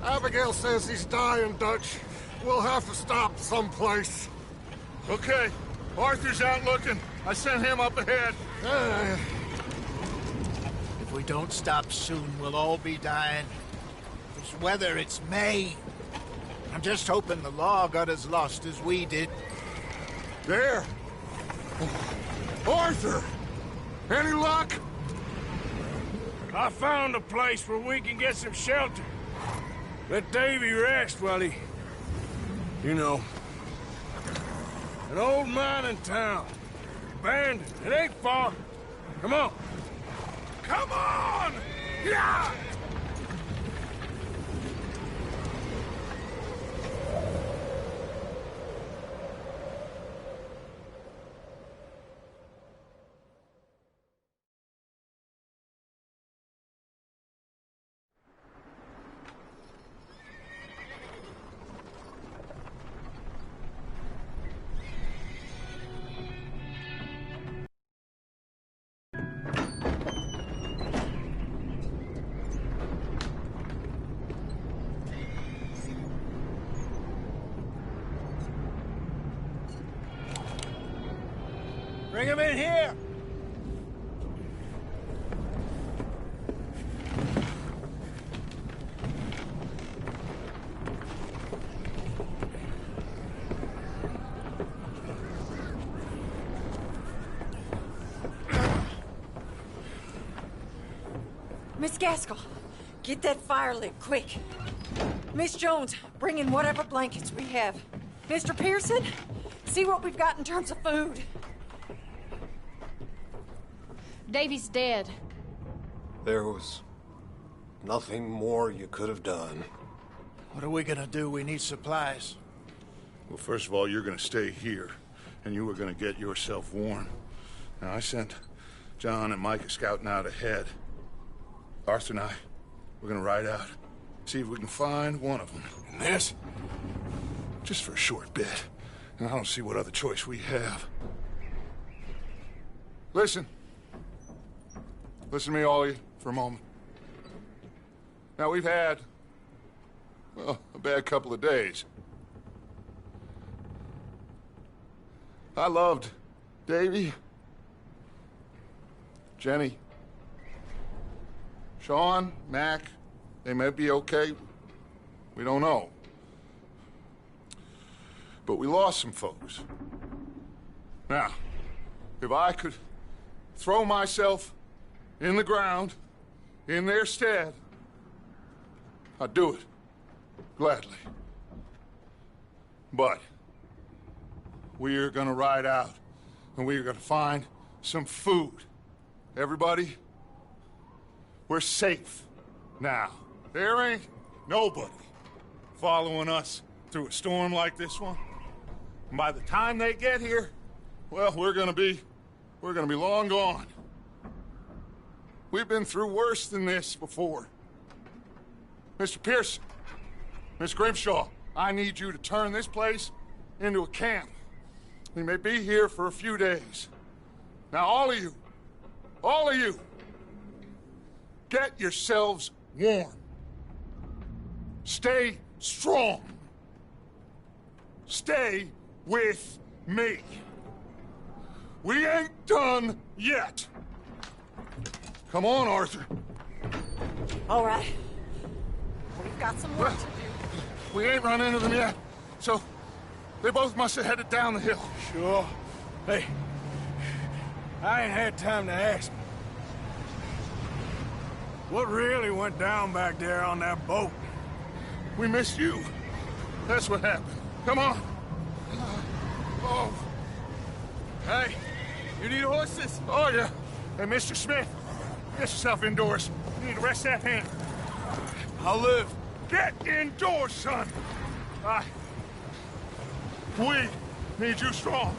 Abigail says he's dying, Dutch. We'll have to stop someplace. Okay. Arthur's out looking. I sent him up ahead. If we don't stop soon, we'll all be dying. This weather, it's May. I'm just hoping the law got as lost as we did. There! Arthur! Any luck? I found a place where we can get some shelter. Let Davy rest while he... You know. An old mining town. Abandoned. It ain't far. Come on. Come on! Yeah! Bring him in here! Miss Gaskell, get that fire lit, quick. Miss Jones, bring in whatever blankets we have. Mr. Pearson, see what we've got in terms of food. Davy's dead. There was nothing more you could have done. What are we gonna do? We need supplies. Well, first of all, you're gonna stay here, and you were gonna get yourself warm. Now, I sent John and Micah scouting out ahead. Arthur and I, we're gonna ride out, see if we can find one of them. And this? Just for a short bit. And I don't see what other choice we have. Listen. Listen to me, all of you, for a moment. Now, we've had, well, a bad couple of days. I loved Davy, Jenny, Sean, Mac. They may be okay. We don't know. But we lost some folks. Now, if I could throw myself in the ground, in their stead, I'd do it, gladly. But we're gonna ride out, and we're gonna find some food. Everybody, we're safe now. There ain't nobody following us through a storm like this one. And by the time they get here, well, we're gonna be long gone. We've been through worse than this before. Mr. Pearson, Miss Grimshaw, I need you to turn this place into a camp. We may be here for a few days. Now, all of you, get yourselves warm. Stay strong. Stay with me. We ain't done yet. Come on, Arthur. All right. We've got some work to do. We ain't run into them yet, so they both must have headed down the hill. Sure. Hey, I ain't had time to ask. What really went down back there on that boat? We missed you. That's what happened. Come on. Oh. Hey, you need horses? Oh, yeah. Hey, Mr. Smith, get yourself indoors. You need to rest that hand. I'll live. Get indoors, son. We need you strong.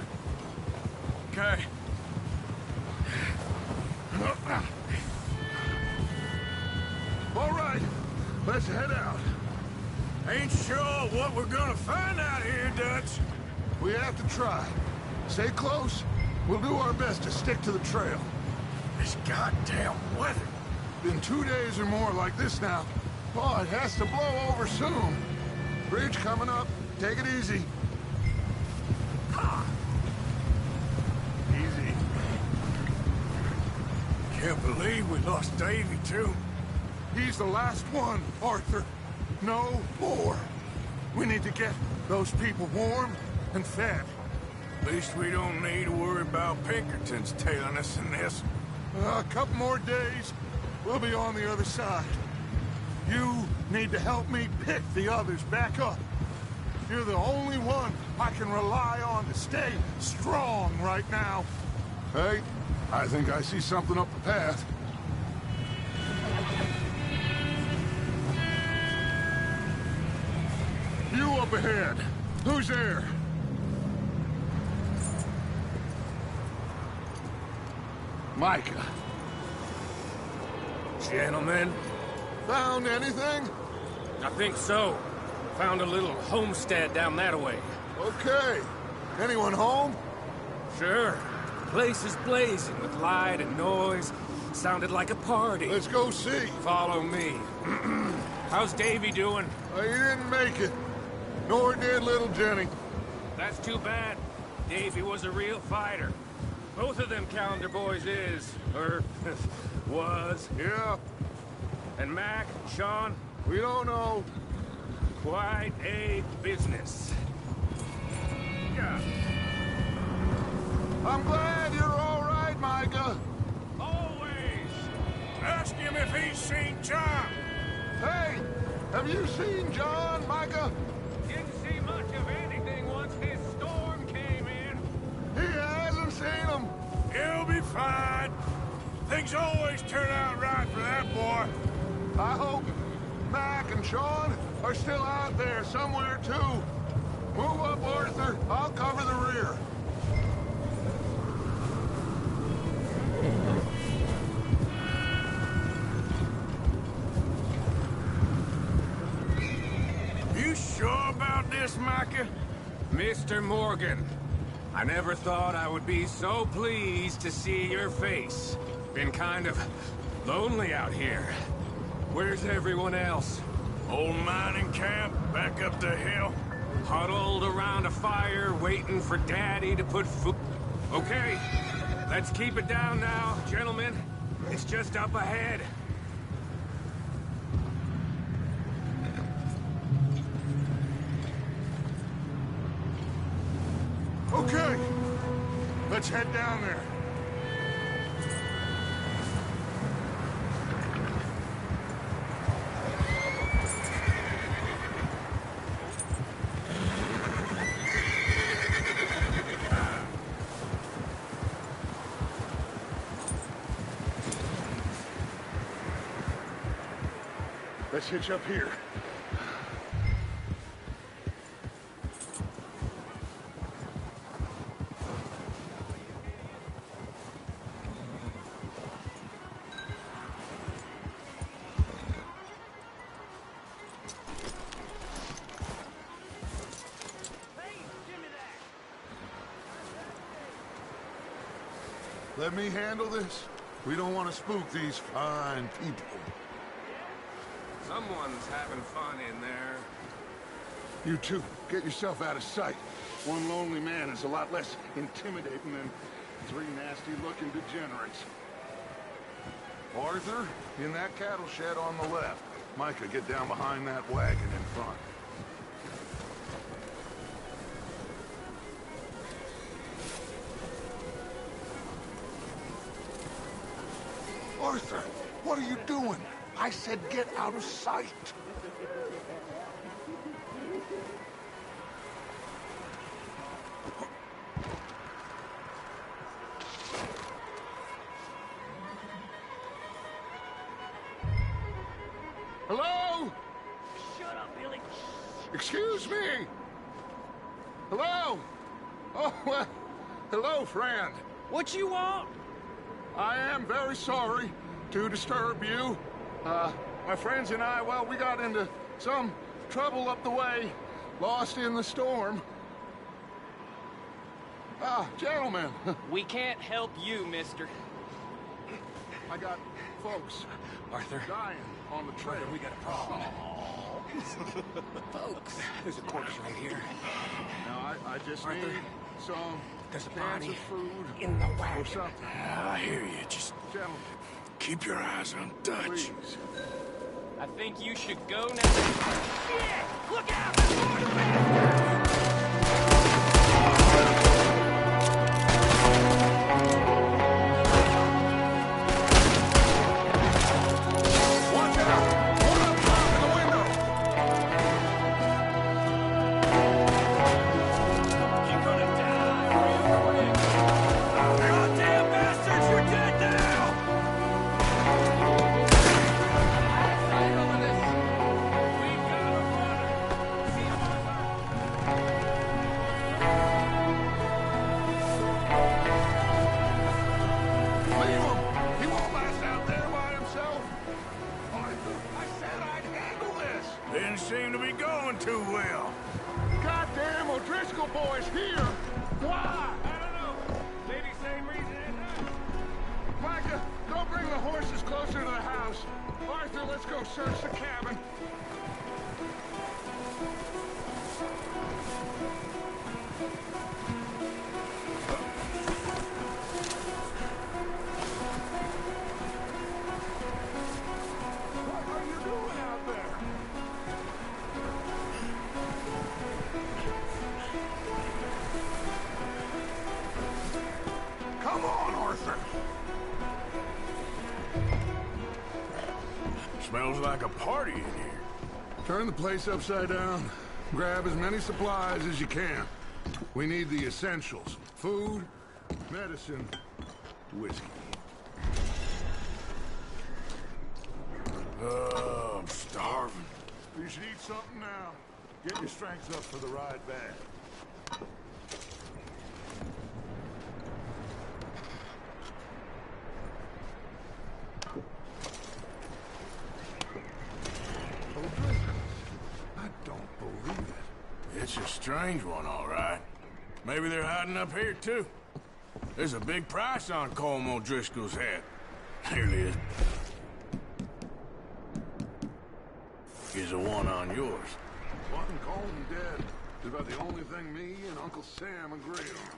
Okay. All right, let's head out. Ain't sure what we're gonna find out here, Dutch. We have to try. Stay close. We'll do our best to stick to the trail. This goddamn weather. Been 2 days or more like this now. Oh, it has to blow over soon. Bridge coming up. Take it easy. Easy. Can't believe we lost Davy, too. He's the last one, Arthur. No more. We need to get those people warm and fed. At least we don't need to worry about Pinkertons tailing us in this. A couple more days, we'll be on the other side. You need to help me pick the others back up. You're the only one I can rely on to stay strong right now. Hey, I think I see something up the path. You up ahead. Who's there? Micah. Gentlemen, Found anything? I think so. Found a little homestead down that way. Okay. Anyone home? Sure. Place is blazing with light and noise. Sounded like a party. Let's go see. Follow me. How's Davy doing? He didn't make it. Nor did little Jenny. That's too bad. Davy was a real fighter. Both of them calendar boys is, or was. Yeah, And Mac, Sean, we don't know. quite a business. Yeah. I'm glad you're all right, Micah. Always. Ask him if he's seen John. Hey, have you seen John, Micah? Didn't see much of anything once this storm came in. He hasn't seen him. He'll be fine. Things always turn out right for that boy. I hope Mac and Sean are still out there somewhere, too. Move up, Arthur. I'll cover the rear. You sure about this, Micah? Mr. Morgan, I never thought I would be so pleased to see your face. Been kind of lonely out here. Where's everyone else? Old mining camp back up the hill. Huddled around a fire, waiting for Daddy to put food... Okay, let's keep it down now, gentlemen. It's just up ahead. Okay, let's head down there. Let's hitch up here. Let me handle this. We don't want to spook these fine people. Someone's having fun in there. You two, get yourself out of sight. One lonely man is a lot less intimidating than three nasty-looking degenerates. Arthur, in that cattle shed on the left. Micah, get down behind that wagon in front. Arthur, what are you doing? I said get out of sight. Hello? Shut up, Billy. Excuse me? Hello? Oh, well, hello, friend. What you want? I am very sorry to disturb you. My friends and I, well, we got into some trouble up the way, lost in the storm. Gentlemen, We can't help you, mister. I got folks Arthur, dying. on the trail. We got a problem. Folks, there's a corpse right here. Now, I just Arthur, need some there's a cans body of food in the or wagon. something. I hear you. Just Gentlemen, keep your eyes on Dutch. please. I think you should go now. Shit! Look out! There's more to it! Watch out! One up top in the window! You're gonna die real quick! Goddamn bastards! You're dead now! We got a runner! See him, Arthur? Leave him! He won't last out there by himself! Arthur, I said I'd handle this! Didn't seem to be going too well. Goddamn O'Driscoll boys here! Why? I don't know. Maybe same reason as us. Micah, go bring the horses closer to the house. Arthur, let's go search the cabin. What are you doing out there? Come on, Arthur. Smells like a party in here. Turn the place upside down. Grab as many supplies as you can. We need the essentials. Food, medicine, whiskey. I'm starving. You should eat something now. Get your strength up for the ride back. O'Driscoll, I don't believe it. It's a strange one, all right. Maybe they're hiding up here, too. There's a big price on Colm O'Driscoll's head. Nearly as... is the one on yours. Wanting Colton dead is about the only thing me and Uncle Sam agree on.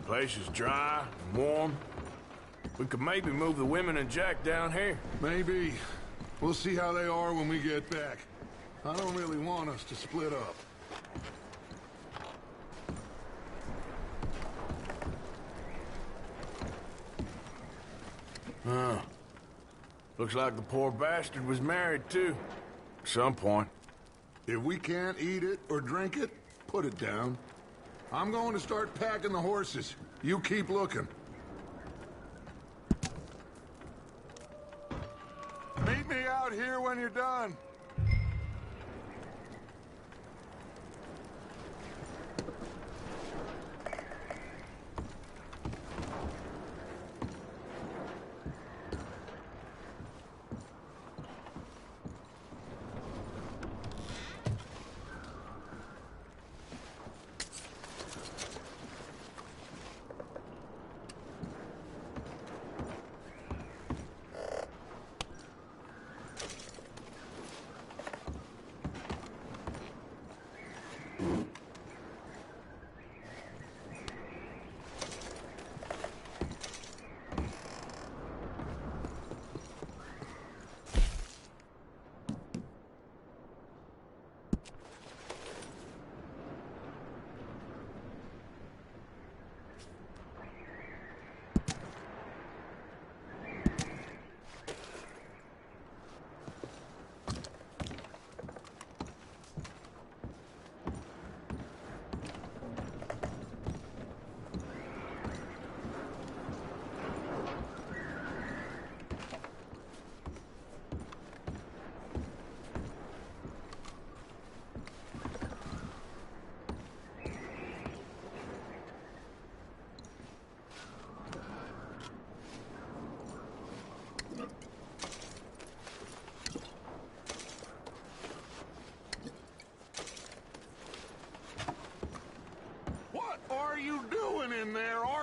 Place is dry and warm. We could maybe move the women and Jack down here. Maybe. We'll see how they are when we get back. I don't really want us to split up. Looks like the poor bastard was married, too. At some point. If we can't eat it or drink it, put it down. I'm going to start packing the horses. You keep looking. Meet me out here when you're done.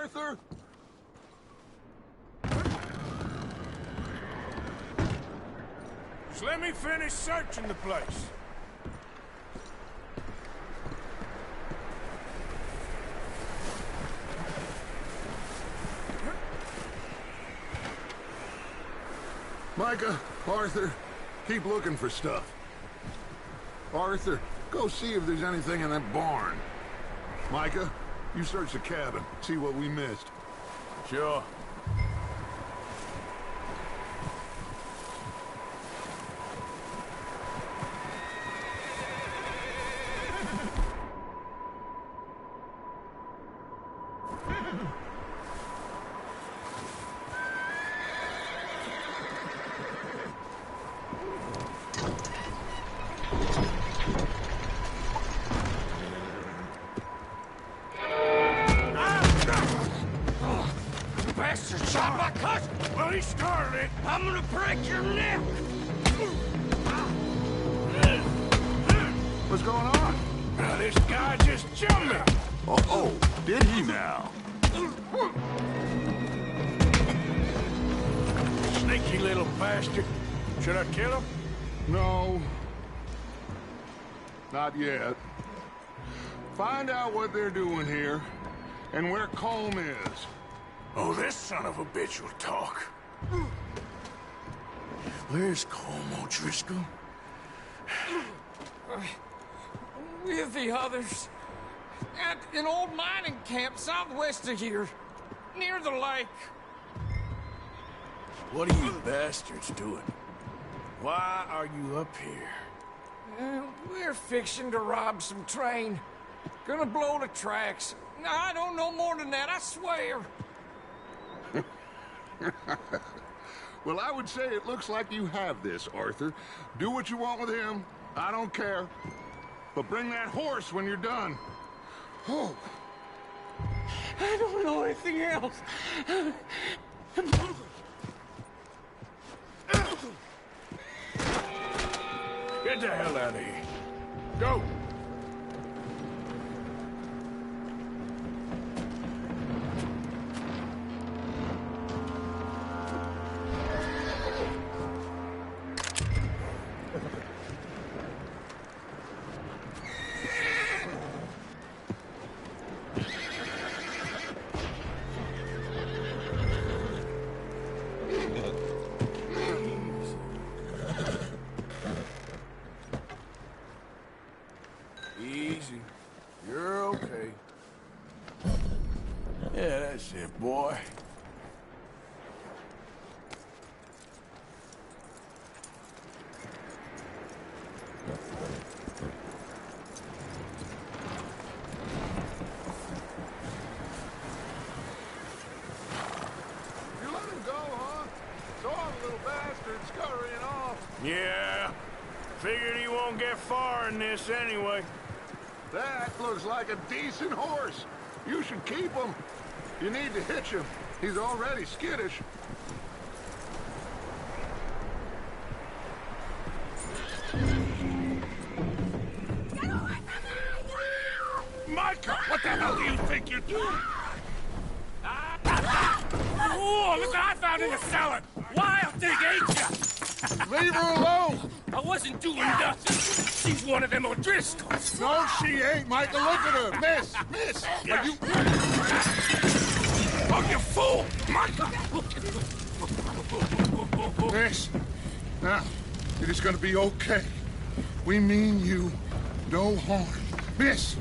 Arthur? Just let me finish searching the place. Micah, Arthur, keep looking for stuff. Arthur, go see if there's anything in that barn. Micah, you search the cabin, see what we missed. Sure. Bastard shot my cousin! Well, he started it. I'm gonna break your neck! What's going on? Now, this guy just jumped me. Oh, did he now? Sneaky little bastard. Should I kill him? No. Not yet. Find out what they're doing here, and where Colm is. Oh, this son of a bitch will talk. Where's Colm O'Driscoll? With the others. At an old mining camp southwest of here. Near the lake. What are you bastards doing? Why are you up here? We're fixing to rob some train. Gonna blow the tracks. I don't know more than that, I swear. Well, I would say it looks like you have this, Arthur. Do what you want with him. I don't care. But bring that horse when you're done. Oh. I don't know anything else. Get the hell out of here. Go. Easy. You're okay. Yeah, that's it, boy. You let him go, huh? Saw the little bastard scurrying off. Yeah. Figured he won't get far in this anyway. That looks like a decent horse. You should keep him. You need to hitch him. He's already skittish. Micah, what the hell do you think you're doing? Oh, look what I found in the cellar! Wild thing, ain't ya? Leave her alone! I wasn't doing nothing. She's one of them O'Driscolls. No, she ain't, Micah. Look at her. Miss! Are you... Oh, you fool! Micah! Miss, now, it is gonna be okay. We mean you no harm. Miss!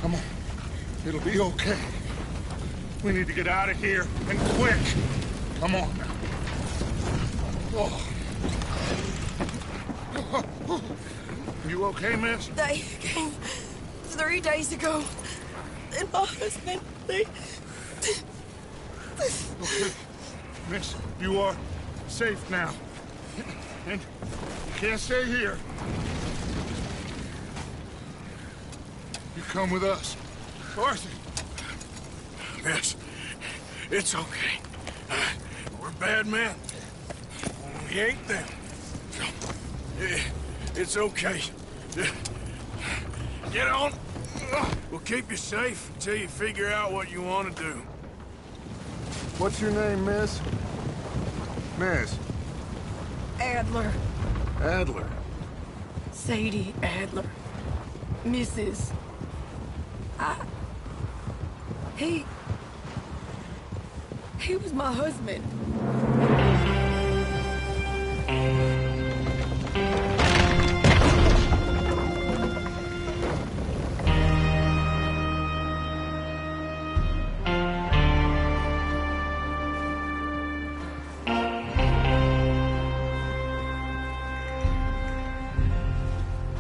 Come on. It'll be okay. We need to get out of here, and quick. Come on now. Oh. You okay, miss? They came 3 days ago. And my husband, Okay. Miss, you are safe now. And you can't stay here. You come with us. Arthur. Miss, it's okay. We're bad men. We ain't them. It's okay. Get on. We'll keep you safe until you figure out what you want to do. What's your name, miss? Miss. Adler. Adler. Sadie Adler. Mrs. He was my husband.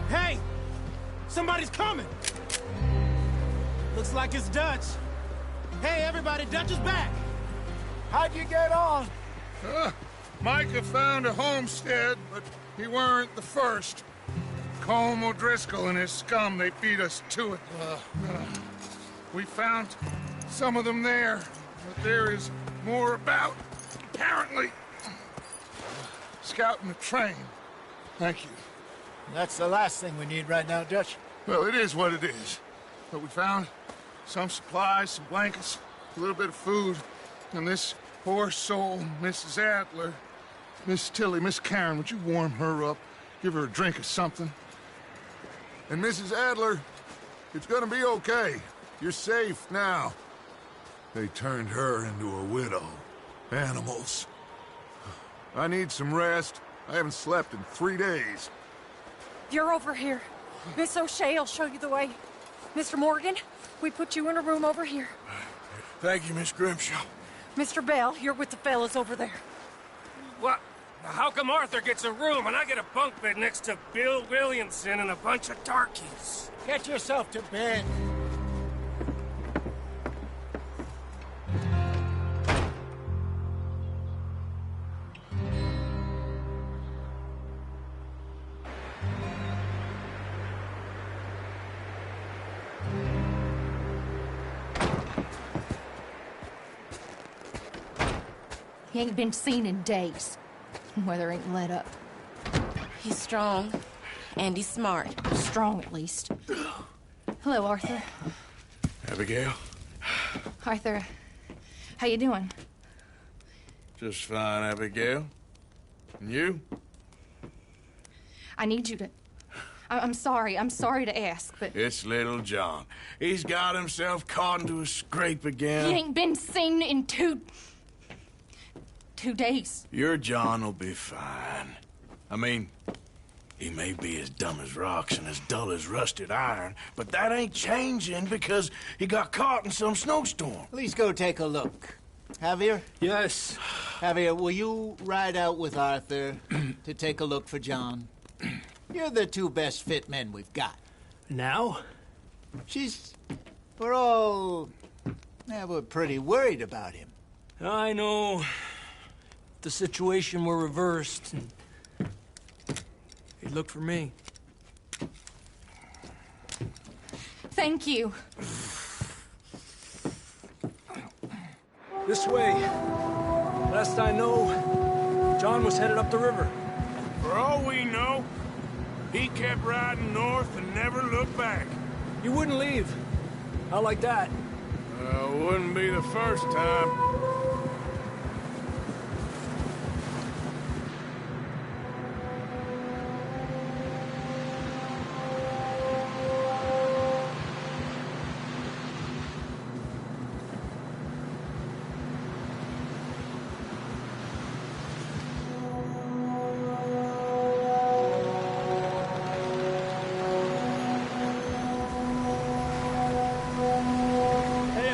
Hey! Somebody's coming! Looks like it's Dutch. Hey, everybody, Dutch is back! How'd you get on? Micah found a homestead, but he weren't the first. Colm O'Driscoll and his scum, they beat us to it. We found some of them there, but there is more about, apparently. Scouting the train. Thank you. That's the last thing we need right now, Dutch. Well, it is what it is. But we found some supplies, some blankets, a little bit of food, and this poor soul, Mrs. Adler, Miss Tilly, Miss Karen, would you warm her up? Give her a drink or something? And Mrs. Adler, it's gonna be okay. You're safe now. They turned her into a widow. Animals. I need some rest. I haven't slept in 3 days. You're over here. Miss O'Shea will show you the way. Mr. Morgan, we put you in a room over here. Thank you, Miss Grimshaw. Mr. Bell, you're with the fellas over there. What? How come Arthur gets a room and I get a bunk bed next to Bill Williamson and a bunch of darkies? Get yourself to bed. He ain't been seen in days. Weather ain't let up. He's strong, and he's smart. Strong, at least. Hello, Arthur. Abigail? Arthur, how you doing? Just fine, Abigail. And you? I need you to... I'm sorry to ask, but... It's little John. He's got himself caught into a scrape again. He ain't been seen in 2 days. Your John will be fine. I mean, he may be as dumb as rocks and as dull as rusted iron, but that ain't changing because he got caught in some snowstorm. Please go take a look. Javier? Yes. Javier, will you ride out with Arthur to take a look for John? You're the 2 best fit men we've got. Now? We're pretty worried about him. I know. The situation were reversed, and he'd look for me. Thank you. This way. Last I know, John was headed up the river. For all we know, he kept riding north and never looked back. You wouldn't leave. Not like that. Wouldn't be the first time.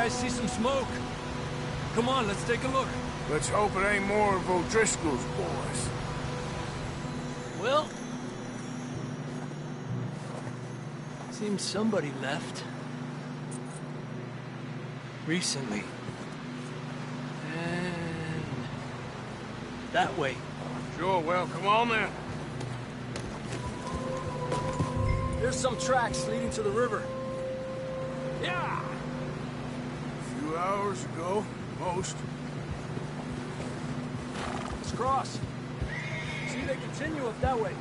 See some smoke. Come on, let's take a look. Let's hope it ain't more of O'Driscoll's boys. Well, seems somebody left. Recently. And that way. Sure, well, come on then. There's some tracks leading to the river. Yeah! 2 hours ago, most. Let's cross. See, they continue up that way.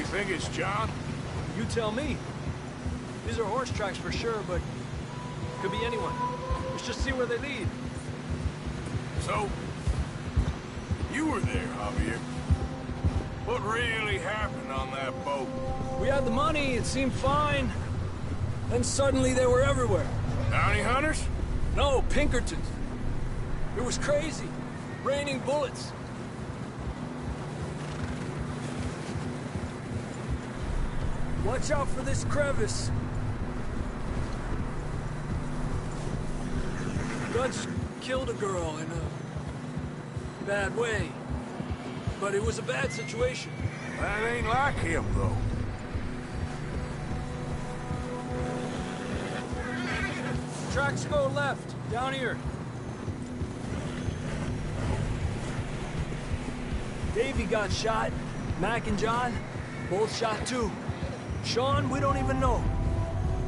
think it's John? You tell me. These are horse tracks for sure, but could be anyone. Let's just see where they lead. So, you were there, Javier. What really happened on that boat? We had the money, it seemed fine. Then suddenly they were everywhere. Bounty hunters? No, Pinkertons. It was crazy. Raining bullets. Watch out for this crevice. Guns killed a girl in a bad way. But it was a bad situation. That ain't like him, though. Tracks go left, down here. Davey got shot. Mac and John, both shot too. Sean, we don't even know.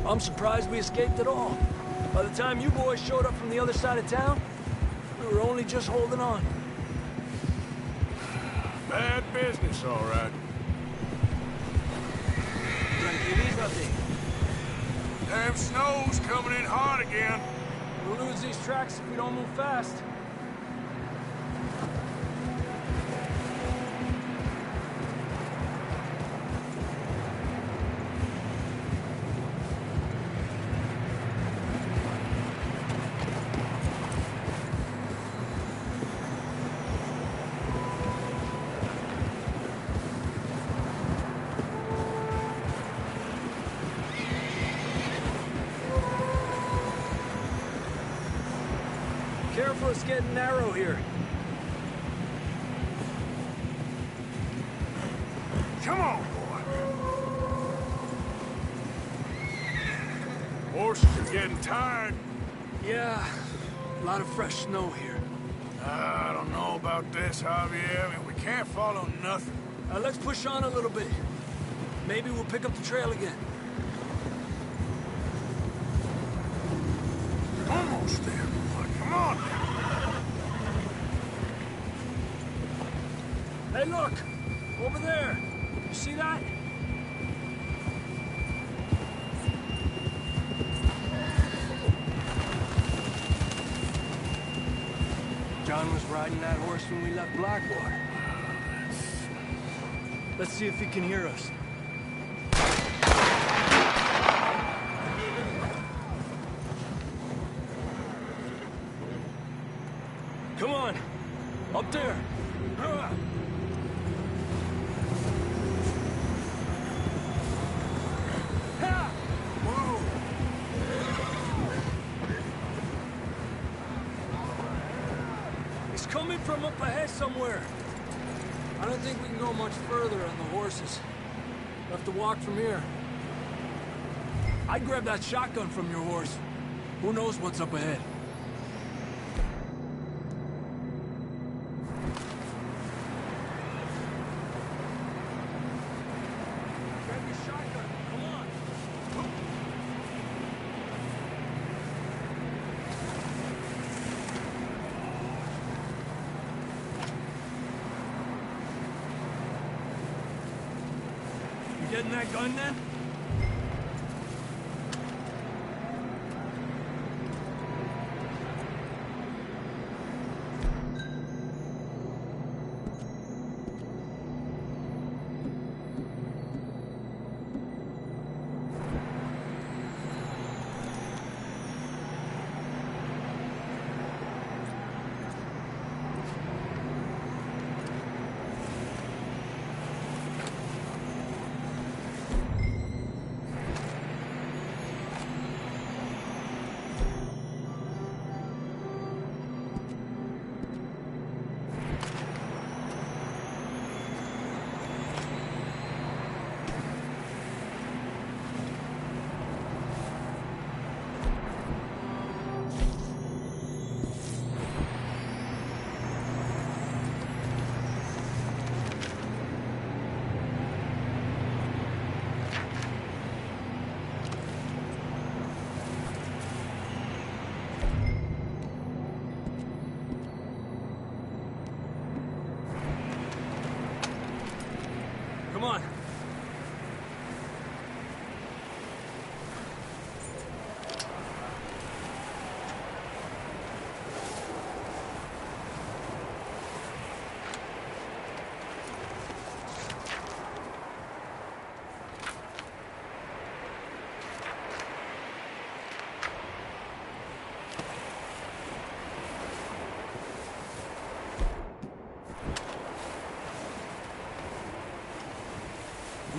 I'm surprised we escaped at all. By the time you boys showed up from the other side of town, we were only just holding on. Bad business, all right. Tranquilízate. Damn snow's coming in hard again. We'll lose these tracks if we don't move fast. Careful, it's getting narrow here. Come on, boy. Horses are getting tired. Yeah, a lot of fresh snow here. I don't know about this, Javier. I mean, we can't follow nothing. Let's push on a little bit. Maybe we'll pick up the trail again. Almost there, boy. Come on. Hey, look! Over there! You see that? John was riding that horse when we left Blackwater. Let's see if he can hear us. Come on! Up there! It's coming from up ahead somewhere. I don't think we can go much further on the horses. We'll have to walk from here. I'd grab that shotgun from your horse. Who knows what's up ahead? Grab your shotgun. Come on. You getting that gun then?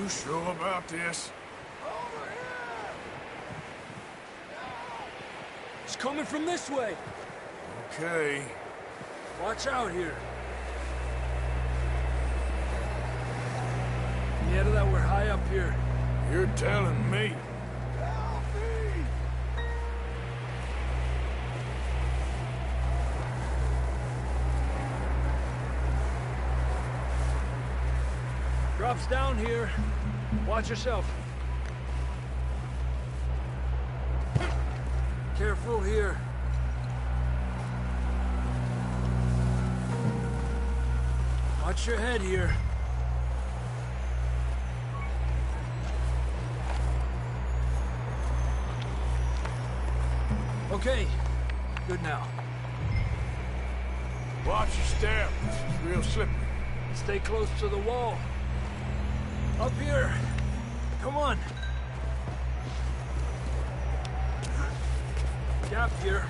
You sure about this? It's coming from this way. Okay. Watch out here. Yeah, that we're high up here. You're telling me. Drops down here. Watch yourself. Careful here. Watch your head here. Okay, good now. Watch your step. It's real slippery. Stay close to the wall. Up here. Come on. Gap here.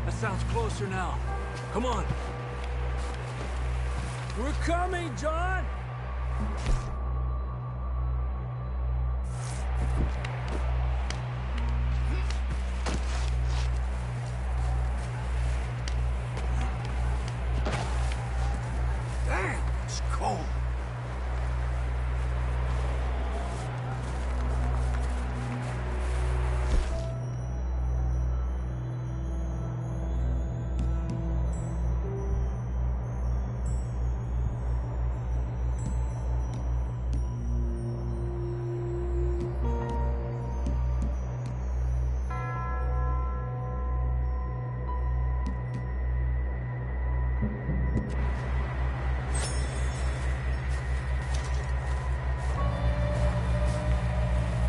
That sounds closer now. Come on. We're coming, John! Damn, it's cold.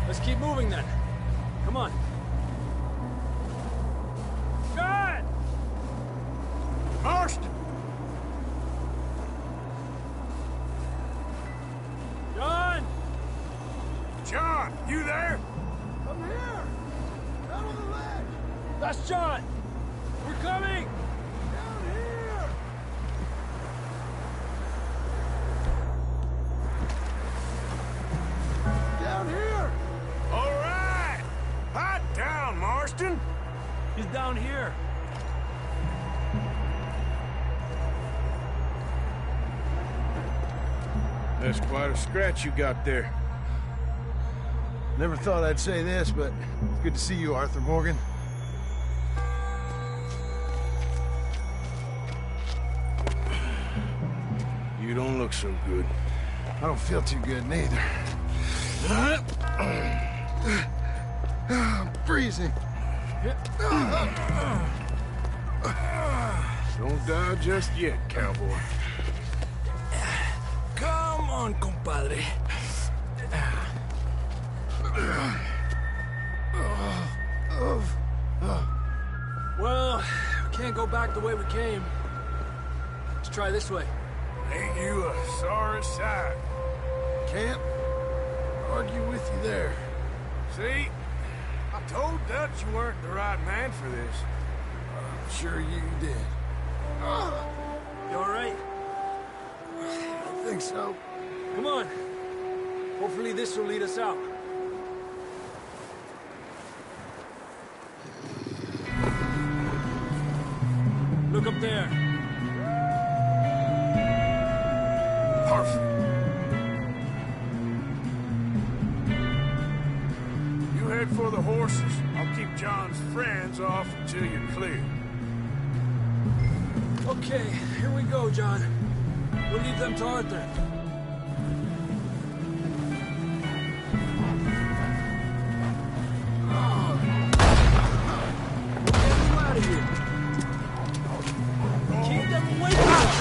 Let's keep moving then. Come on. John! Marston! John! John, you there? I'm here! Down on the ledge! That's John! We're coming! Down here! Down here! All right! Hot down, Marston! He's down here. That's quite a scratch you got there. Never thought I'd say this, but it's good to see you, Arthur Morgan. You don't look so good. I don't feel too good, neither. I'm freezing. Don't die just yet, cowboy. Come on, compadre. Well, we can't go back the way we came. Let's try this way. Ain't you a sorry sight? Can't argue with you there. See? I told Dutch you weren't the right man for this. I'm sure you did. You all right? I think so. Come on. Hopefully this will lead us out. Look up there. Perfect. You head for the horses. I'll keep John's friends off until you're clear. Okay, here we go, John. We'll leave them to Arthur. Get them out of here. Keep them away from us.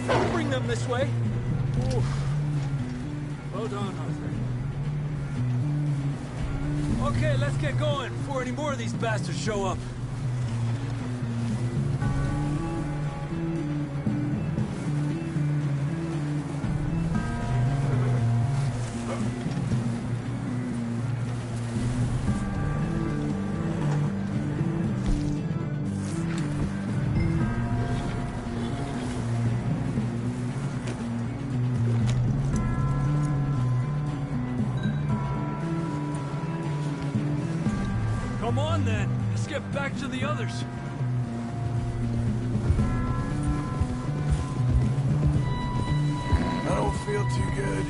We'll bring them this way. Ooh. Well done, Arthur. Okay, let's get going before any more of these bastards show up. Come on, then. Let's get back to the others. I don't feel too good.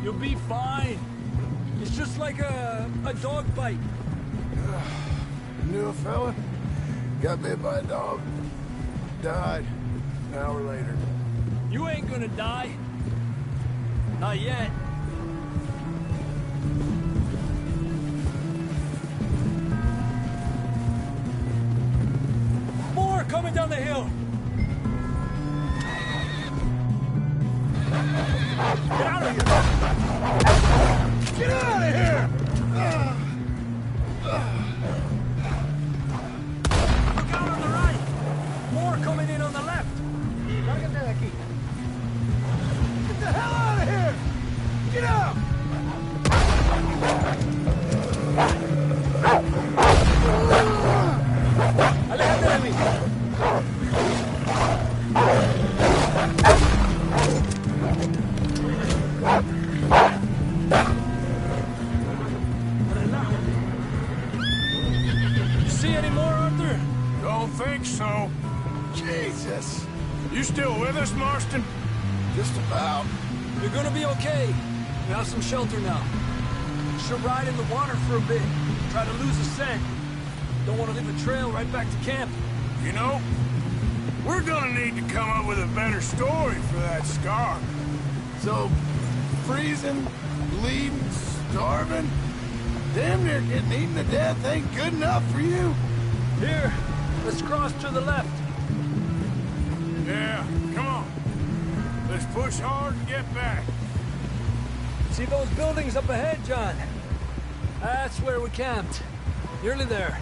You'll be fine. It's just like a dog bite. Knew a fella? Got bit by a dog. Died an hour later. You ain't gonna die. Not yet. More coming down the hill. Get out of here! Get out of here! Look out on the right! More coming in on the left! Get the hell out of here! Get out! Aléjate de mí! You see any more, Arthur? Don't think so. Jesus. You still with us, Marston? Just about. You're gonna be okay. We have some shelter now. Should ride in the water for a bit. Try to lose the scent. Don't want to leave a trail right back to camp. You know, we're gonna need to come up with a better story for that scar. So, freezing, bleeding, starving, damn near getting eaten to death ain't good enough for you? Here, let's cross to the left. Yeah, come on. Let's push hard and get back. See those buildings up ahead, John? That's where we camped. Nearly there.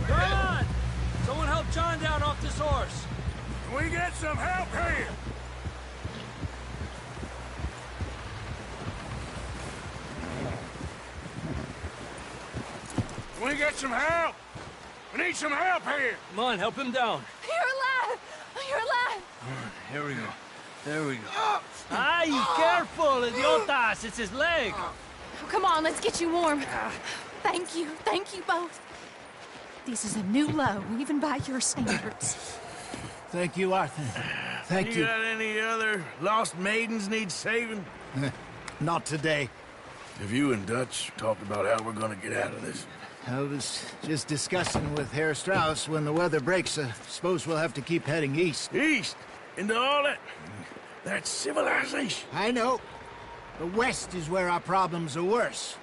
Come on! Someone help John down off this horse. Can we get some help here? Can we get some help? We need some help here. Come on, help him down. You're alive! You're alive! Here we go. There we go. Ay, careful, idiotas! It's his leg. Oh, come on, let's get you warm. Thank you both. This is a new low, even by your standards. Thank you, Arthur. Thank you. You got any other lost maidens need saving? Not today. Have you and Dutch talked about how we're gonna get out of this? I was just discussing with Herr Strauss when the weather breaks. I suppose we'll have to keep heading east. East? Into all that civilization? I know. The west is where our problems are worse.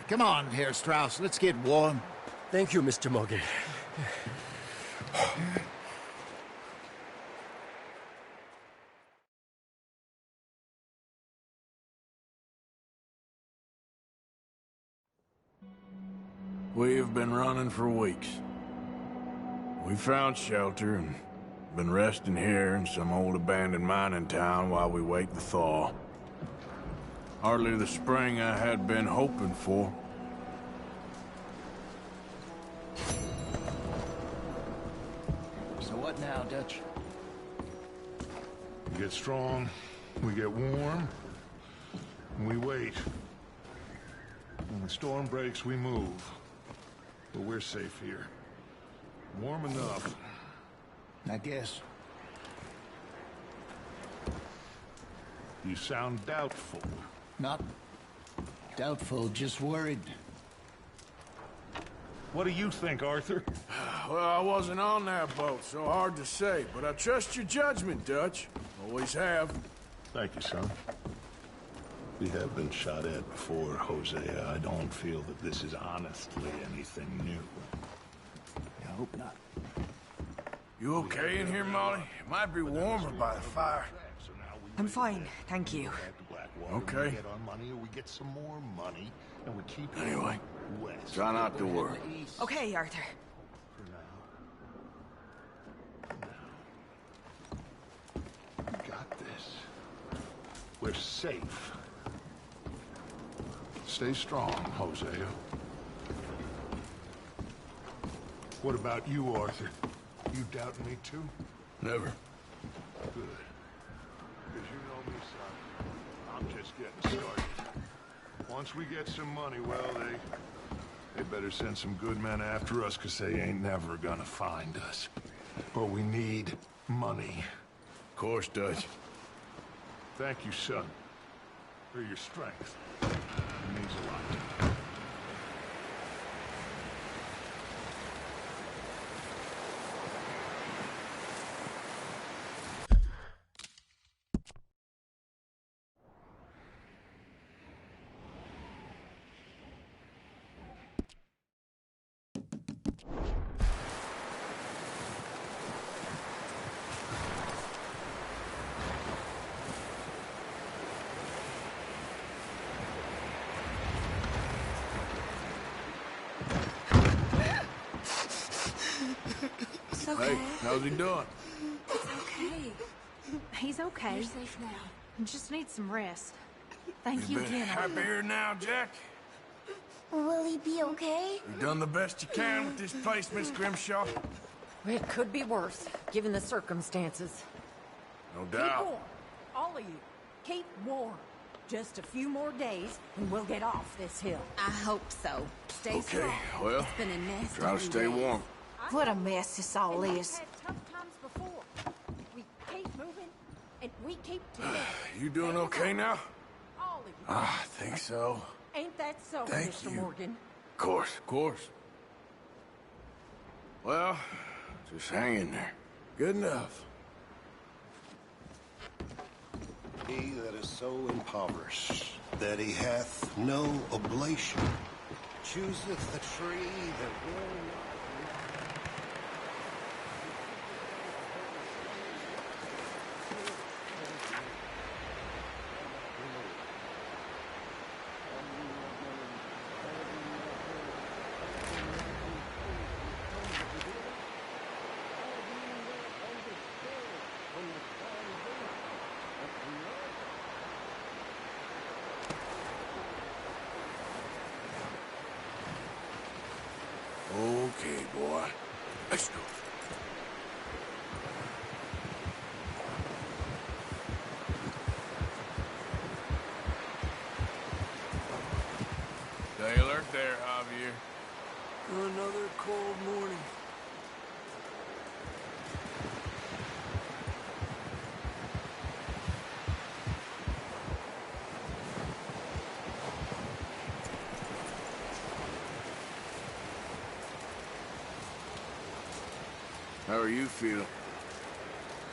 Come on, Herr Strauss, let's get warm. Thank you, Mr. Morgan. We've been running for weeks. We found shelter and been resting here in some old abandoned mining town while we wait the thaw. Hardly the spring I had been hoping for. So what now, Dutch? We get strong, we get warm, and we wait. When the storm breaks, we move. But we're safe here. Warm enough. I guess. You sound doubtful. Not doubtful, just worried. What do you think, Arthur? Well, I wasn't on that boat, so hard to say, but I trust your judgment, Dutch. Always have. Thank you, son. We have been shot at before, Hosea. I don't feel that this is honestly anything new. I hope not. You okay in here, Molly? It might be warmer by the fire. I'm fine, thank you. Okay. We get our money, or we get some more money, and we keep Anyway, west. try not to worry. Okay, Arthur. For now. We got this. We're safe. Stay strong, Hosea. What about you, Arthur? You doubt me too? Never. Good. I'm just getting started. Once we get some money, well, they better send some good men after us, because they ain't never gonna find us. But we need money. Of course, Dutch. Thank you, son, for your strength. It means a lot. It's okay. Hey, how's he doing? It's okay. He's okay. You're safe now. He just needs some rest. Thank you again. Happier now, Jack? Will he be okay? You done the best you can with this place, Miss Grimshaw? It could be worse, given the circumstances. No Keep doubt. warm, all of you. Keep warm. Just a few more days, and we'll get off this hill. I hope so. Stay Okay, strong. well, It's been a nasty try to few stay days. warm. What a mess this all And we've is. had tough times before. We keep moving, and we keep together. You doing okay now? All of you. I think so. Ain't that so, Thank Mr. you. Morgan? Of course. Well, just hang in there. Good enough. He that is so impoverished that he hath no oblation chooseth the tree that will not. Okay, boy. Let's go. Stay alert there, Javier. Another cold morning. How are you feeling?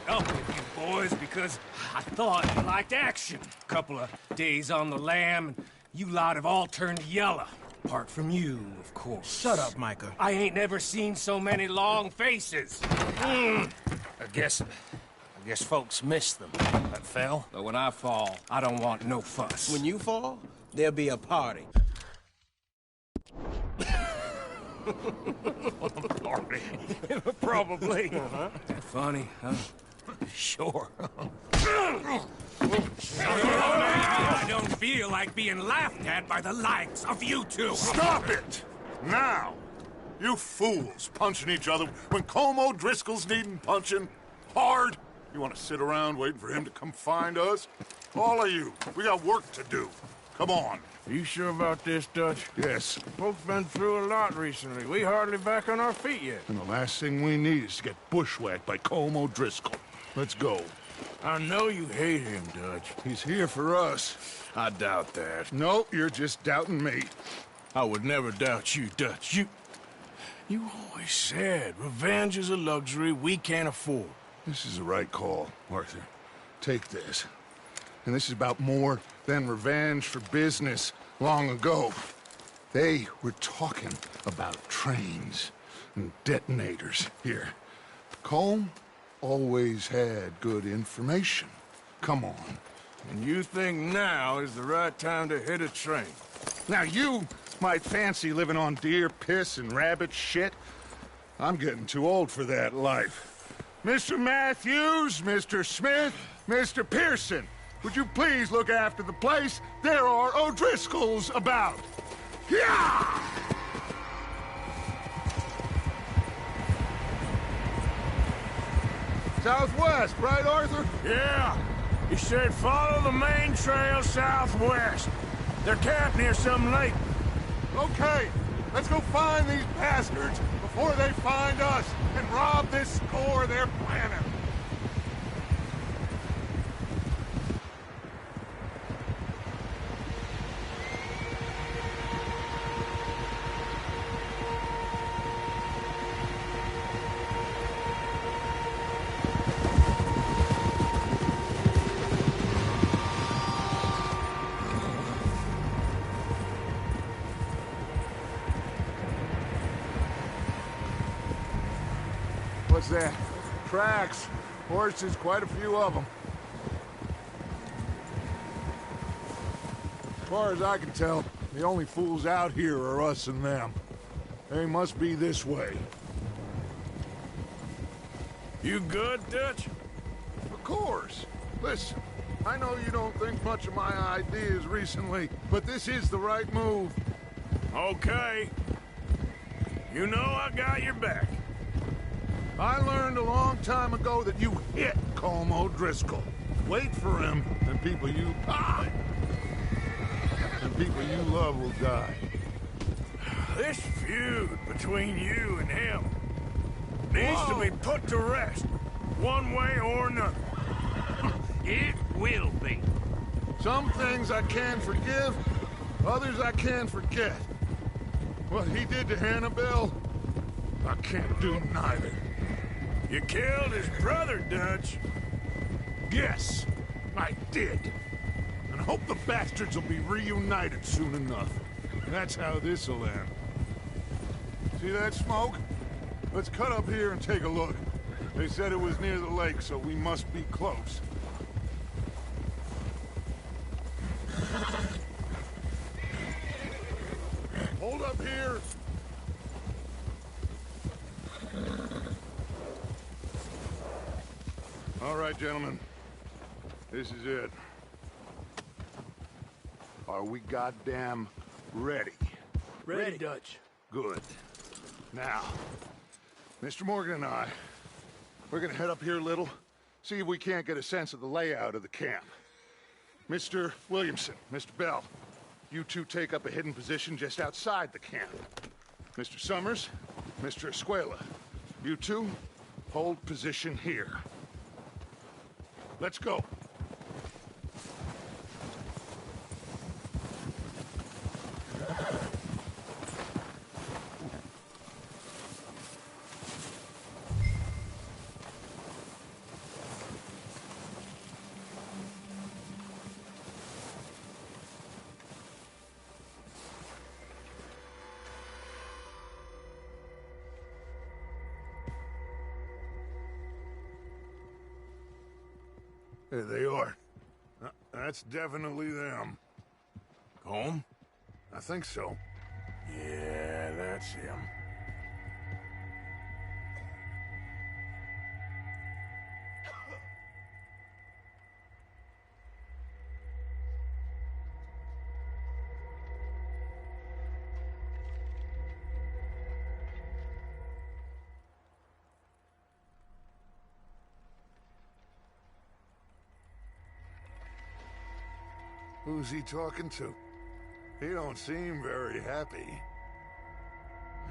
Up with you boys because I thought you liked action. Couple of days on the lam, and you lot have all turned yellow. Apart from you, of course. Shut up, Micah. I ain't never seen so many long faces. I guess folks miss them. That fell. But when I fall, I don't want no fuss. When you fall, there'll be a party. Party. Probably. Funny, huh? Sure. I don't feel like being laughed at by the likes of you two. Stop it! Now! You fools punching each other when Como Driscoll's needing punching. Hard! You want to sit around waiting for him to come find us? All of you, we got work to do. Come on. Are you sure about this, Dutch? Yes. Folks been through a lot recently. We hardly back on our feet yet. And the last thing we need is to get bushwhacked by Como Driscoll. Let's go. I know you hate him, Dutch. He's here for us. I doubt that. No, you're just doubting me. I would never doubt you, Dutch. You always said revenge is a luxury we can't afford. This is the right call, Arthur. Take this. And this is about more than revenge for business long ago. They were talking about trains and detonators here. Colm always had good information. Come on. And you think now is the right time to hit a train? Now you might fancy living on deer piss and rabbit shit. I'm getting too old for that life. Mr. Matthews, Mr. Smith, Mr. Pearson, would you please look after the place? There are O'Driscolls about. Yeah! Southwest, right, Arthur? Yeah. He said follow the main trail southwest. They're camped near some lake. Okay, let's go find these bastards before they find us and rob this store they're planning. What's that? Tracks. Horses, quite a few of them. As far as I can tell, the only fools out here are us and them. They must be this way. You good, Dutch? Of course. Listen, I know you don't think much of my ideas recently, but this is the right move. Okay. You know I got your back. I learned a long time ago that you hit Colm O'Driscoll. Wait for him, and people you... and people you love will die. This feud between you and him needs to be put to rest, one way or another. It will be. Some things I can forgive, others I can't forget. What he did to Annabelle, I can't do neither. You killed his brother, Dutch. Yes, I did. And I hope the bastards will be reunited soon enough. That's how this'll end. See that smoke? Let's cut up here and take a look. They said it was near the lake, so we must be close. Hold up here. All right, gentlemen. This is it. Are we goddamn ready? Ready, Dutch. Good. Now, Mr. Morgan and I, we're gonna head up here a little, see if we can't get a sense of the layout of the camp. Mr. Williamson, Mr. Bell, you two take up a hidden position just outside the camp. Mr. Summers, Mr. Escuela, you two hold position here. Let's go. There they are. That's definitely them. Home? I think so. Yeah, that's him. Who's he talking to? He don't seem very happy.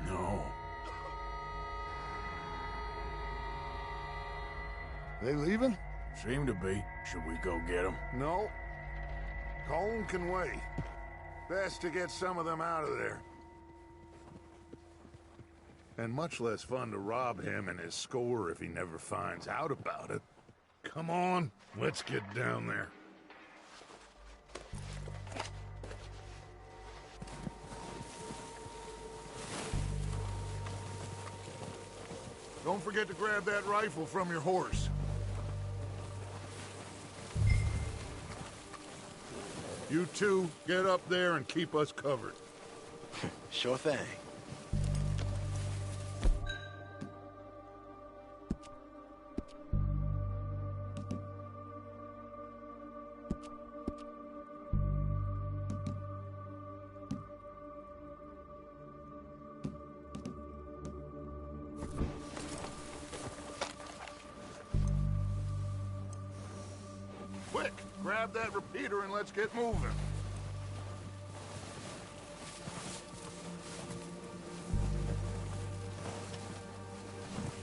No. They leaving? Seem to be. Should we go get them? No. Colm can wait. Best to get some of them out of there. And much less fun to rob him and his score if he never finds out about it. Come on, let's get down there. Don't forget to grab that rifle from your horse. You two, get up there and keep us covered. Sure thing. Quick! Grab that repeater and let's get moving.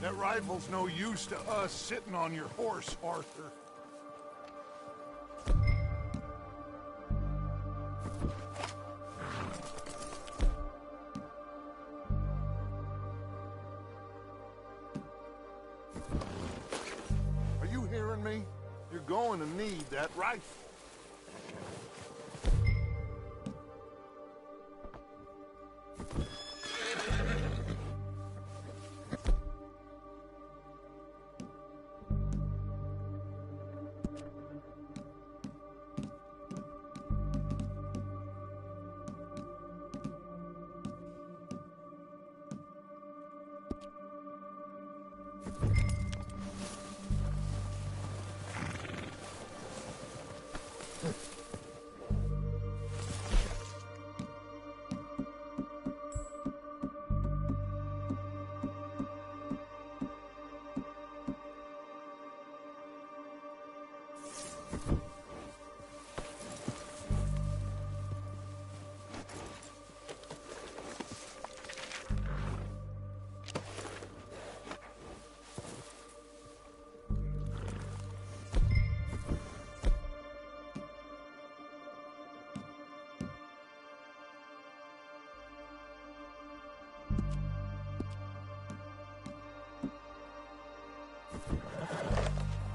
That rifle's no use to us sitting on your horse, Arthur. Are you hearing me? You're going to need that rifle.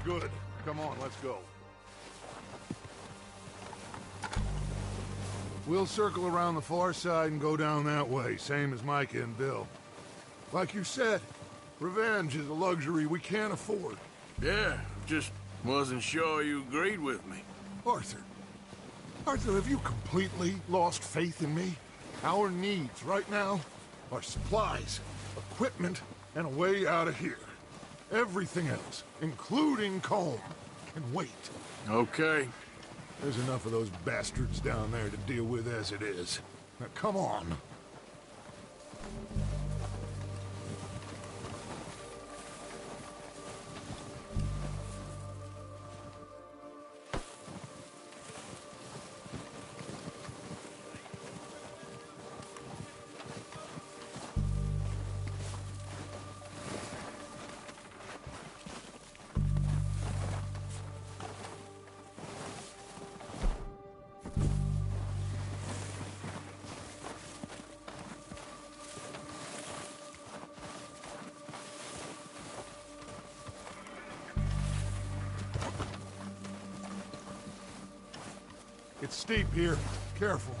Good. Come on, let's go. We'll circle around the far side and go down that way, same as Micah and Bill. Like you said, revenge is a luxury we can't afford. Yeah, just wasn't sure you agreed with me. Arthur, have you completely lost faith in me? Our needs right now are supplies, equipment, and a way out of here. Everything else, including Colm, can wait. Okay. There's enough of those bastards down there to deal with as it is. Now, come on. It's steep here. Careful.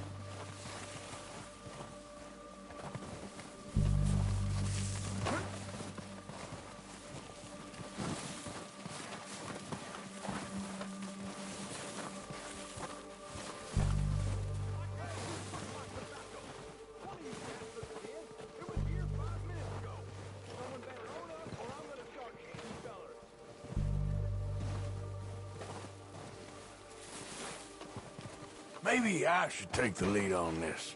Maybe I should take the lead on this.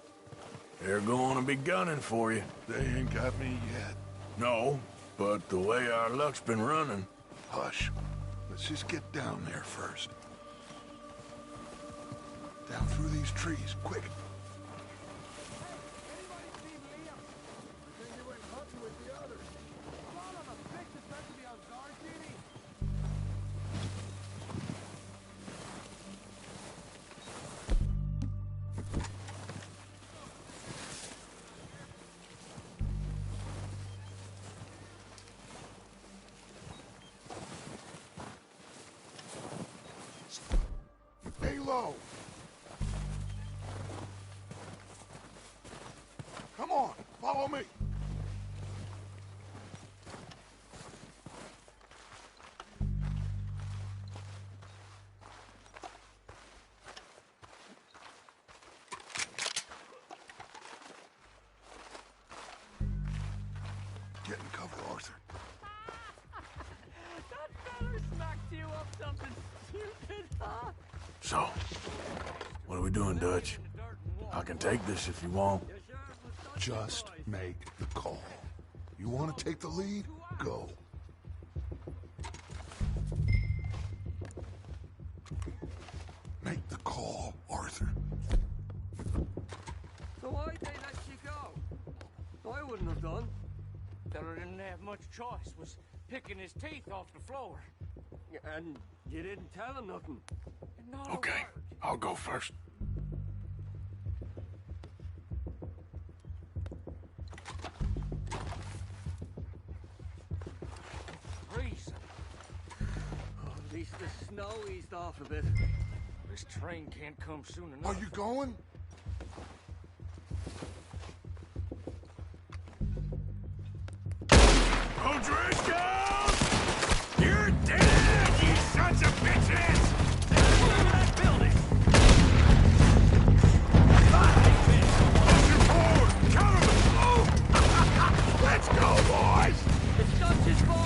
They're going to be gunning for you. They ain't got me yet. No, but the way our luck's been running... Hush. Let's just get down there first. Down through these trees, quick. Stay low. Come on, follow me. Get in cover, Arthur. That feller smacked you up something stupid, huh? So, what are we doing, Dutch? I can take this if you want. Just make the call. You want to take the lead? Go. I wouldn't have done. Fella didn't have much choice, was picking his teeth off the floor. And you didn't tell him nothing. Not a Okay, word. I'll go first. Freezing. At least the snow eased off a bit. This train can't come soon enough. Are you going? O'Driscoll! You're dead, you sons of bitches! Over that building! Mr. Ford, cover them! Oh! Let's go, boys! It's Dutch's boys!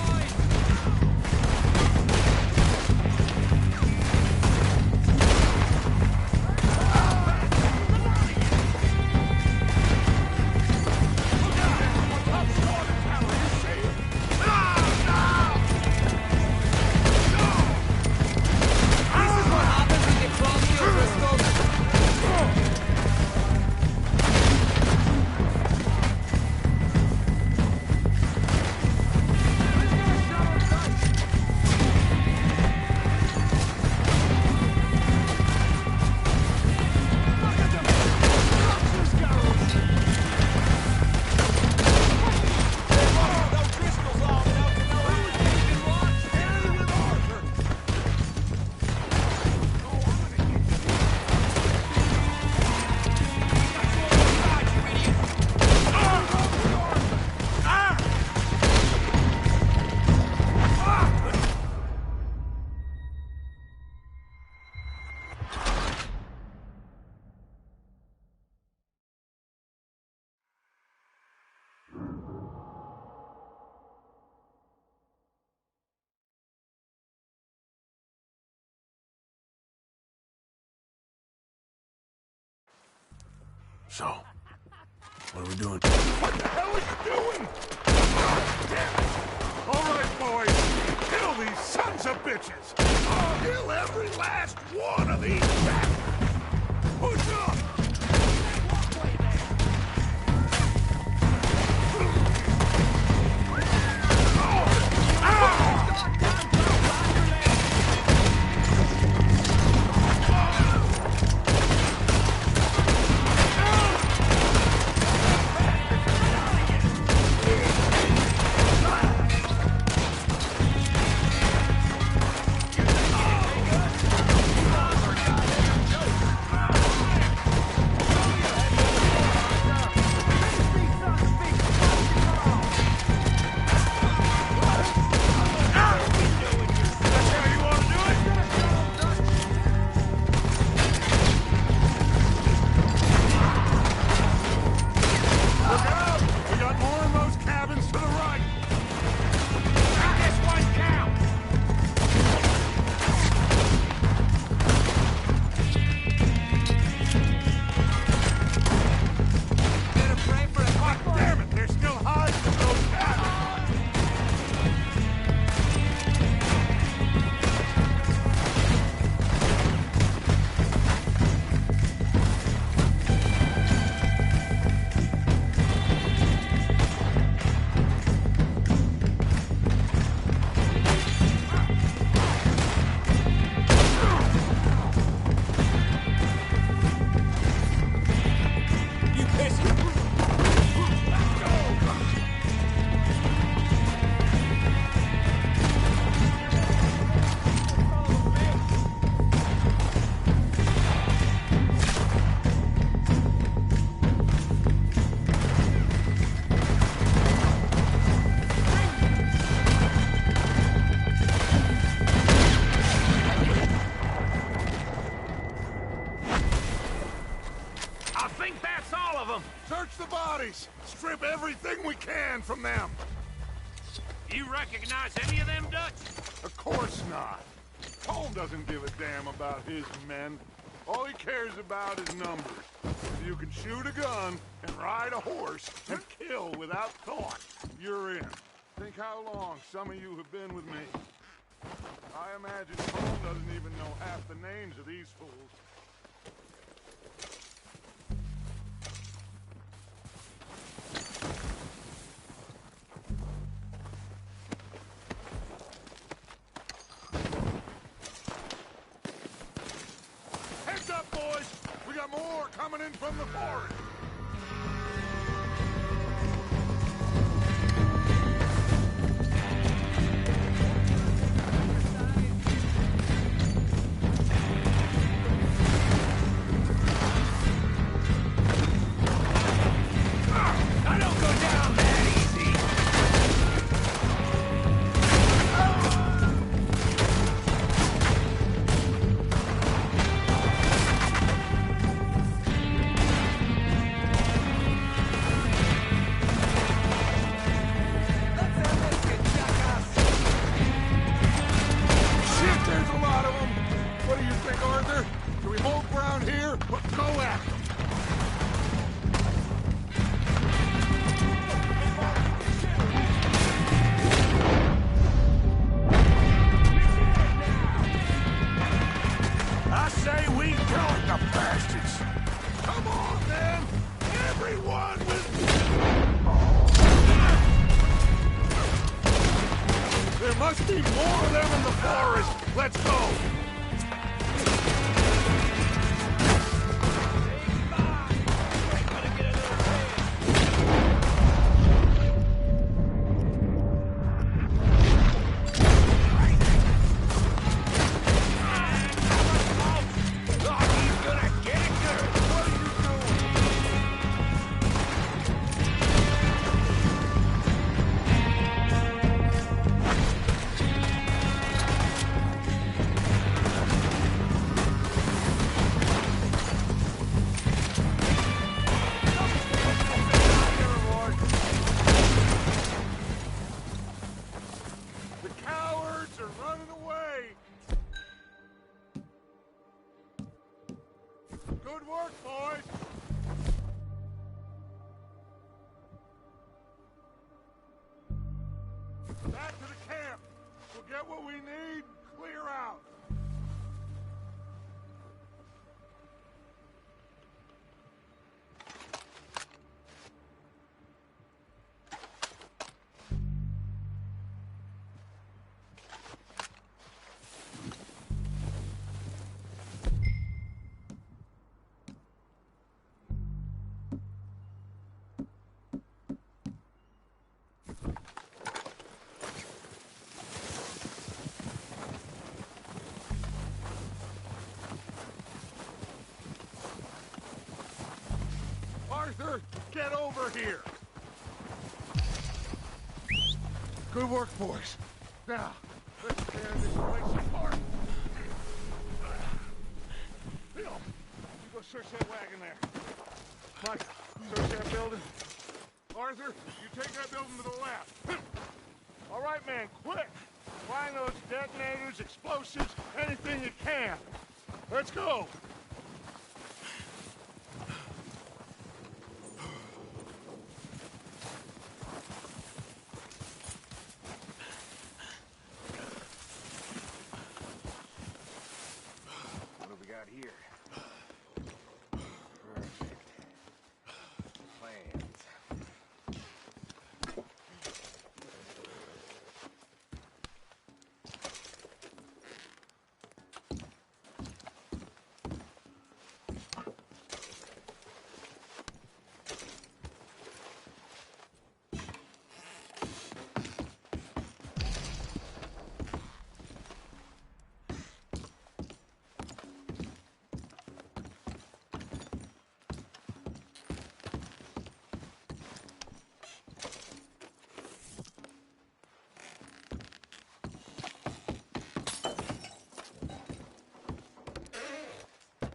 So, what are we doing? What the hell are you doing? Damn it! All right, boys. Kill these sons of bitches. Kill every last one of these bastards. Push up. Search the bodies! Strip everything we can from them! You recognize any of them, Dutch? Of course not. Colm doesn't give a damn about his men. All he cares about is numbers. If you can shoot a gun and ride a horse and kill without thought, you're in. Think how long some of you have been with me. I imagine Colm doesn't even know half the names of these fools. got more coming in from the forest. I don't go down that easy. Shit, there's a lot of them. What do you think, Arthur? Do we hold ground here or go after them? I say we kill the bastards. Come on, man! Everyone with... There must be more of them in the forest. Let's go. The cowards are running away. Good work, boys. Back to the camp. We'll get what we need, clear out. Arthur, get over here. Good work, boys. Now, let's tear this place apart. Bill, you go search that wagon there. Mike, search that building. Arthur, you take that building to the left. All right, man, quick. Find those detonators, explosives, anything you can. Let's go. What do we got here? Perfect. Plans.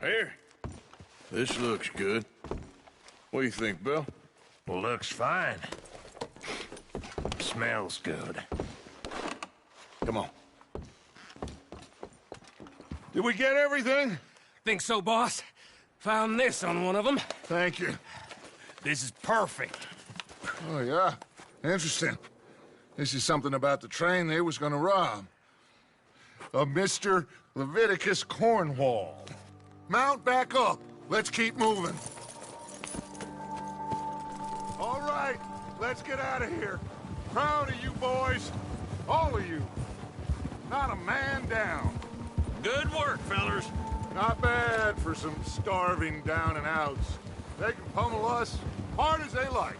Here. This looks good. What do you think, Bill? Looks fine. Smells good. Come on. Did we get everything? Think so, boss? Found this on one of them. Thank you. This is perfect. Oh, yeah? Interesting. This is something about the train they was gonna rob. Of Mr. Leviticus Cornwall. Mount back up. Let's keep moving. All right, let's get out of here. Proud of you boys. All of you. Not a man down. Good work, fellers. Not bad for some starving down and outs. They can pummel us hard as they like.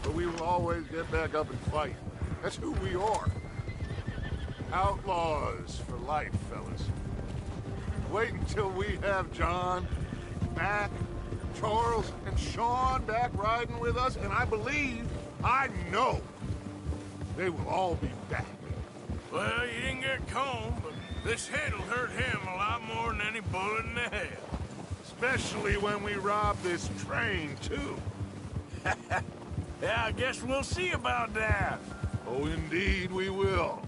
But we will always get back up and fight. That's who we are. Outlaws for life, fellas. Wait until we have John, Mac, Charles, and Sean back riding with us, and I know, they will all be back. Well, you didn't get Combe, but this hit'll hurt him a lot more than any bullet in the head. Especially when we rob this train, too. Yeah, I guess we'll see about that. Oh, indeed we will.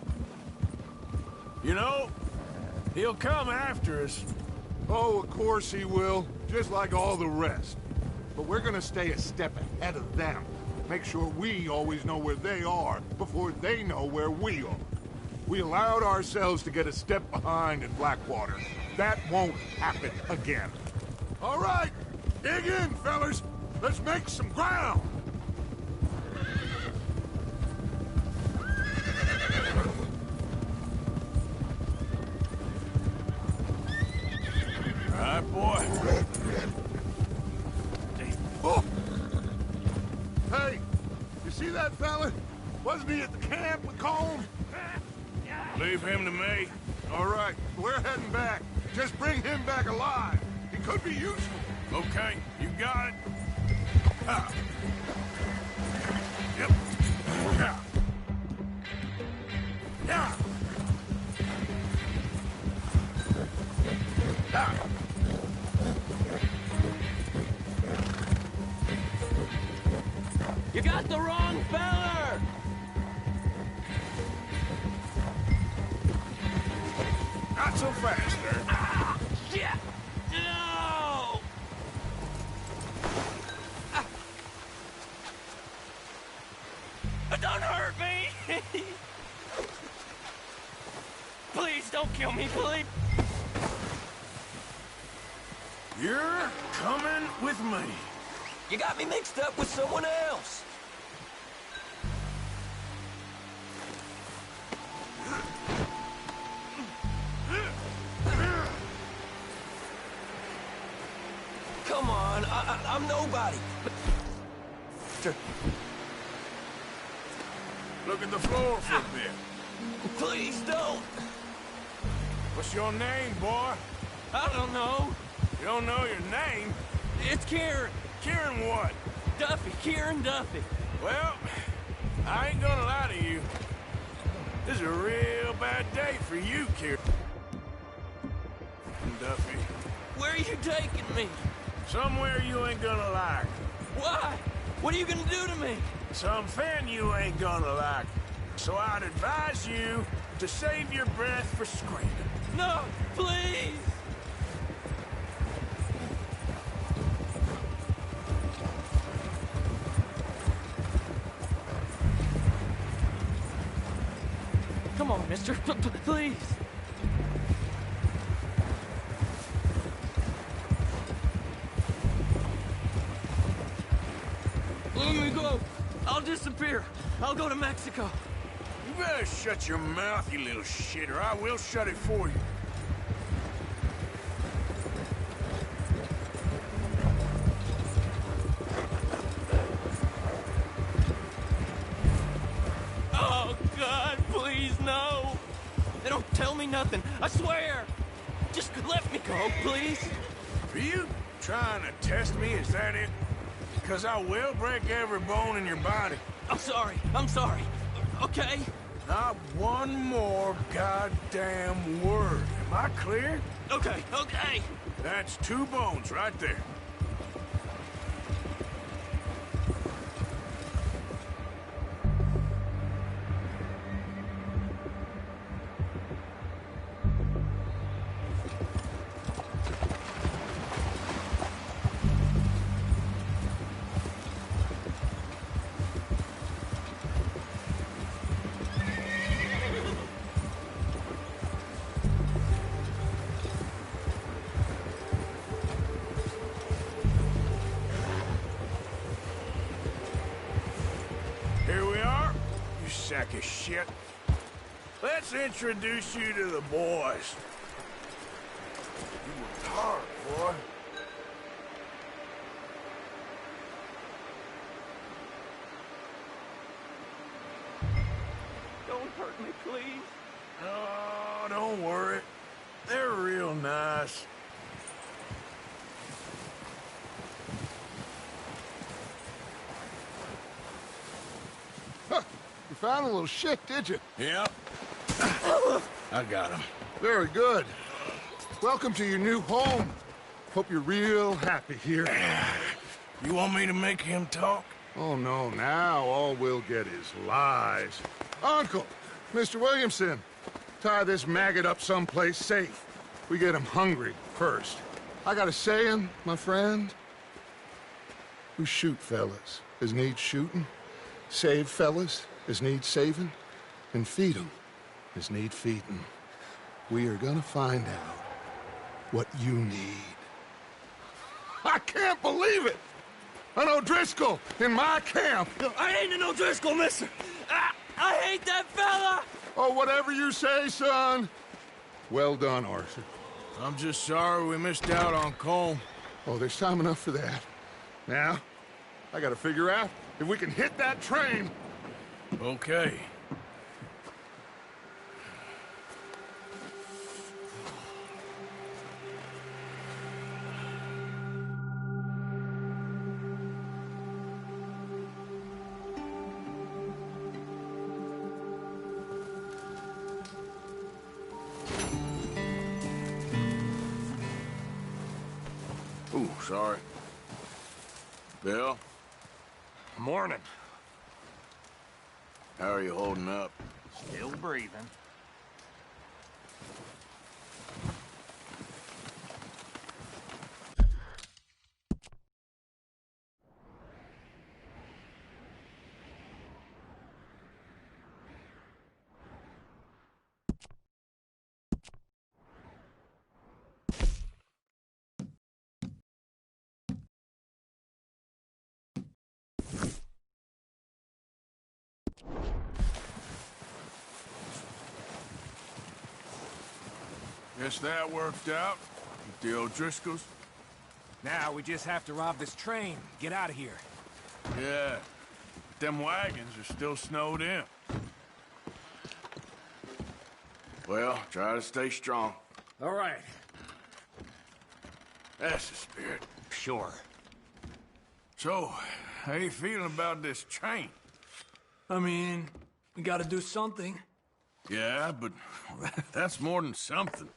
You know, he'll come after us. Oh, of course he will, just like all the rest. But we're gonna stay a step ahead of them. Make sure we always know where they are before they know where we are. We allowed ourselves to get a step behind in Blackwater. That won't happen again. All right, dig in, fellas. Let's make some ground. All right, boy. Oh. Hey, you see that fella? Wasn't he at the camp with Combe? Leave him to me. All right, we're heading back. Just bring him back alive. He could be useful. Okay, you got it. Ah. Yep. Yeah. Yeah. Ah. You got the wrong feller! Not so fast, sir. Ah, shit! No! Ah. Don't hurt me! Please, don't kill me, please! You're coming with me. You got me mixed up with someone else! Come on, I'm nobody. Look at the floor for a bit. Please don't. What's your name, boy? I don't know. You don't know your name? It's Kieran. Kieran what? Duffy. Kieran Duffy. Well, I ain't gonna lie to you. This is a real bad day for you, Kieran Duffy. Where are you taking me? Somewhere you ain't gonna like. Why? What are you gonna do to me? Something you ain't gonna like. So I'd advise you to save your breath for screaming. No, please! Come on, mister. Please. Let me go. I'll disappear. I'll go to Mexico. You better shut your mouth, you little shit, or I will shut it for you. Oh, God, please, no. They don't tell me nothing. I swear. Just let me go, please. Are you trying to test me? Is that it? Because I will break every bone in your body. I'm sorry. I'm sorry. Okay? Not one more goddamn word. Am I clear? Okay, okay. That's 2 bones right there. Here we are, you sack of shit. Let's introduce you to the boys. heart, boy. Don't hurt me, please. Oh, don't worry. They're real nice. You found a little shit, did you? Yep. I got him. Very good. Welcome to your new home. Hope you're real happy here. You want me to make him talk? Oh, no, now all we'll get is lies. Uncle, Mr. Williamson, tie this maggot up someplace safe. We get him hungry first. I got a saying, my friend. We shoot fellas as need shooting, save fellas as need saving, and feed 'em as need feeding. We are gonna find out what you need. I can't believe it! An O'Driscoll in my camp! I ain't an O'Driscoll, mister! I hate that fella! Oh, whatever you say, son. Well done, Arthur. I'm just sorry we missed out on Colm. Oh, there's time enough for that. Now, I gotta figure out if we can hit that train. Okay. Ooh, sorry. Bill? Morning. How are you holding up? Still breathing. Guess that worked out with the O'Driscolls. Now we just have to rob this train, get out of here. Yeah, but them wagons are still snowed in. Well, try to stay strong. All right. That's the spirit. Sure. So, how you feeling about this train? I mean, we gotta do something. Yeah, but that's more than something.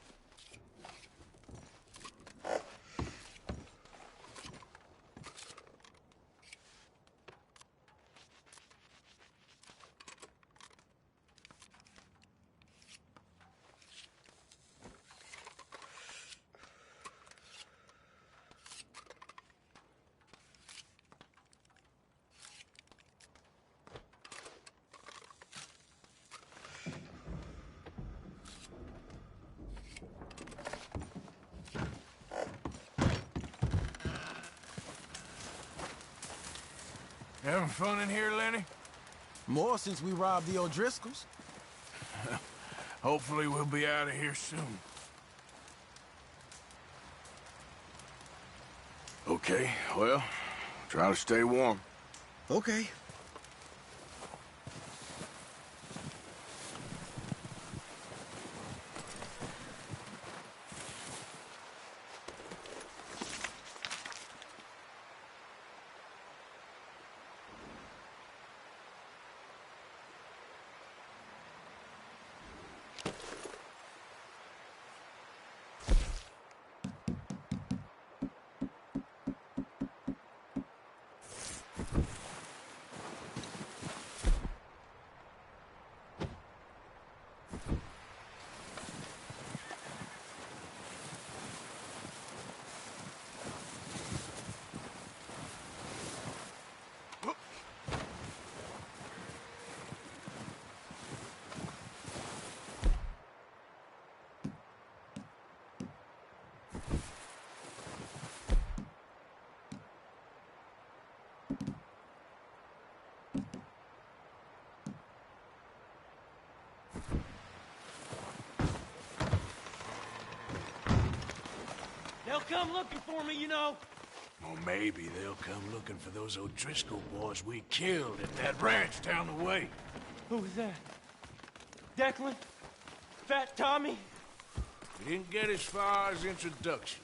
Having fun in here, Lenny? More since we robbed the O'Driscolls. Hopefully we'll be out of here soon. Okay, well, try to stay warm. Okay. They'll come looking for me, you know. Or maybe they'll come looking for those O'Driscoll boys we killed at that ranch down the way. Who was that? Declan? Fat Tommy? We didn't get as far as introductions.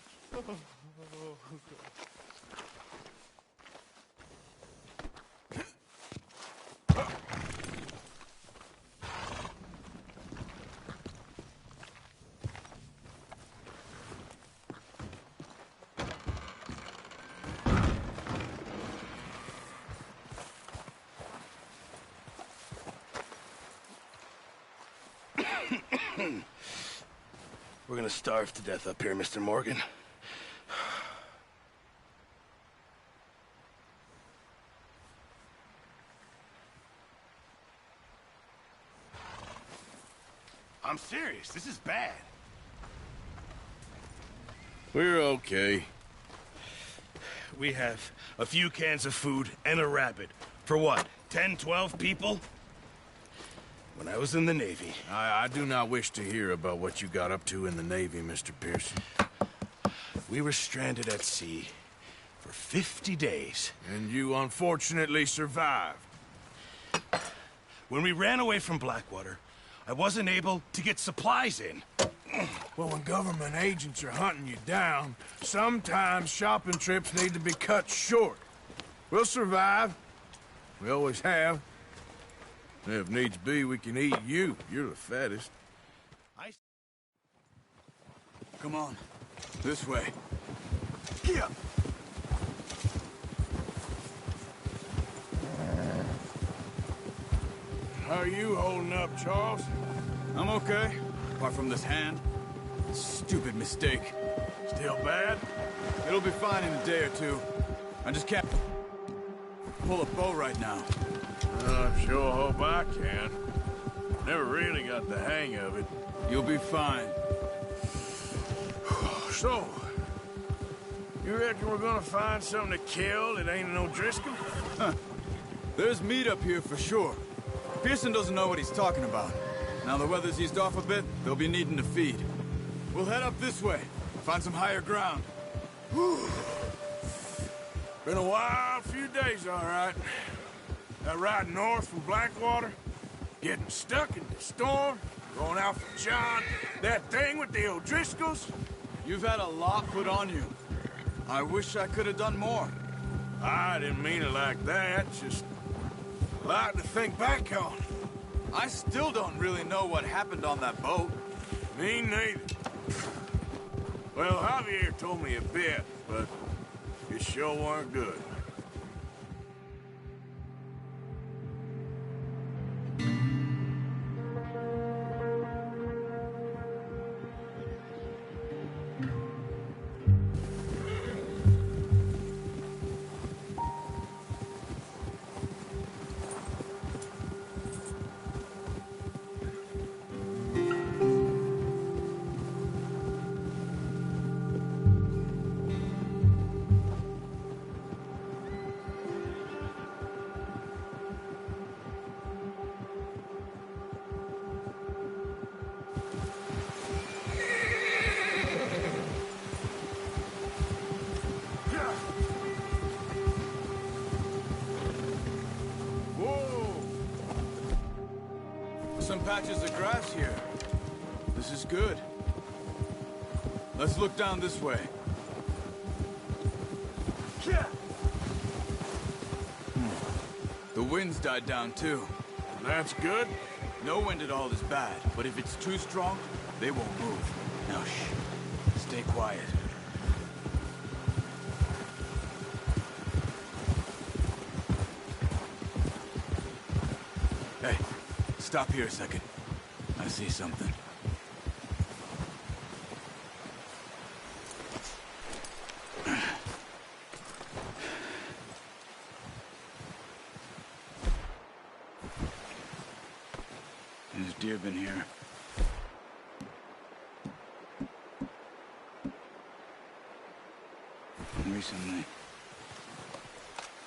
We're gonna starve to death up here, Mr. Morgan. I'm serious. This is bad. We're okay. We have a few cans of food and a rabbit. For what, 10, 12 people? When I was in the Navy... I do not wish to hear about what you got up to in the Navy, Mr. Pearson. We were stranded at sea for 50 days. And you unfortunately survived. When we ran away from Blackwater, I wasn't able to get supplies in. Well, when government agents are hunting you down, sometimes shopping trips need to be cut short. We'll survive. We always have. If needs be, we can eat you. You're the fattest. Come on. This way. Yeah. How are you holding up, Charles? I'm okay, apart from this hand. Stupid mistake. Still bad? It'll be fine in a day or two. I just can't pull a bow right now. I sure hope I can. Never really got the hang of it. You'll be fine. So, you reckon we're gonna find something to kill that ain't an O'Driscoll? Huh. There's meat up here for sure. Pearson doesn't know what he's talking about. Now the weather's eased off a bit, they'll be needing to feed. We'll head up this way, find some higher ground. Been a wild few days, all right. That ride north from Blackwater, getting stuck in the storm, going out for John, that thing with the O'Driscolls. You've had a lot put on you. I wish I could have done more. I didn't mean it like that, just a lot to think back on. I still don't really know what happened on that boat. Me neither. Well, Javier told me a bit, but it sure weren't good. Some patches of grass here. This is good. Let's look down this way. The wind's died down too. That's good. No wind at all is bad, but if it's too strong, they won't move. Now shh. Stay quiet. Hey, stop here a second. I see something. There's deer been here. Recently.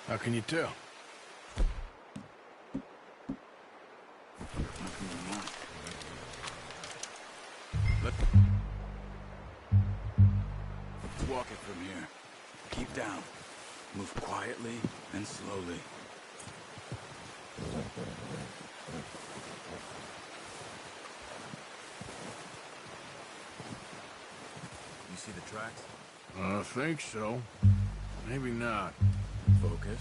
How can you tell? walk it from here. Keep down. Move quietly and slowly. You see the tracks? I think so. Maybe not. Focus.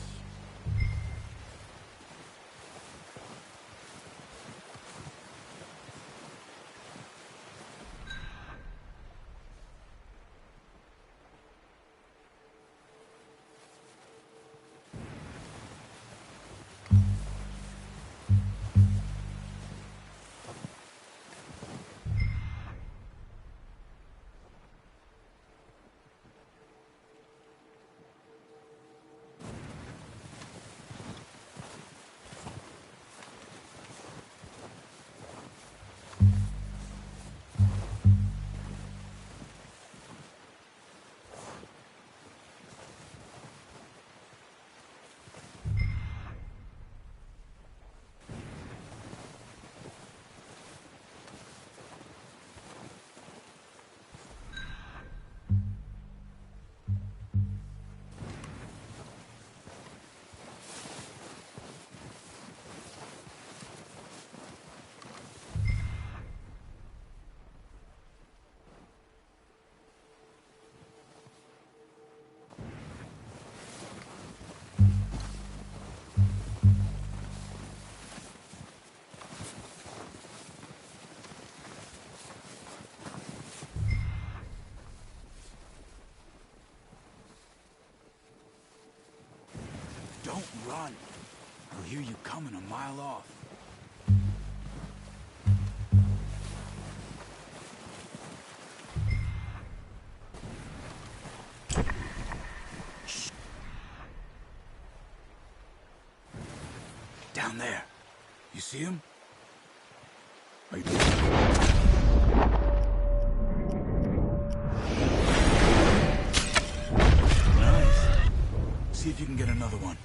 Don't run. I'll hear you coming a mile off. Shh. Down there. You see him? I do. Nice. See if you can get another one.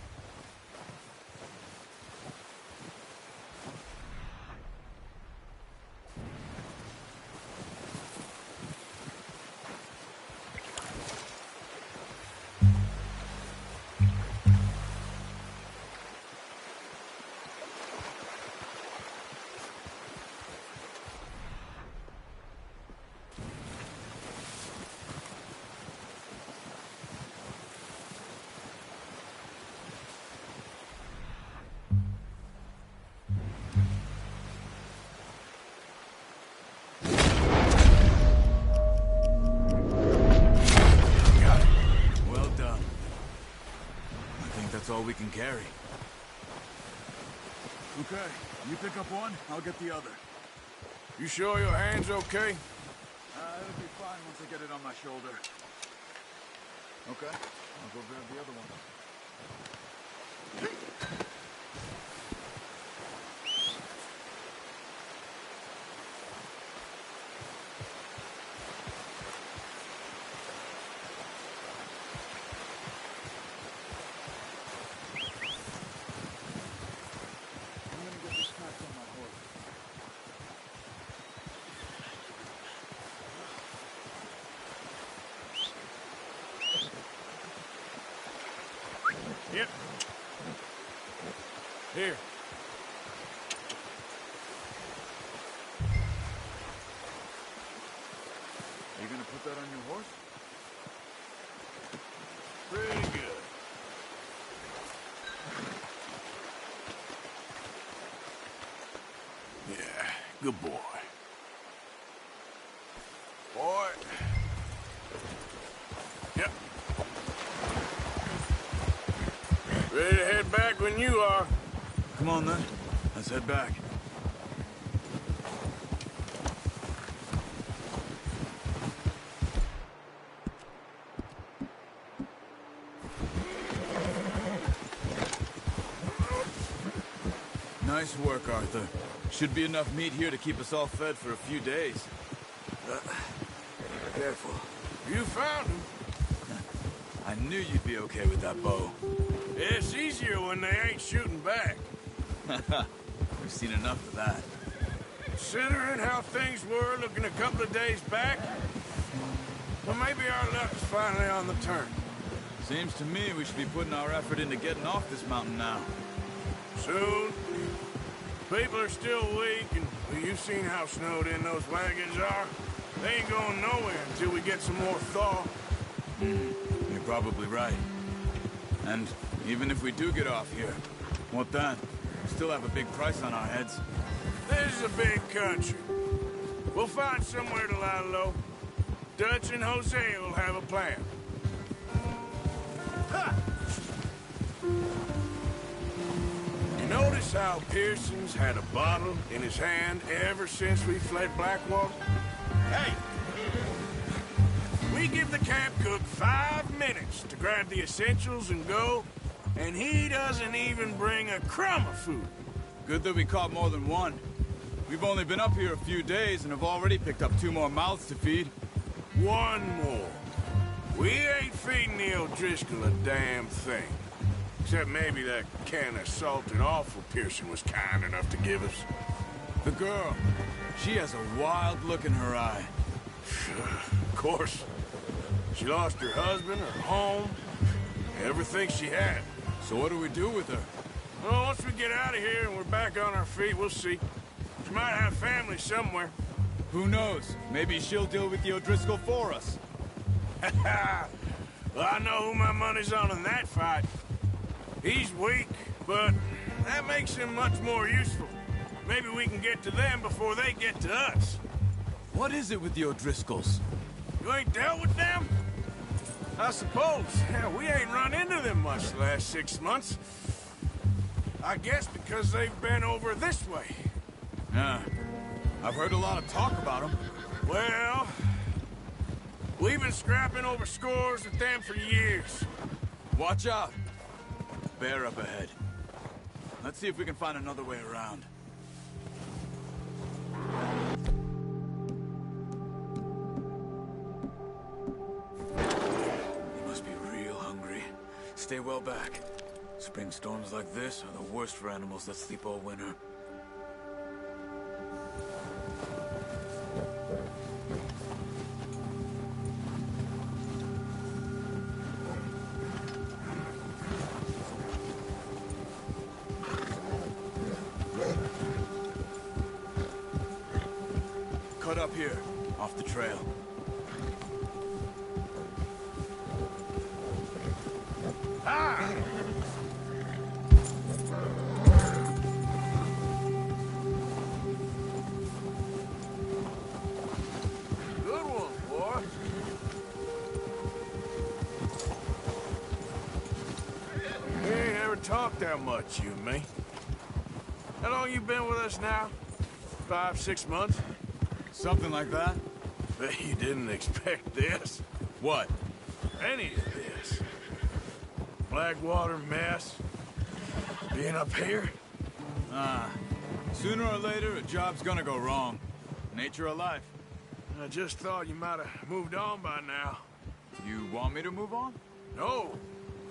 That's all we can carry. Okay, you pick up one, I'll get the other. You sure your hand's okay? It'll be fine once I get it on my shoulder. Okay, I'll go grab the other one. Yep. Here. Are you gonna put that on your horse? Pretty good. Yeah, good boy. Boy. Yep. Ready to head back when you are. Come on then. Let's head back. Nice work, Arthur. Should be enough meat here to keep us all fed for a few days. Careful. You found him. I knew you'd be okay with that bow. It's easier when they ain't shooting back. We've seen enough of that. Considering how things were looking a couple of days back, Well, maybe our luck is finally on the turn. Seems to me we should be putting our effort into getting off this mountain now. Soon. People are still weak, and well, you've seen how snowed in those wagons are. They ain't going nowhere until we get some more thaw. You're probably right. And even if we do get off here, what then? We still have a big price on our heads. This is a big country. We'll find somewhere to lie low. Dutch and Hosea will have a plan. Ha! You notice how Pearson's had a bottle in his hand ever since we fled Blackwater? Hey! We give the camp cook 5 minutes to grab the essentials and go, and he doesn't even bring a crumb of food. Good that we caught more than one. We've only been up here a few days and have already picked up 2 more mouths to feed. 1 more. We ain't feeding the O'Driscoll a damn thing. Except maybe that can of salted offal Pearson was kind enough to give us. The girl, she has a wild look in her eye. Of course. She lost her husband, her home, everything she had. So what do we do with her? Well, once we get out of here and we're back on our feet, we'll see. She might have family somewhere. Who knows? Maybe she'll deal with the O'Driscoll for us. Well, I know who my money's on in that fight. He's weak, but that makes him much more useful. Maybe we can get to them before they get to us. What is it with the O'Driscolls? You ain't dealt with them? I suppose. Hell, we ain't run into them much the last 6 months. I guess because they've been over this way. Yeah. I've heard a lot of talk about them. Well, we've been scrapping over scores with them for years. Watch out. Bear up ahead. Let's see if we can find another way around. You must be real hungry. Stay well back. Spring storms like this are the worst for animals that sleep all winter. Cut up here, off the trail. Ah! Good one, boy. We ain't ever talked that much, you and me. How long you been with us now? 5, 6 months? Something like that? Bet you didn't expect this. What? Any of this. Blackwater mess. Being up here? Sooner or later, a job's gonna go wrong. Nature of life. I just thought you might have moved on by now. You want me to move on? No.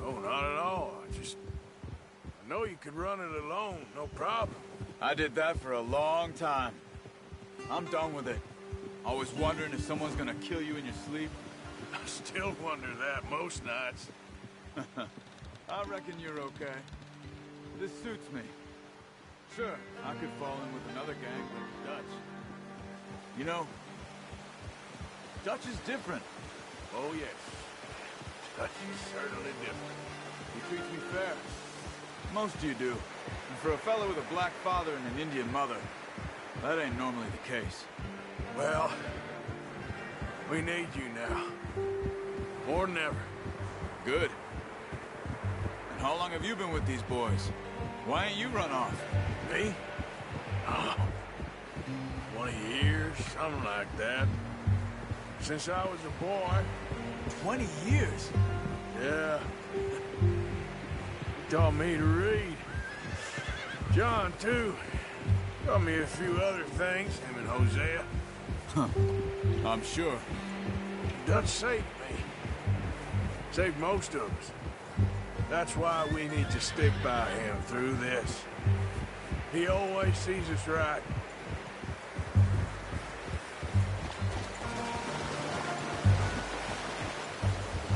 No, not at all. I know you could run it alone, no problem. I did that for a long time. I'm done with it. Always wondering if someone's gonna kill you in your sleep. I still wonder that most nights. I reckon you're okay. This suits me. Sure, I could fall in with another gang like Dutch. You know, Dutch is different. Oh, yes. Dutch is certainly different. He treats me fair. Most of you do. And for a fellow with a black father and an Indian mother, that ain't normally the case. Well, we need you now. More than ever. Good. And how long have you been with these boys? Why ain't you run off? Me? Oh, 20 years, something like that. Since I was a boy. 20 years? Yeah. He taught me to read. John, too. Taught me a few other things, him and Hosea. Huh. I'm sure. Dutch saved me. Saved most of us. That's why we need to stick by him through this. He always sees us right.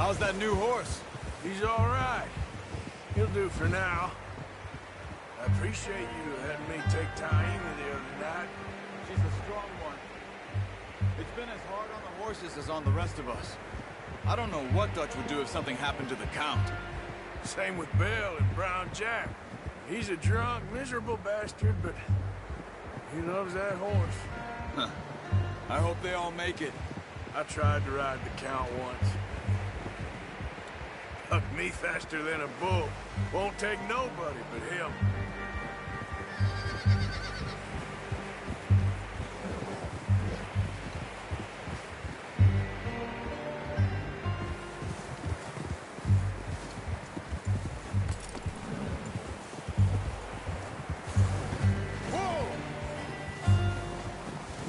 How's that new horse? He's all right. He'll do for now. I appreciate you letting me take Taima the other night. She's a strong one. It's been as hard on the horses as on the rest of us. I don't know what Dutch would do if something happened to the Count. Same with Bill and Brown Jack. He's a drunk, miserable bastard, but he loves that horse. Huh. I hope they all make it. I tried to ride the Count once. Hucked me faster than a bull. Won't take nobody but him.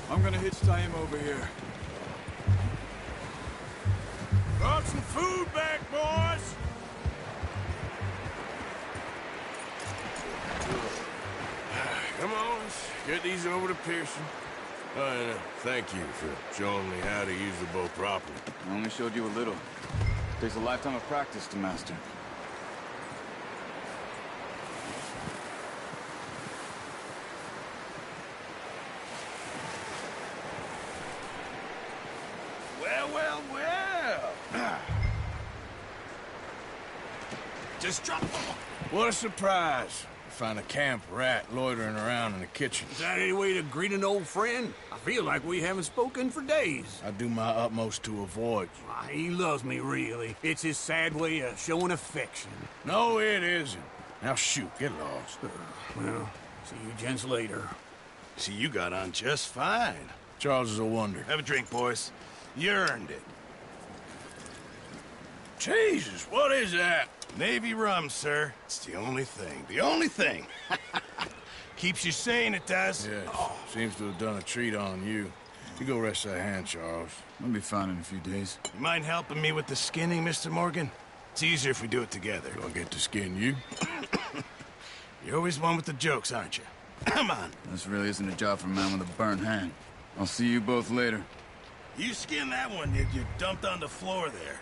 I'm gonna hitch Taima over here. Brought some food back, boys! Come on, let's get these over to Pearson. And thank you for showing me how to use the boat properly. I only showed you a little. Takes a lifetime of practice to master. Well. Just drop. What a surprise. Find a camp rat loitering around in the kitchen. Is that any way to greet an old friend? I feel like we haven't spoken for days. I do my utmost to avoid you. He loves me, really. It's his sad way of showing affection. No, it isn't. Now shoot, get lost. Well, see you gents later. See, you got on just fine. Charles is a wonder. Have a drink, boys. You earned it. Jesus, what is that? Navy rum, sir. It's the only thing. The only thing. Keeps you sane, it does. Yes. Seems to have done a treat on you. You go rest that hand, Charles. I'll be fine in a few days. You mind helping me with the skinning, Mr. Morgan? It's easier if we do it together. Do I get to skin you? You're always one with the jokes, aren't you? Come on. This really isn't a job for a man with a burnt hand. I'll see you both later. You skinned that one you dumped on the floor there.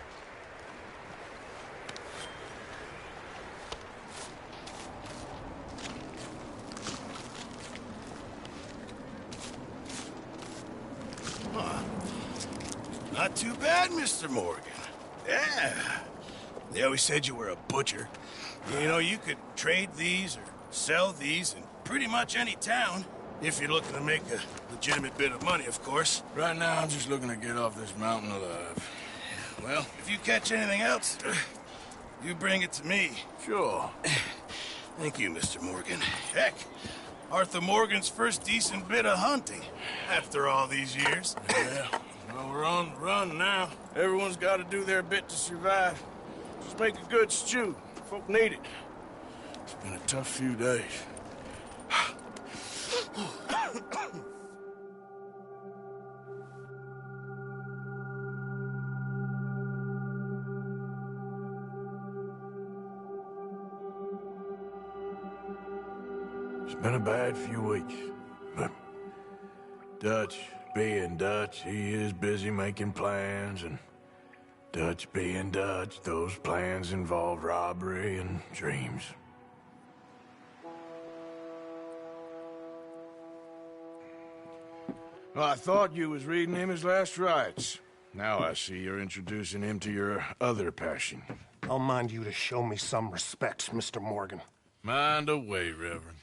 Huh. Not too bad, Mr. Morgan. Yeah. They always said you were a butcher. You know, you could trade these or sell these in pretty much any town. If you're looking to make a legitimate bit of money, of course. Right now, I'm just looking to get off this mountain alive. Well, if you catch anything else, you bring it to me. Sure. Thank you, Mr. Morgan. Heck, Arthur Morgan's first decent bit of hunting after all these years. Yeah, well, we're on the run now. Everyone's got to do their bit to survive. Just make a good stew. Folk need it. It's been a tough few days. It's been a bad few weeks, but Dutch being Dutch, he is busy making plans, and Dutch being Dutch, those plans involve robbery and dreams. Well, I thought you was reading him his last rites. Now I see you're introducing him to your other passion. I'll mind you to show me some respect, Mr. Morgan. Mind away, Reverend.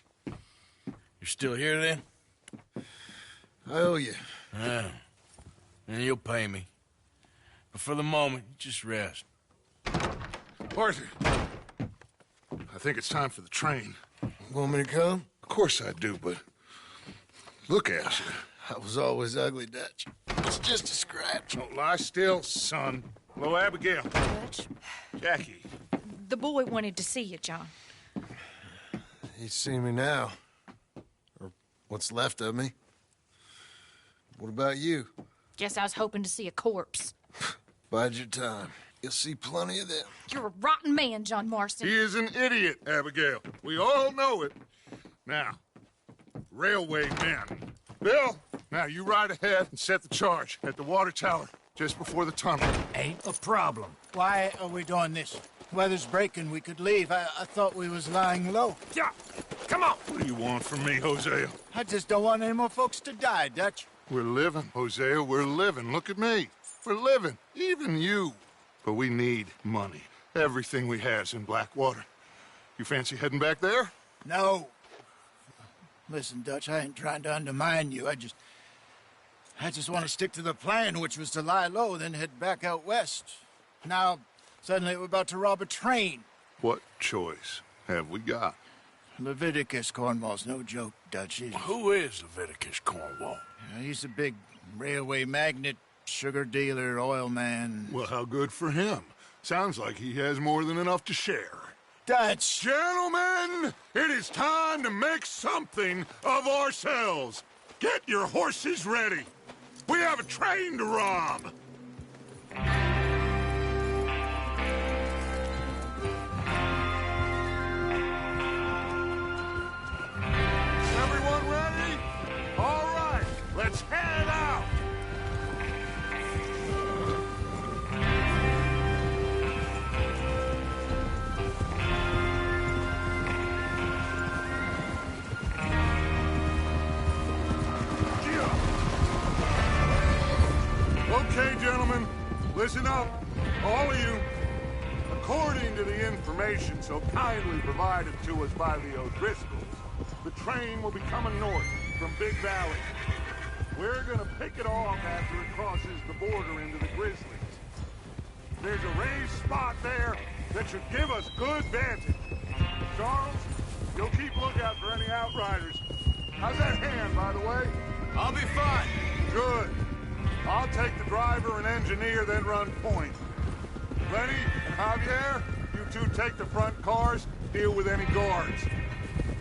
You're still here, then? I owe you. Yeah. And you'll pay me. But for the moment, just rest. Arthur, I think it's time for the train. Want me to come? Of course I do, but look at you. I was always ugly, Dutch. It's just a scratch. Don't lie still, son. Hello, Abigail. Dutch, Jackie. the boy wanted to see you, John. He's seen me now. Or what's left of me. What about you? Guess I was hoping to see a corpse. Bide your time. You'll see plenty of them. You're a rotten man, John Marston. He is an idiot, Abigail. We all know it. Now, railway men. Bill, now you ride ahead and set the charge at the water tower. just before the tunnel. Ain't a problem. Why are we doing this? Weather's breaking, we could leave. I thought we was lying low. Yeah, come on. What do you want from me, Hosea? I just don't want any more folks to die, Dutch. We're living, Hosea, we're living. Look at me. We're living, even you. But we need money. Everything we has in Blackwater. You fancy heading back there? No. Listen, Dutch, I ain't trying to undermine you. I just want to stick to the plan, which was to lie low, then head back out west. Now, suddenly we're about to rob a train. What choice have we got? Leviticus Cornwall's no joke, Dutch. Who is Leviticus Cornwall? He's a big railway magnate, sugar dealer, oil man. Well, how good for him. Sounds like he has more than enough to share. Dutch! Gentlemen, it is time to make something of ourselves. Get your horses ready. We have a train to rob. Everyone ready? All right, let's head out. Okay, gentlemen, listen up, all of you. According to the information so kindly provided to us by the O'Driscolls, the train will be coming north from Big Valley. We're gonna pick it off after it crosses the border into the Grizzlies. There's a raised spot there that should give us good vantage. Charles, you'll keep lookout for any outriders. How's that hand, by the way? I'll be fine. Good. I'll take the driver and engineer, then run point. Lenny and Javier, you two take the front cars, deal with any guards.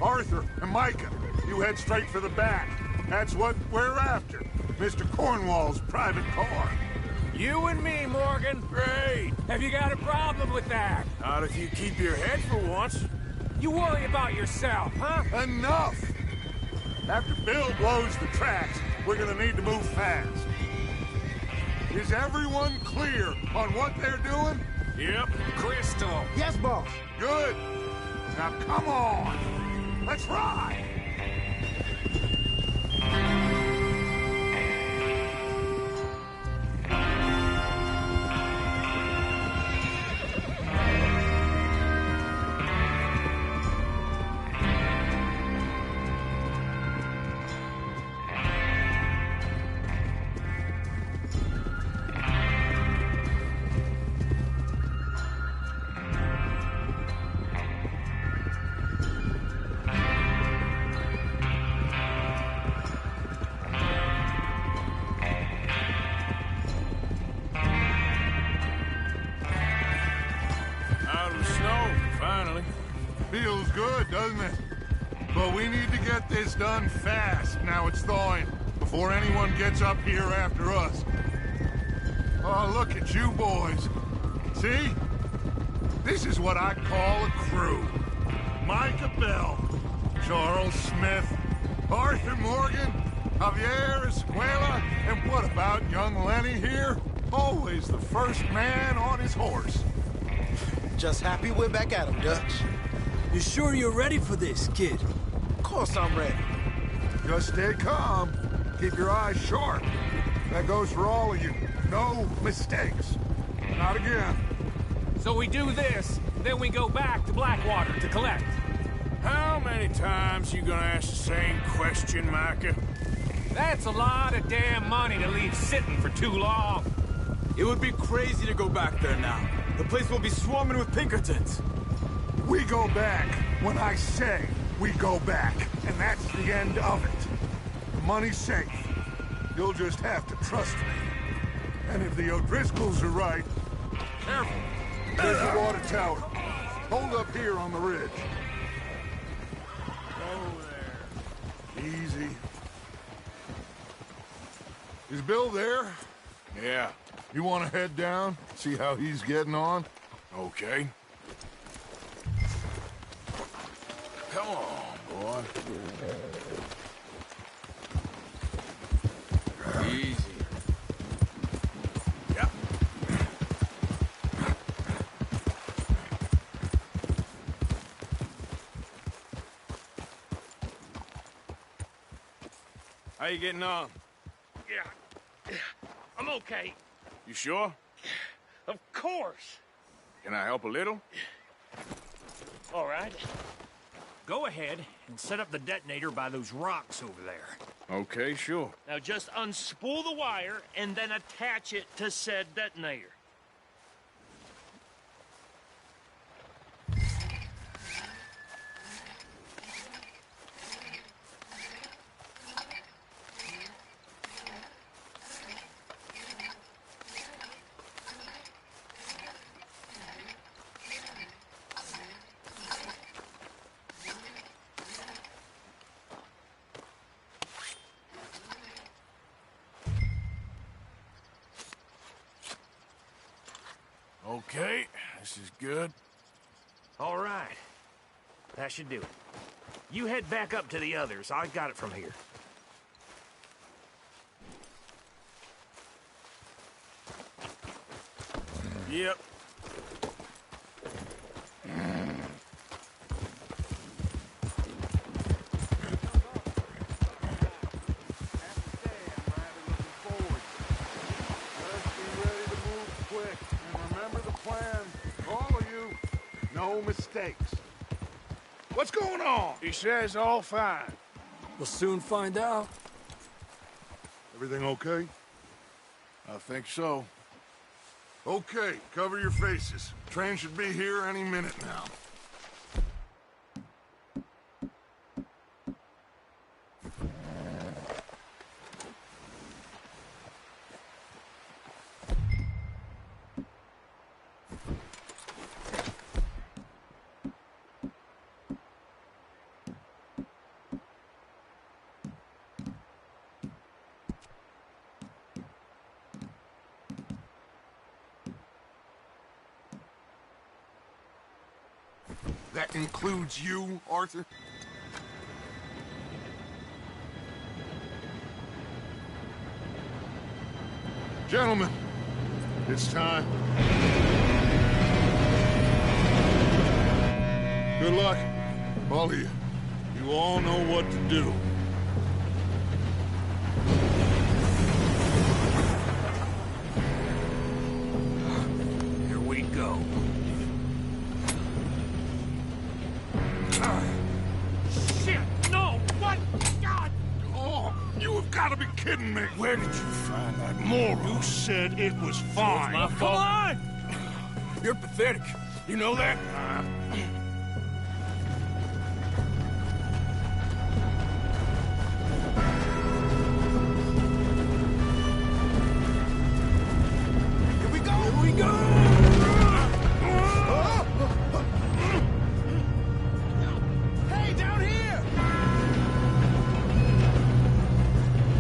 Arthur and Micah, you head straight for the back. That's what we're after. Mr. Cornwall's private car. You and me, Morgan. Great. Have you got a problem with that? Not if you keep your head for once. You worry about yourself, huh? Enough! After Bill blows the tracks, we're gonna need to move fast. Is everyone clear on what they're doing? Yep. Crystal. Yes, boss. Good. Now come on. Let's ride. Feels good, doesn't it? But we need to get this done fast, now it's thawing, before anyone gets up here after us. Oh, look at you boys. See? This is what I call a crew. Micah Bell, Charles Smith, Arthur Morgan, Javier Escuela, and what about young Lenny here? Always the first man on his horse. Just happy we're back at him, Dutch. You sure you're ready for this, kid? Of course I'm ready. Just stay calm. Keep your eyes sharp. That goes for all of you. No mistakes. Not again. So we do this, then we go back to Blackwater to collect. How many times you gonna ask the same question, Micah? That's a lot of damn money to leave sitting for too long. It would be crazy to go back there now. The place will be swarming with Pinkertons. We go back when I say we go back, and that's the end of it. The money's safe. You'll just have to trust me. And if the O'Driscolls are right, careful. There's the water tower. Hold up here on the ridge. Go there. Easy. Is Bill there? Yeah. You want to head down, see how he's getting on? Okay. Come on, boy. Easy. How you getting on? Yeah, I'm okay. You sure? Of course. Can I help a little? All right. Go ahead and set up the detonator by those rocks over there. Okay, sure. Now just unspool the wire and then attach it to said detonator. Okay, this is good. All right. That should do it. You head back up to the others. I got it from here. Yep. No mistakes. What's going on? He says all fine. We'll soon find out. Everything okay? I think so. Okay, cover your faces. Train should be here any minute now. That includes you, Arthur? Gentlemen, it's time. Good luck, all of you. You all know what to do. Here we go. Shit! No! What? God! Oh, you have got to be kidding me. Where did you find that moron? You said it was fine. My fault. Come on! You're pathetic. You know that? Here we go! Here we go! Hey, down here!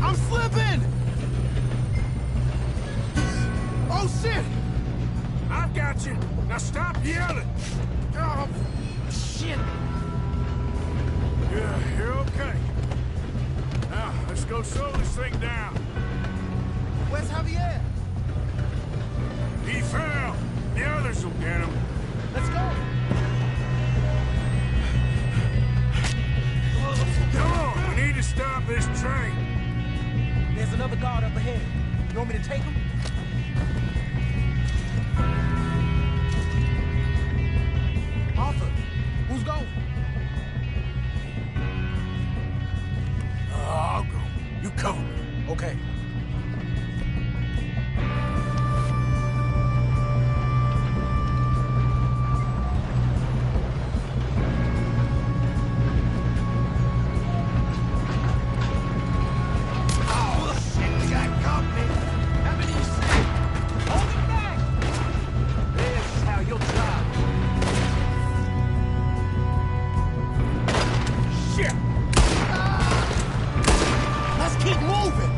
I'm slipping! Oh, shit! I've got you. Now stop yelling. Oh, shit. Yeah, you're okay. Now, let's go slow this thing down. Where's Javier? He fell. The others will get him. Let's go. Come on, we need to stop this train. There's another guard up ahead. You want me to take him? Arthur, who's going? I'll go. You cover me. Okay. Oh, shit, you got company. How many you see? Hold it back. This is how you'll try. Shit. Let's keep moving.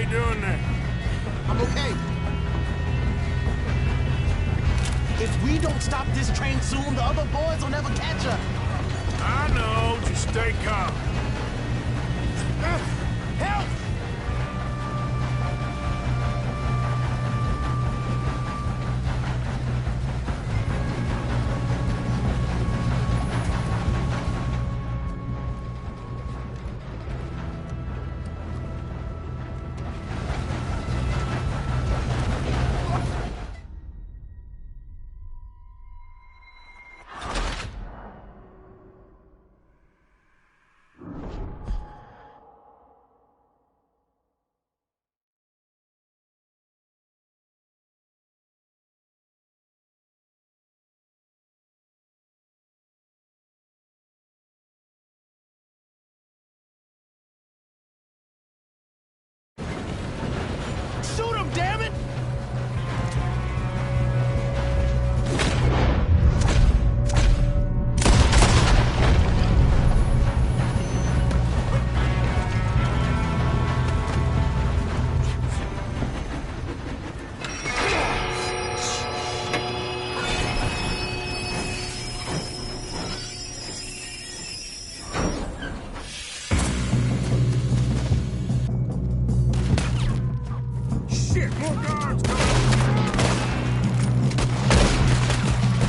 doing there? I'm okay. If we don't stop this train soon, the other boys will never catch up. I know. Just stay calm. Help! Shoot him, damn it! Shit, more guards coming!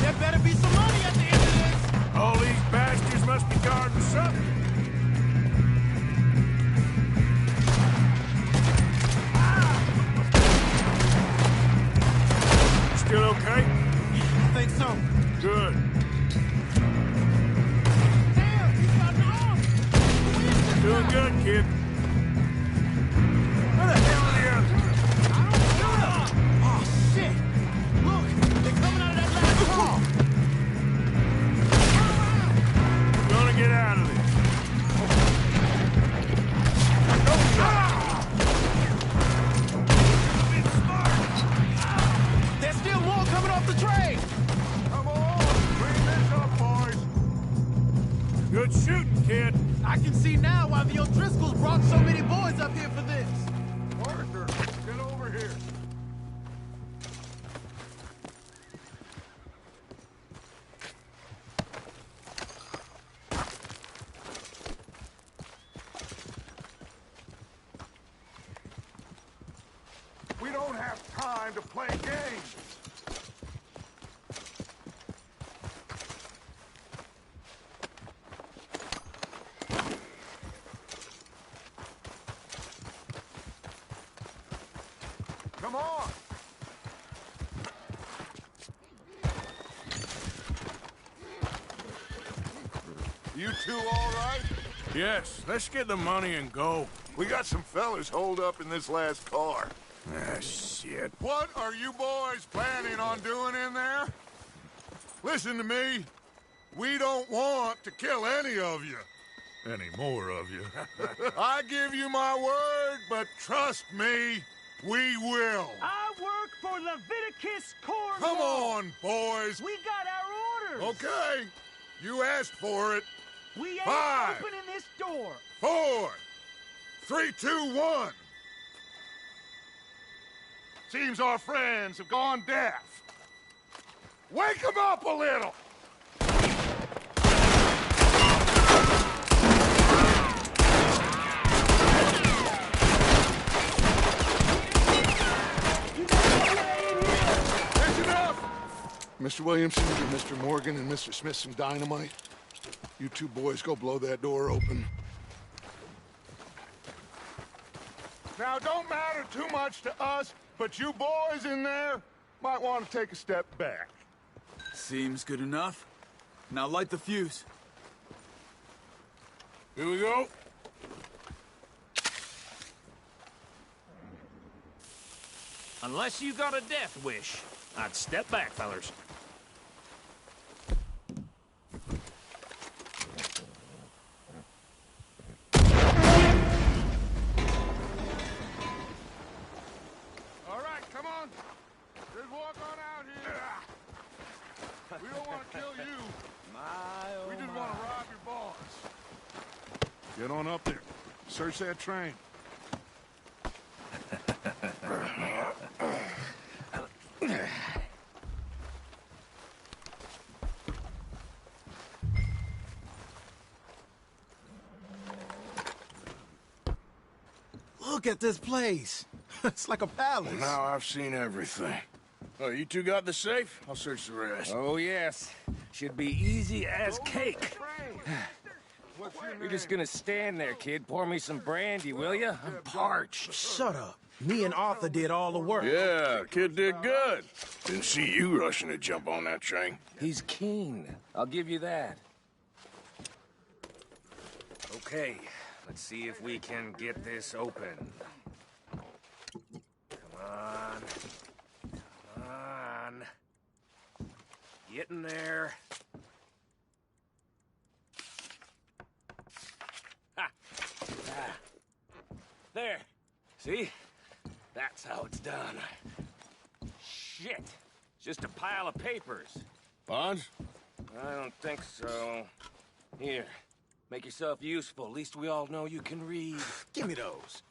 There better be some money at the end of this! All these bastards must be guarding something. Still okay? I think so. Good. Damn, he's about to off! Doing good, kid. Where the hell are the others? Oh, shit! Look, they're coming out of that last hall! We're gonna get out of this. There's still more coming off the train! Come on, clean this up, boys. Good shooting, kid. I can see now why the O'Driscolls brought so many boys up here for this. Arthur, get over here. We don't have time to play games. Come on. You two all right? Yes, let's get the money and go. We got some fellas holed up in this last car. Ah, shit. What are you boys planning on doing in there? Listen to me. We don't want to kill any of you. Any more of you. I give you my word, but trust me, we will. I work for Leviticus Cornwall. Come on, boys. We got our orders. Okay. You asked for it. We ain't 5, opening this door. 4, 3, 2, 1. Seems our friends have gone deaf. Wake them up a little. That's enough. Mr. Williamson, give Mr. Morgan and Mr. Smith some dynamite. You two boys go blow that door open. Now, don't matter too much to us, but you boys in there might want to take a step back. Seems good enough. Now light the fuse. Here we go. Unless you got a death wish, I'd step back, fellers. All right, come on. Just walk on out here. We don't want to kill you. We just want to rob your boss. Get on up there. Search that train. Look at this place. It's like a palace. Now I've seen everything. Oh, you two got the safe? I'll search the rest. Oh, yes. Should be easy as cake. You're just gonna stand there, kid. Pour me some brandy, will you? I'm parched. Shut up. Me and Arthur did all the work. Yeah, kid did good. Didn't see you rushing to jump on that train. He's keen. I'll give you that. Okay, let's see if we can get this open. Come on. Come on. Get in there. Ha! Ah. There. See? That's how it's done. Shit. It's just a pile of papers. Bonds? I don't think so. Here. Make yourself useful. At least we all know you can read. Give me those.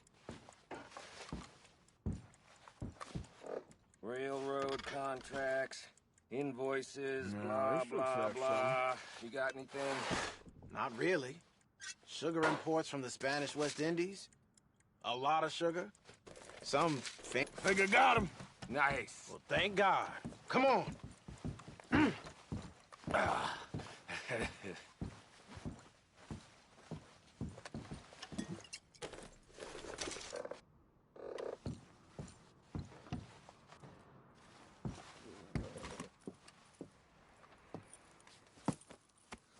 Railroad contracts, invoices, blah, blah, blah. You got anything? Not really. Sugar imports from the Spanish West Indies. A lot of sugar. Some think I got him. Nice. Well, thank God. Come on.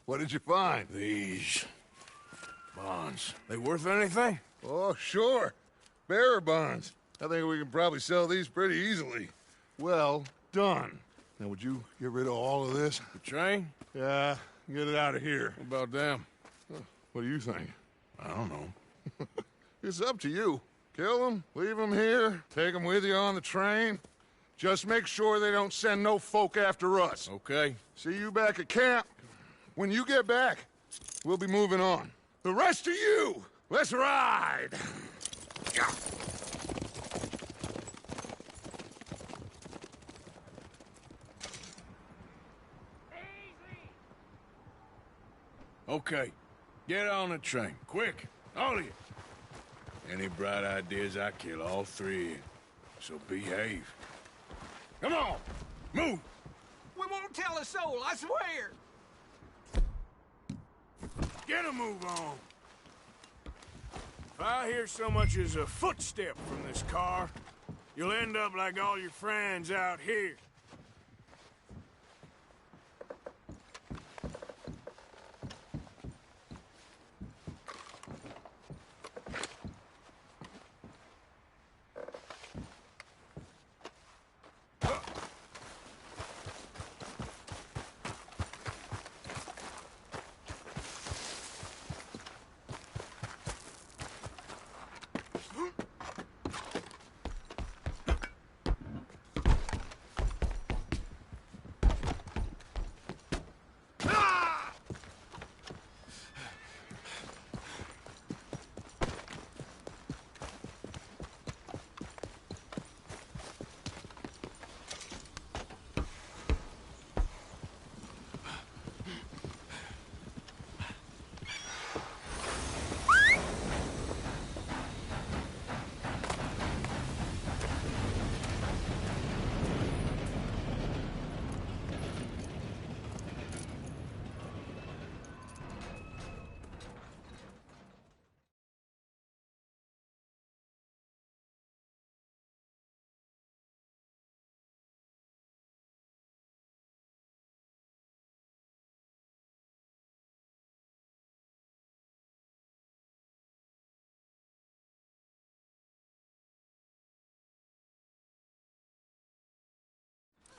What did you find? These bonds. They worth anything? Oh, sure. Bearer bonds. I think we can probably sell these pretty easily. Well done. Now, would you get rid of all of this? The train? Yeah, get it out of here. What about them? What do you think? I don't know. It's up to you. Kill them, leave them here, take them with you on the train. Just make sure they don't send no folk after us. Okay. See you back at camp. When you get back, we'll be moving on. The rest of you, let's ride! Okay. Get on the train. Quick. All of you. Any bright ideas, I kill all three of you. So behave. Come on! Move! We won't tell a soul, I swear! Get a move on! If I hear so much as a footstep from this car, you'll end up like all your friends out here.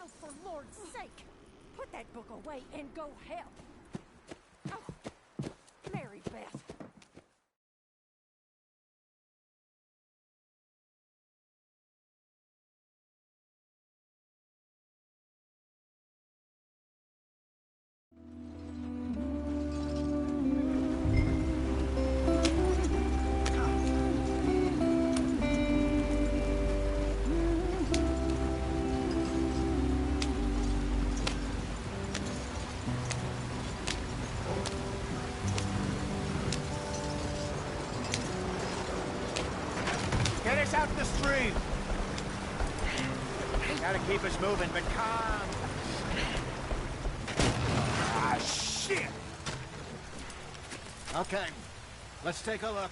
Oh, for Lord's sake, put that book away and go help. Oh, Mary Beth. us out the stream. Gotta keep us moving, but calm. Ah, shit! Okay, let's take a look.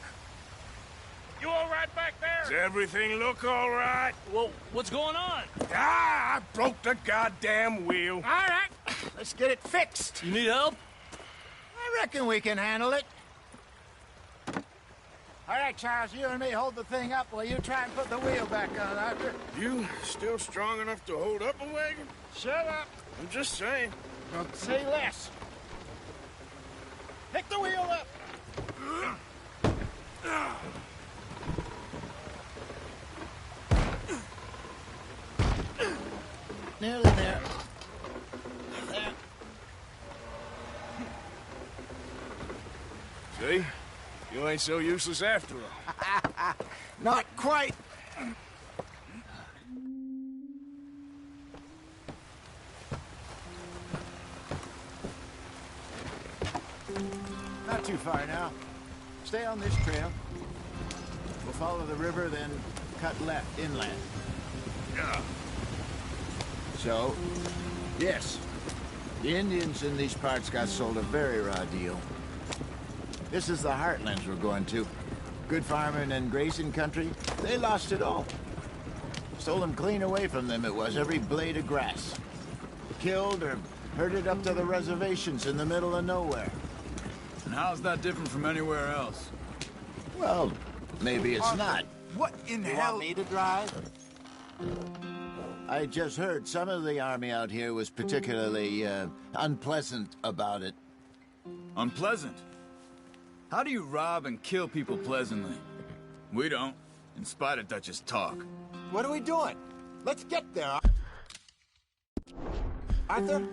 You all right back there? Does everything look all right? Well, what's going on? Ah, I broke the goddamn wheel. All right, let's get it fixed. You need help? I reckon we can handle it. All right, Charles, you and me hold the thing up while you try and put the wheel back on, Arthur. You still strong enough to hold up a wagon? Shut up. I'm just saying. Don't say less. Pick the wheel up. Nearly there. There. See? You ain't so useless after all. Not quite. Not too far now. Stay on this trail. We'll follow the river, then cut left inland. Yeah. So, yes, the Indians in these parts got sold a very raw deal. This is the heartlands we're going to. Good farming and grazing country, they lost it all. Stolen clean away from them it was, every blade of grass. Killed or herded up to the reservations in the middle of nowhere. And how's that different from anywhere else? Well, maybe it's not. What in You hell? want me to drive? I just heard some of the army out here was particularly unpleasant about it. Unpleasant? How do you rob and kill people pleasantly? We don't, in spite of Dutch's talk. What are we doing? Let's get there. Arthur?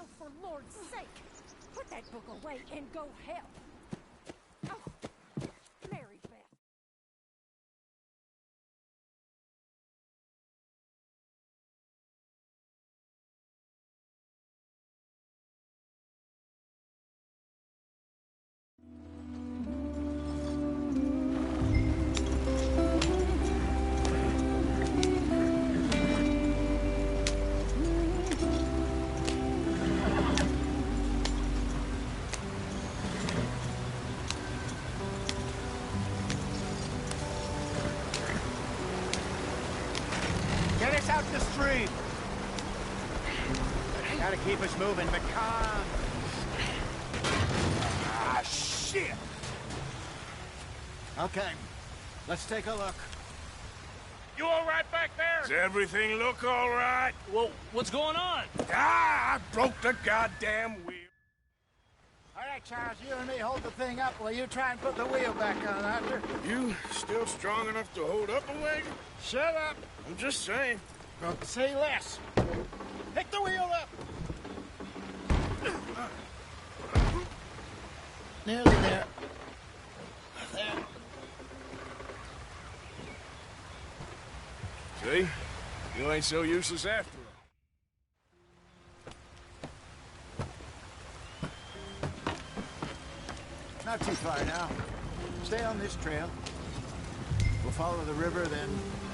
Oh, for Lord's sake, put that book away and go help. Oh, Mary Beth. out the stream. Gotta keep us moving, but calm. Ah, shit! Okay, let's take a look. You all right back there? Does everything look all right? Well, what's going on? Ah, I broke the goddamn wheel. All right, Charles, you and me hold the thing up while you try and put the wheel back on, Arthur. You still strong enough to hold up a wagon? Shut up. I'm just saying. Well, say less. Pick the wheel up. Nearly there. There. See? You ain't so useless after all. Not too far now. Stay on this trail. We'll follow the river, then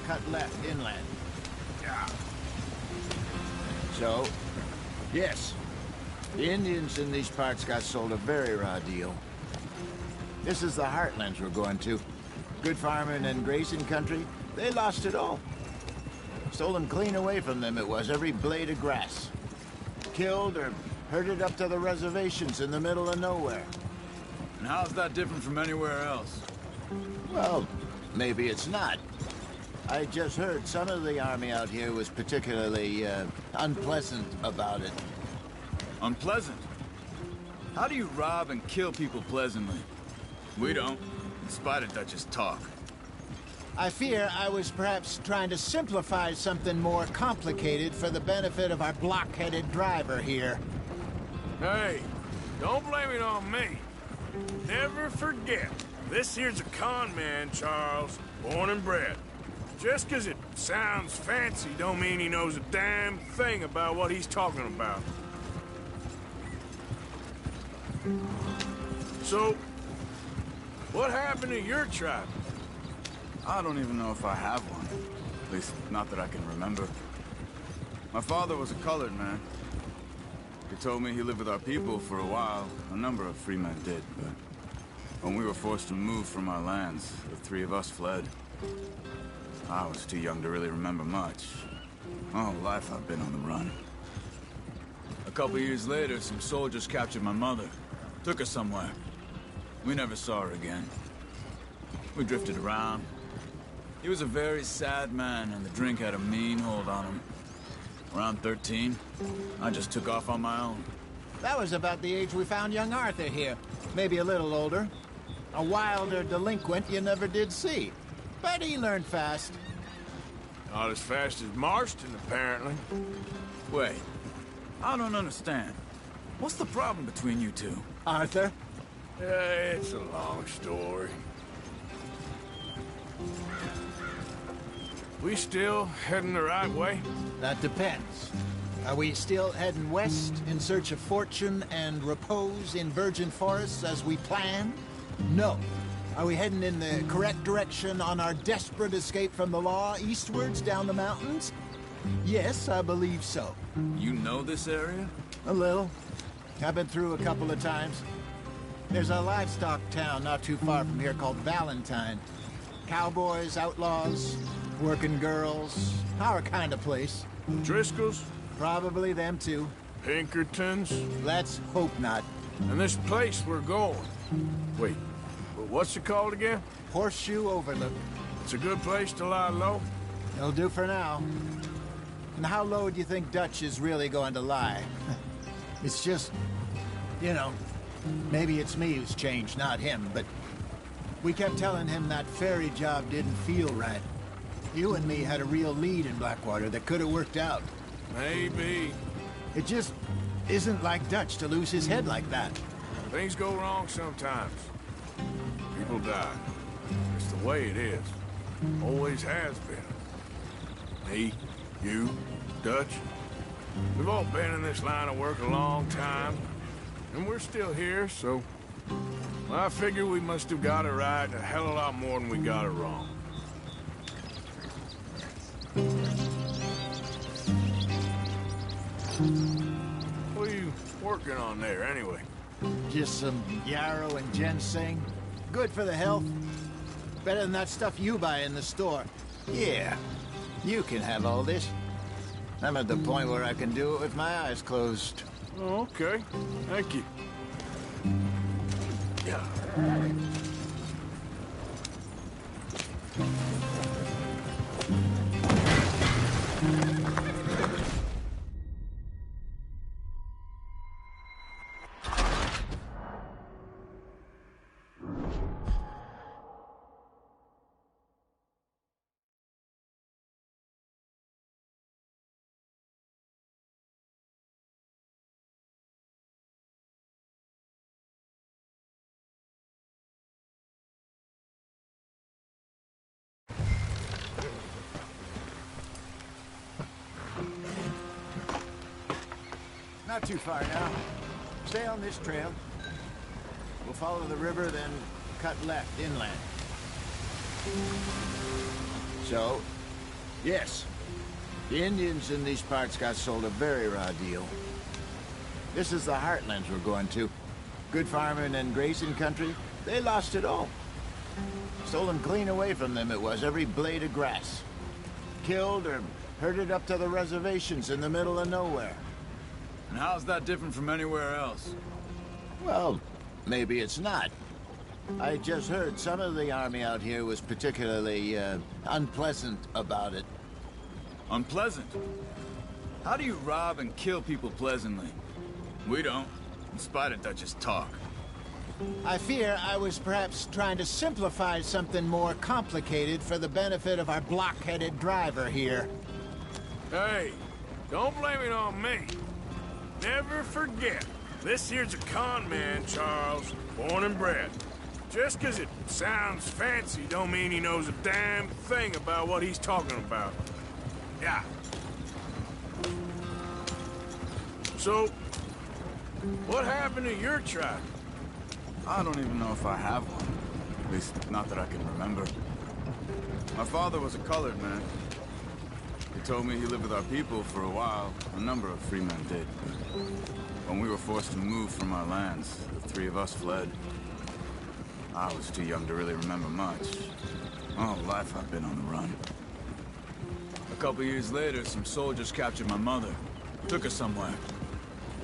cut left inland. Yeah. So, yes, the Indians in these parts got sold a very raw deal. This is the heartlands we're going to. Good farming and grazing country. They lost it all. Stolen clean away from them it was, every blade of grass. Killed or herded up to the reservations in the middle of nowhere. And how's that different from anywhere else? Well, maybe it's not. I just heard some of the army out here was particularly, unpleasant about it. Unpleasant? How do you rob and kill people pleasantly? We don't, in spite of Dutch's talk. I fear I was perhaps trying to simplify something more complicated for the benefit of our block-headed driver here. Hey, don't blame it on me. Never forget, this here's a con man, Charles, born and bred. Just 'cause it sounds fancy don't mean he knows a damn thing about what he's talking about. So, what happened to your tribe? I don't even know if I have one. At least, not that I can remember. My father was a colored man. He told me he lived with our people for a while. A number of free men did, but when we were forced to move from our lands, the three of us fled. I was too young to really remember much. My whole life I've been on the run. A couple years later, some soldiers captured my mother. Took her somewhere. We never saw her again. We drifted around. He was a very sad man, and the drink had a mean hold on him. Around 13, I just took off on my own. That was about the age we found young Arthur here. Maybe a little older. A wilder delinquent you never did see. But he learned fast. Not as fast as Marston, apparently. Wait, I don't understand. What's the problem between you two? Arthur? It's a long story. We still heading the right way? That depends. Are we still heading west in search of fortune and repose in virgin forests as we planned? No. Are we heading in the correct direction on our desperate escape from the law eastwards down the mountains? Yes, I believe so. You know this area? A little. I've been through a couple of times. There's a livestock town not too far from here called Valentine. Cowboys, outlaws, working girls, our kind of place. Driscoll's? Probably them too. Pinkertons? Let's hope not. And this place we're going. Wait, what's it called again? Horseshoe Overlook. It's a good place to lie low? It'll do for now. And how low do you think Dutch is really going to lie? It's just, you know, maybe it's me who's changed, not him, but we kept telling him that ferry job didn't feel right. You and me had a real lead in Blackwater that could have worked out. Maybe. It just isn't like Dutch to lose his head like that. Things go wrong sometimes. People die. It's the way it is. Always has been. Me, you, Dutch. We've all been in this line of work a long time. And we're still here, so... well, I figure we must have got it right a hell of a lot more than we got it wrong. What are you working on there, anyway? Just some yarrow and ginseng. Good for the health. Better than that stuff you buy in the store. Yeah, you can have all this. I'm at the point where I can do it with my eyes closed. Oh, okay. Thank you. Yeah. Not too far now. Stay on this trail. We'll follow the river, then cut left inland. So, yes, the Indians in these parts got sold a very raw deal. This is the heartlands we're going to. Good farming and grazing country, they lost it all. Stolen clean away from them it was, every blade of grass. Killed or herded up to the reservations in the middle of nowhere. And how's that different from anywhere else? Well, maybe it's not. I just heard some of the army out here was particularly, unpleasant about it. Unpleasant? How do you rob and kill people pleasantly? We don't, in spite of Dutch's talk. I fear I was perhaps trying to simplify something more complicated for the benefit of our block-headed driver here. Hey, don't blame it on me. Never forget, this here's a con man, Charles, born and bred. Just 'cause it sounds fancy don't mean he knows a damn thing about what he's talking about. Yeah. So, what happened to your tribe? I don't even know if I have one. At least, not that I can remember. My father was a colored man. He told me he lived with our people for a while. A number of free men did. When we were forced to move from our lands, the three of us fled. I was too young to really remember much. My whole life I've been on the run. A couple years later, some soldiers captured my mother. Took her somewhere.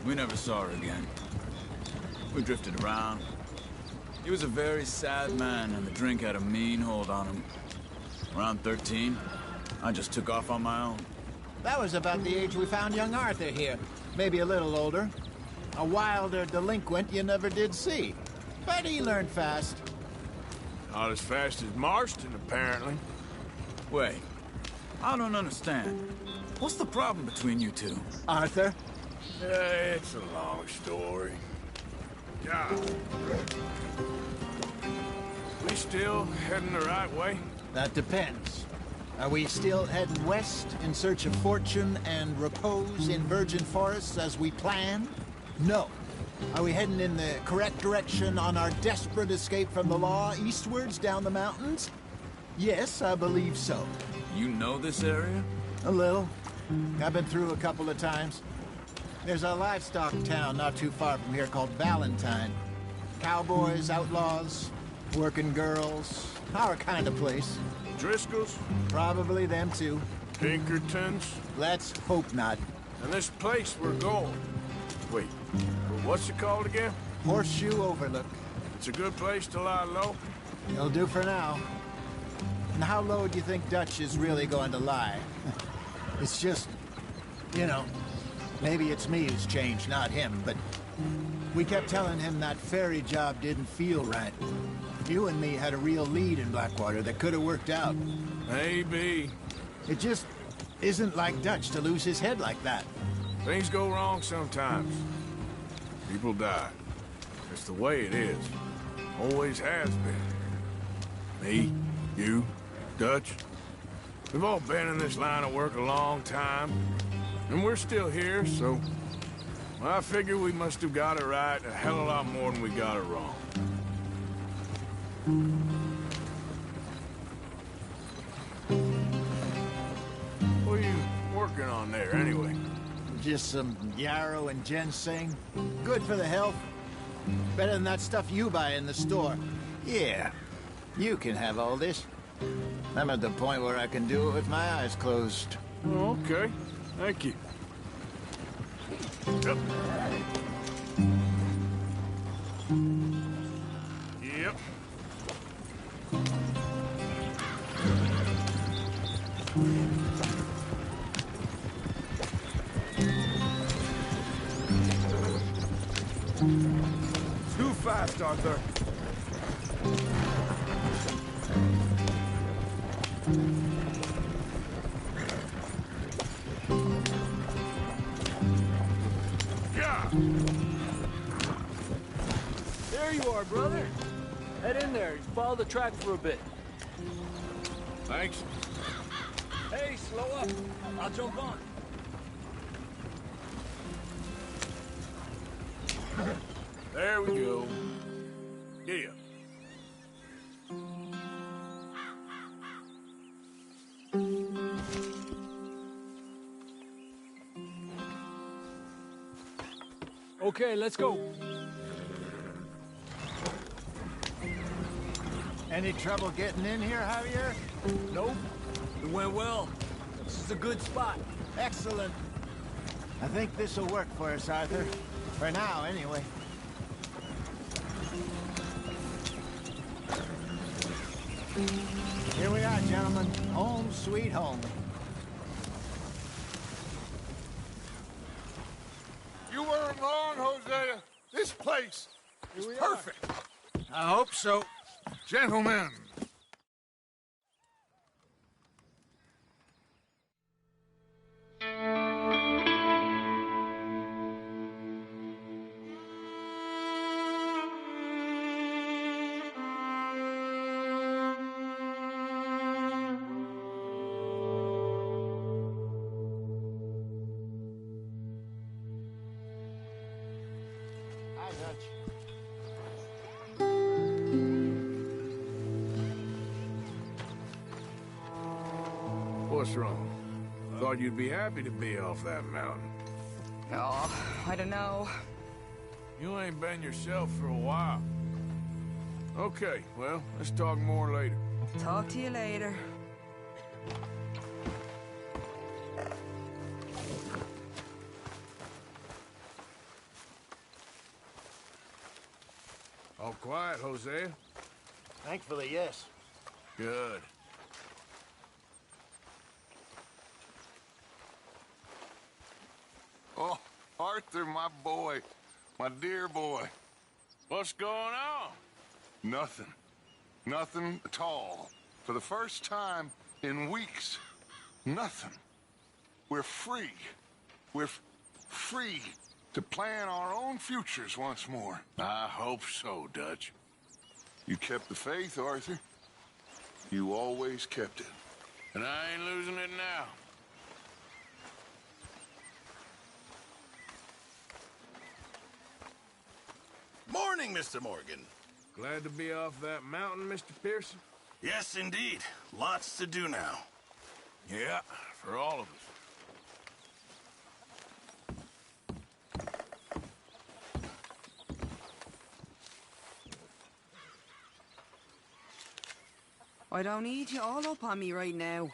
We never saw her again. We drifted around. He was a very sad man, and the drink had a mean hold on him. Around 13, I just took off on my own. That was about the age we found young Arthur here. Maybe a little older. A wilder delinquent you never did see. But he learned fast. Not as fast as Marston, apparently. Wait, I don't understand. What's the problem between you two? Arthur? It's a long story. Yeah. We still heading the right way? That depends. Are we still heading west in search of fortune and repose in virgin forests as we planned? No. Are we heading in the correct direction on our desperate escape from the law eastwards down the mountains? Yes, I believe so. You know this area? A little. I've been through a couple of times. There's a livestock town not too far from here called Valentine. Cowboys, outlaws, working girls, our kind of place. Driscoll's? Probably them too. Pinkertons? Let's hope not. And this place we're going. Wait, what's it called again? Horseshoe Overlook. It's a good place to lie low? It'll do for now. And how low do you think Dutch is really going to lie? It's just, you know, maybe it's me who's changed, not him, but we kept telling him that ferry job didn't feel right. You and me had a real lead in Blackwater that could have worked out. Maybe. It just isn't like Dutch to lose his head like that. Things go wrong sometimes. People die. It's the way it is. Always has been. Me, you, Dutch. We've all been in this line of work a long time. And we're still here, so... I figure we must have got it right a hell of a lot more than we got it wrong. What are you working on there, anyway? Just some yarrow and ginseng. Good for the health. Better than that stuff you buy in the store. Yeah, you can have all this. I'm at the point where I can do it with my eyes closed. Oh, okay. Thank you. Yep. Yep. Too fast, Arthur. Yeah. There you are, brother. Head in there. Follow the track for a bit. Thanks. Hey, slow up. I'll jump on. There we go. Yeah. Okay, let's go. Any trouble getting in here, Javier? Nope. It went well. This is a good spot. Excellent. I think this'll work for us, Arthur. For now, anyway. Here we are, gentlemen. Home sweet home. You weren't wrong, Hosea. This place is perfect. I hope so. Gentlemen. Hi, Dutch. What's wrong? Thought you'd be happy to be off that mountain. Oh, I don't know. You ain't been yourself for a while. Okay, well, let's talk more later. Talk to you later. All quiet, Hosea? Thankfully, yes. Good. Oh, Arthur, my boy. My dear boy. What's going on? Nothing. Nothing at all. For the first time in weeks, nothing. We're free. We're free to plan our own futures once more. I hope so, Dutch. You kept the faith, Arthur. You always kept it. And I ain't losing it now. Morning, Mr. Morgan. Glad to be off that mountain, Mr. Pearson? Yes, indeed. Lots to do now. Yeah, for all of us. I don't need you all up on me right now.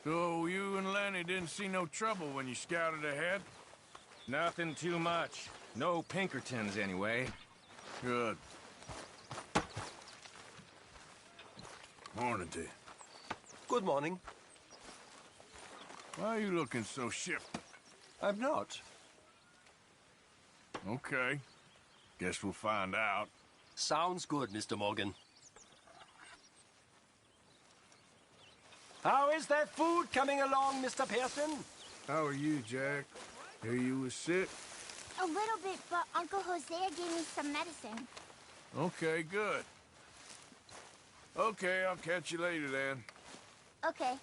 So you and Lenny didn't see no trouble when you scouted ahead? Nothing too much. No Pinkertons, anyway. Good. Morning to you. Good morning. Why are you looking so shifty? I'm not. Okay. Guess we'll find out. Sounds good, Mr. Morgan. How is that food coming along, Mr. Pearson? How are you, Jack? Hear you was sick? A little bit, but Uncle Hosea gave me some medicine. Okay, good. Okay, I'll catch you later then. Okay.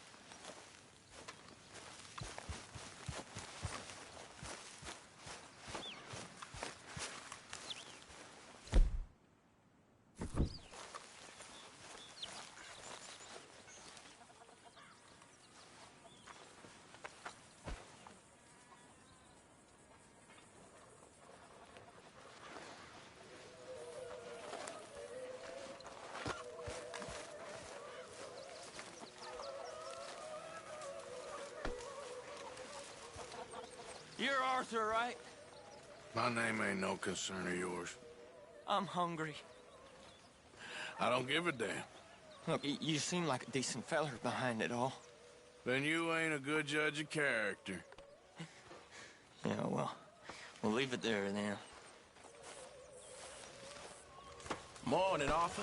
You're Arthur, right? My name ain't no concern of yours. I'm hungry. I don't give a damn. Look, you seem like a decent feller behind it all. Then you ain't a good judge of character. Yeah, well, we'll leave it there then. Morning, Arthur.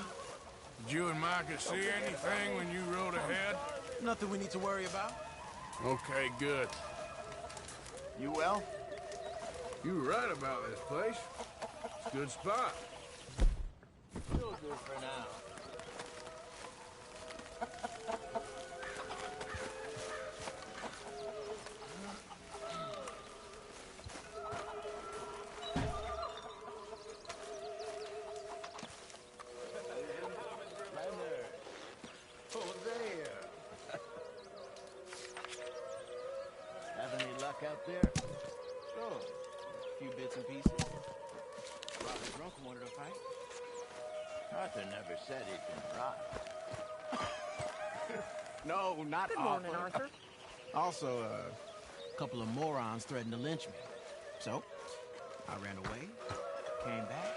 Did you and Micah see anything when you rode ahead? Nothing we need to worry about. Okay, good. You well? You were right about this place. It's a good spot. Still good for now. Have any luck out there? Sure. A few bits and pieces. Robert Drunk wanted to fight. Arthur never said he'd been robbed. No, not Good Arthur. morning, Arthur. Also, a couple of morons threatened to lynch me. So, I ran away, came back.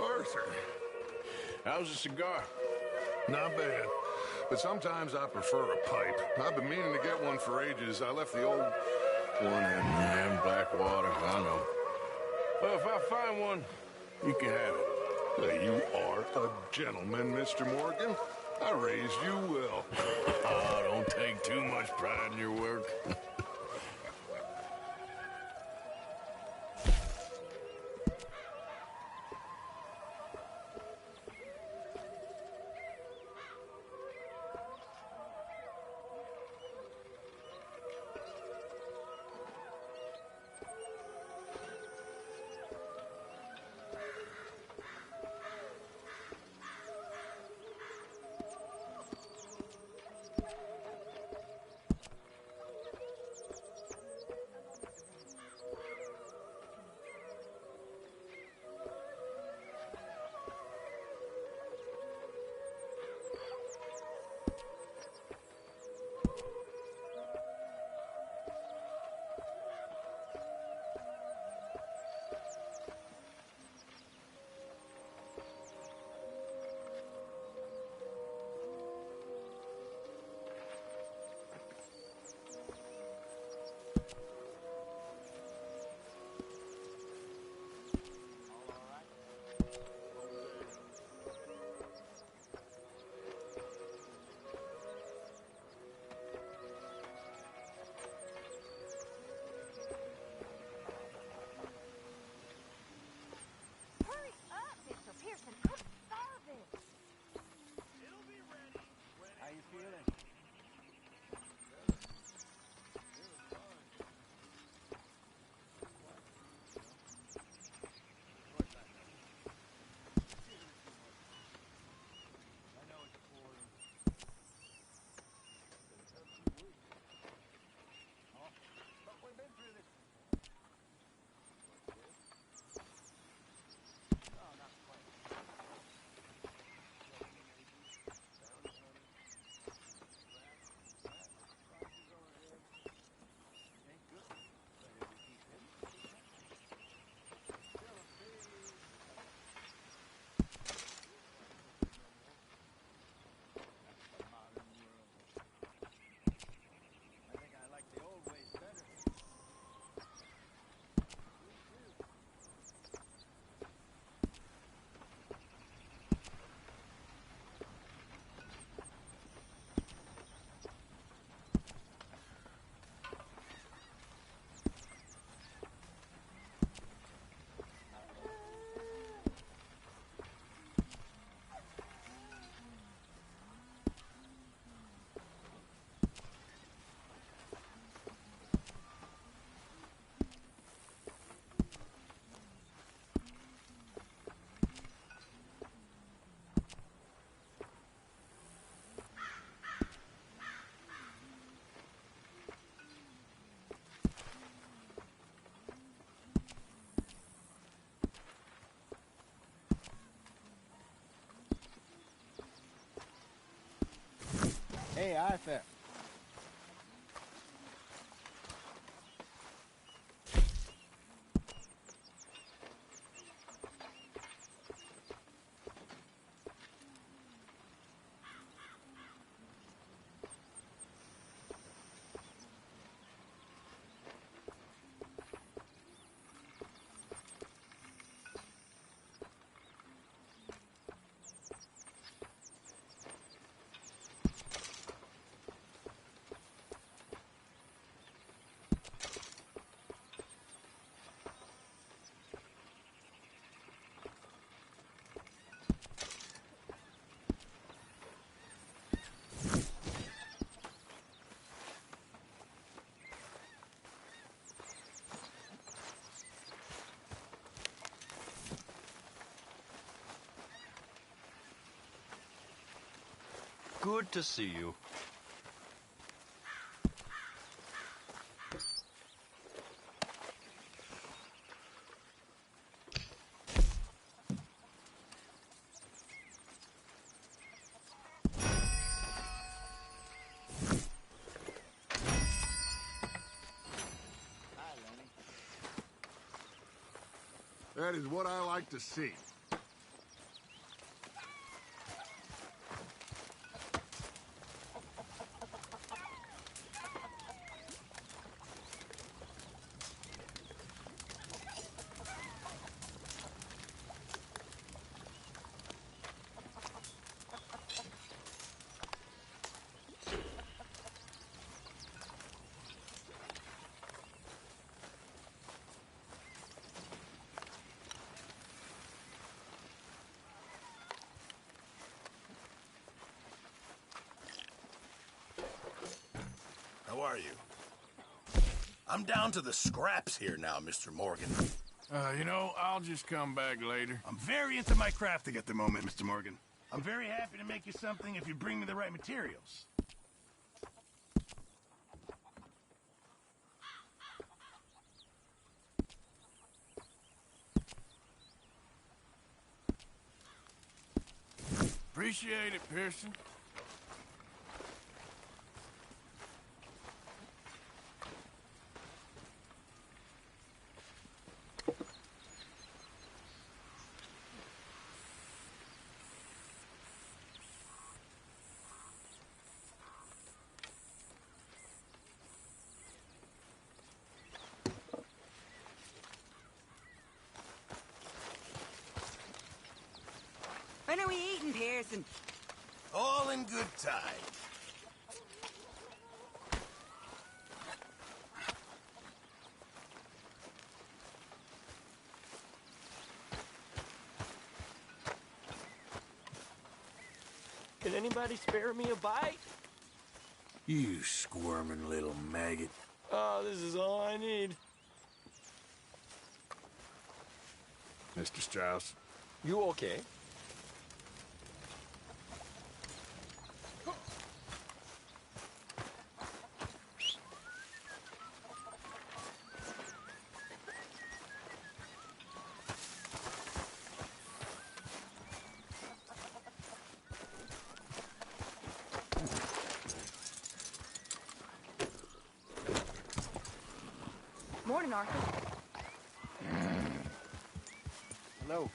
Arthur, how's a cigar? Not bad. But sometimes I prefer a pipe. I've been meaning to get one for ages. I left the old one in Blackwater, I know. Well, if I find one, you can have it. You are a gentleman, Mr. Morgan. I raised you well. Oh, don't take too much pride in your work. about that? Good to see you. That is what I like to see. How are you? I'm down to the scraps here now, Mr. Morgan. You know, I'll just come back later. I'm very into my crafting at the moment, Mr. Morgan. I'm very happy to make you something if you bring me the right materials. Appreciate it, Pearson. When are we eating, Pearson? All in good time. Can anybody spare me a bite? You squirming little maggot. Oh, this is all I need. Mr. Strauss. You okay? Morning, Arthur. Hello.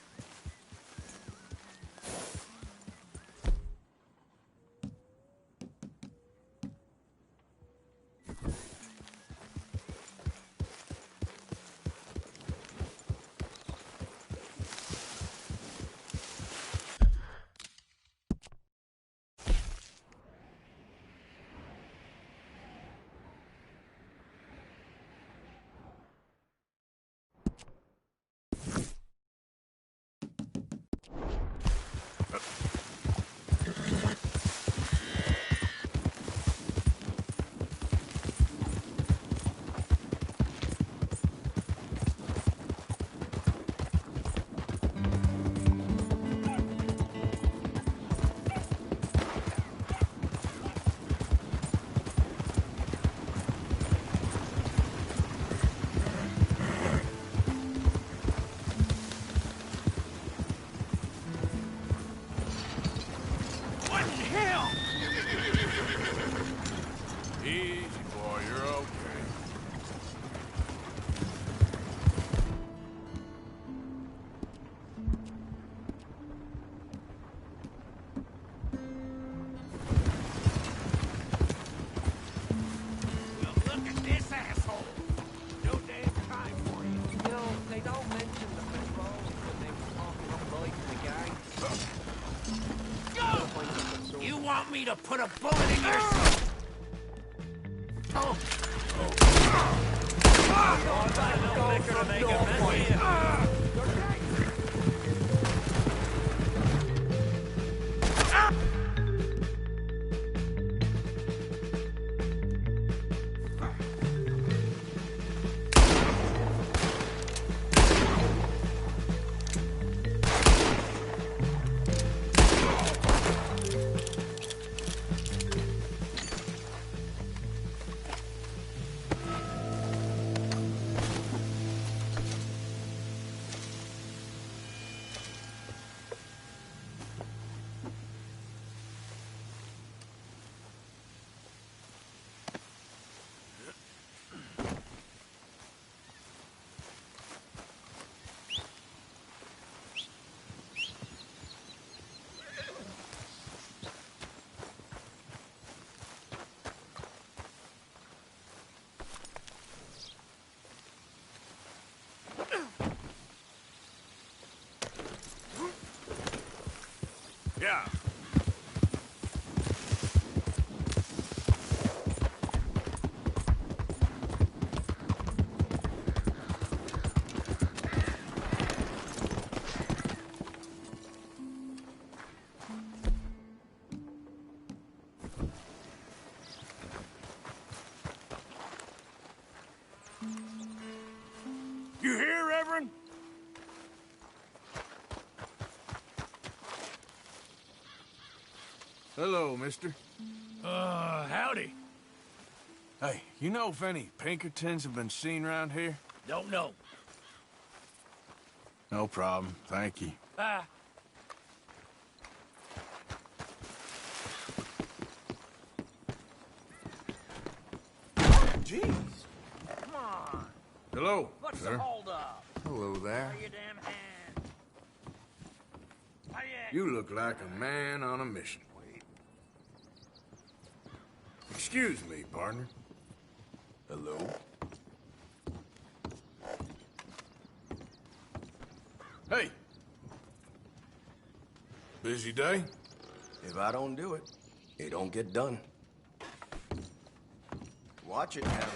boy, you're okay. Look at this asshole. No damn time for you. You know, they don't mention the patrols when they were talking up like the guy. Go! You want me to put a bullet in your... Oh. Yeah. You hear, Reverend? Hello, mister. Howdy. Hey, you know if any Pinkertons have been seen around here? Don't know. No problem, thank you. Bye. Jeez. Come on. Hello, What's sir. the holdup? Hello there. Where your damn hand? How You look like a man on a mission. Excuse me, partner. Hello? Hey! Busy day? If I don't do it, it don't get done. Watch it now.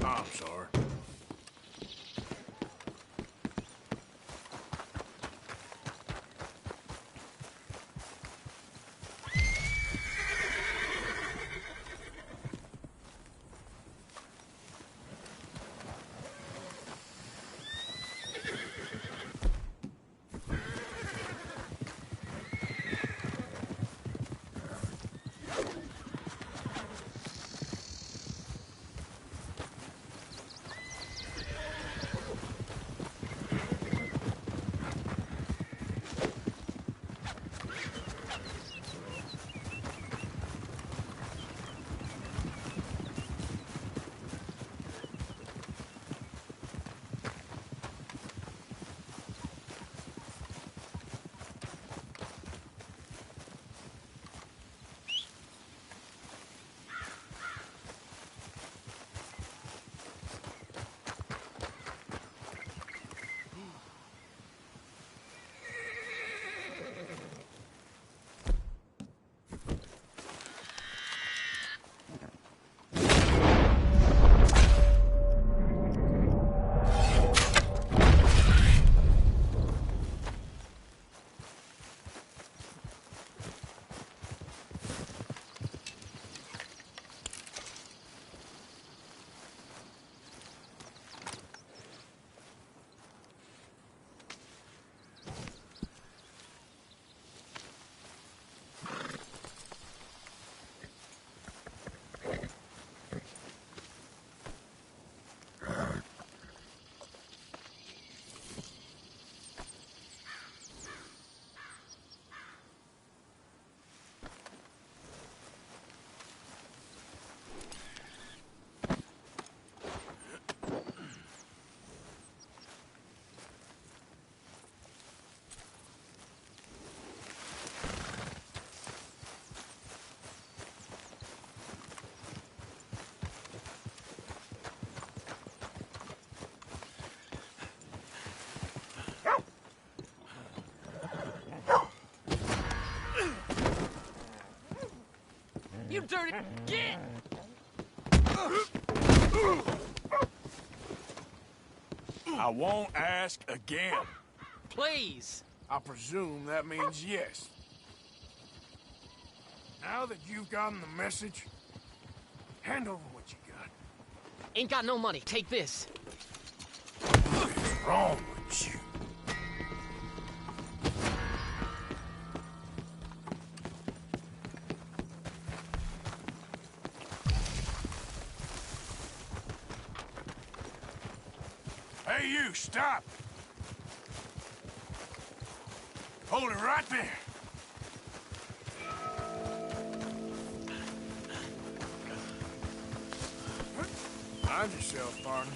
I'm sorry. You dirty... Get! I won't ask again. Please. I presume that means yes. Now that you've gotten the message, hand over what you got. Ain't got no money. Take this. What's wrong with you? Hey, you, stop! Hold it right there. Mind yourself, partner.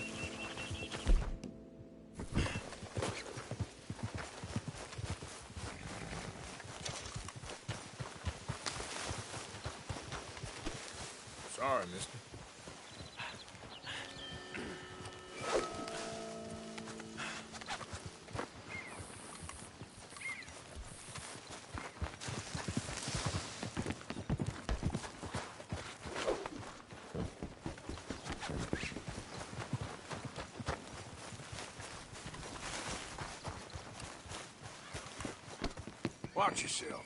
Sorry, mister. Watch yourself.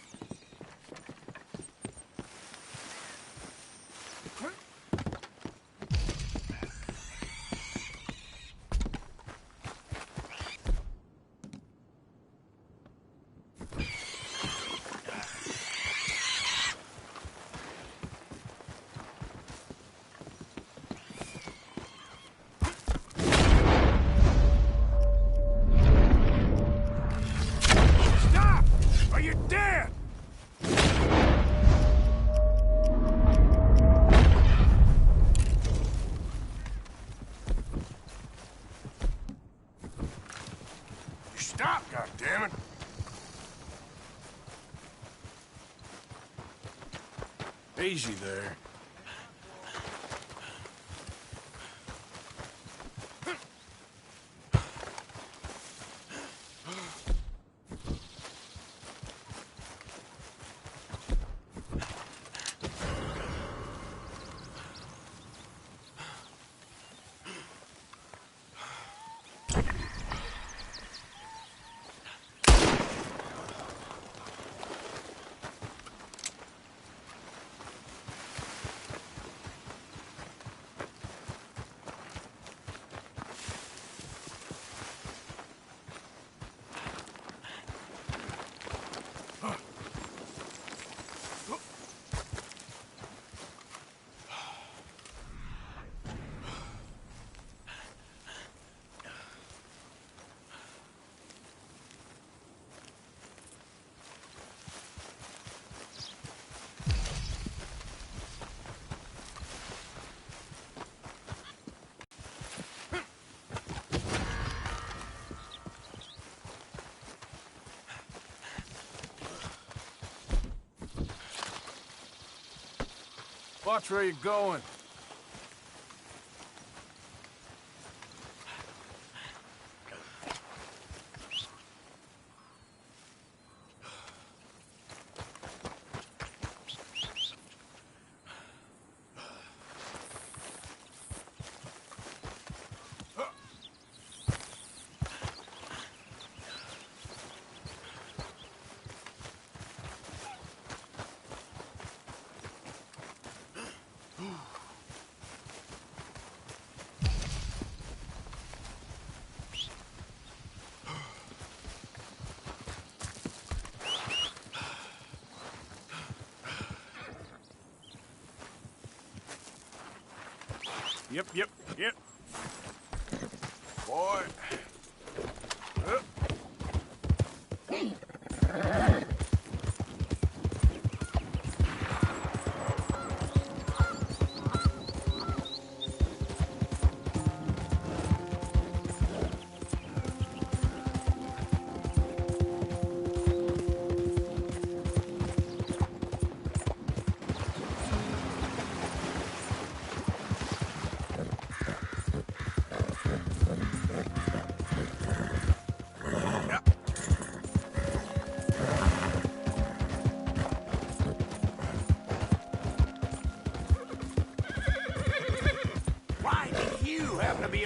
Stop! Are you dead? You stop, goddammit! Easy there. Watch where you're going. Yep. Boy.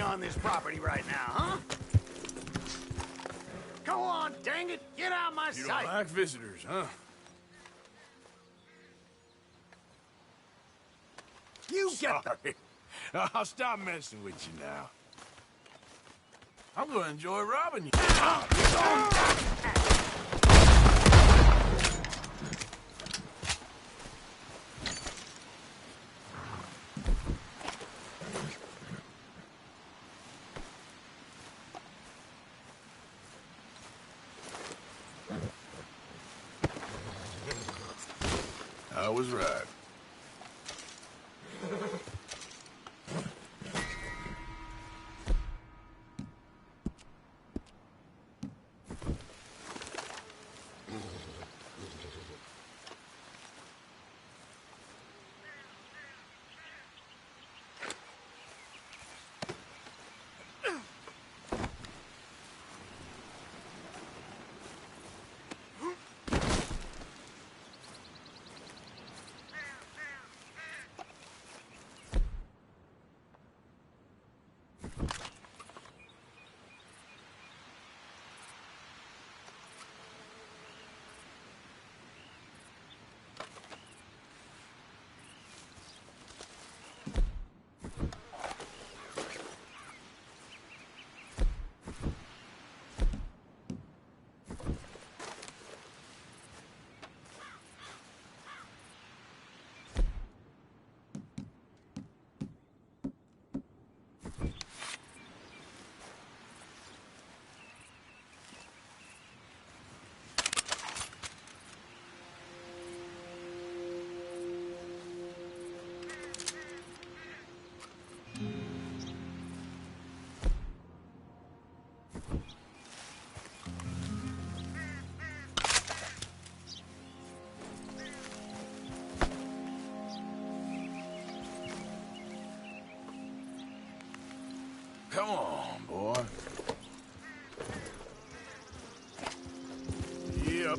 on this property right now, huh? Go on, dang it! Get out my You sight! don't like visitors, huh? You get Sorry. I'll stop messing with you now. I'm gonna enjoy robbing you. I was right. Come on, boy. Yep.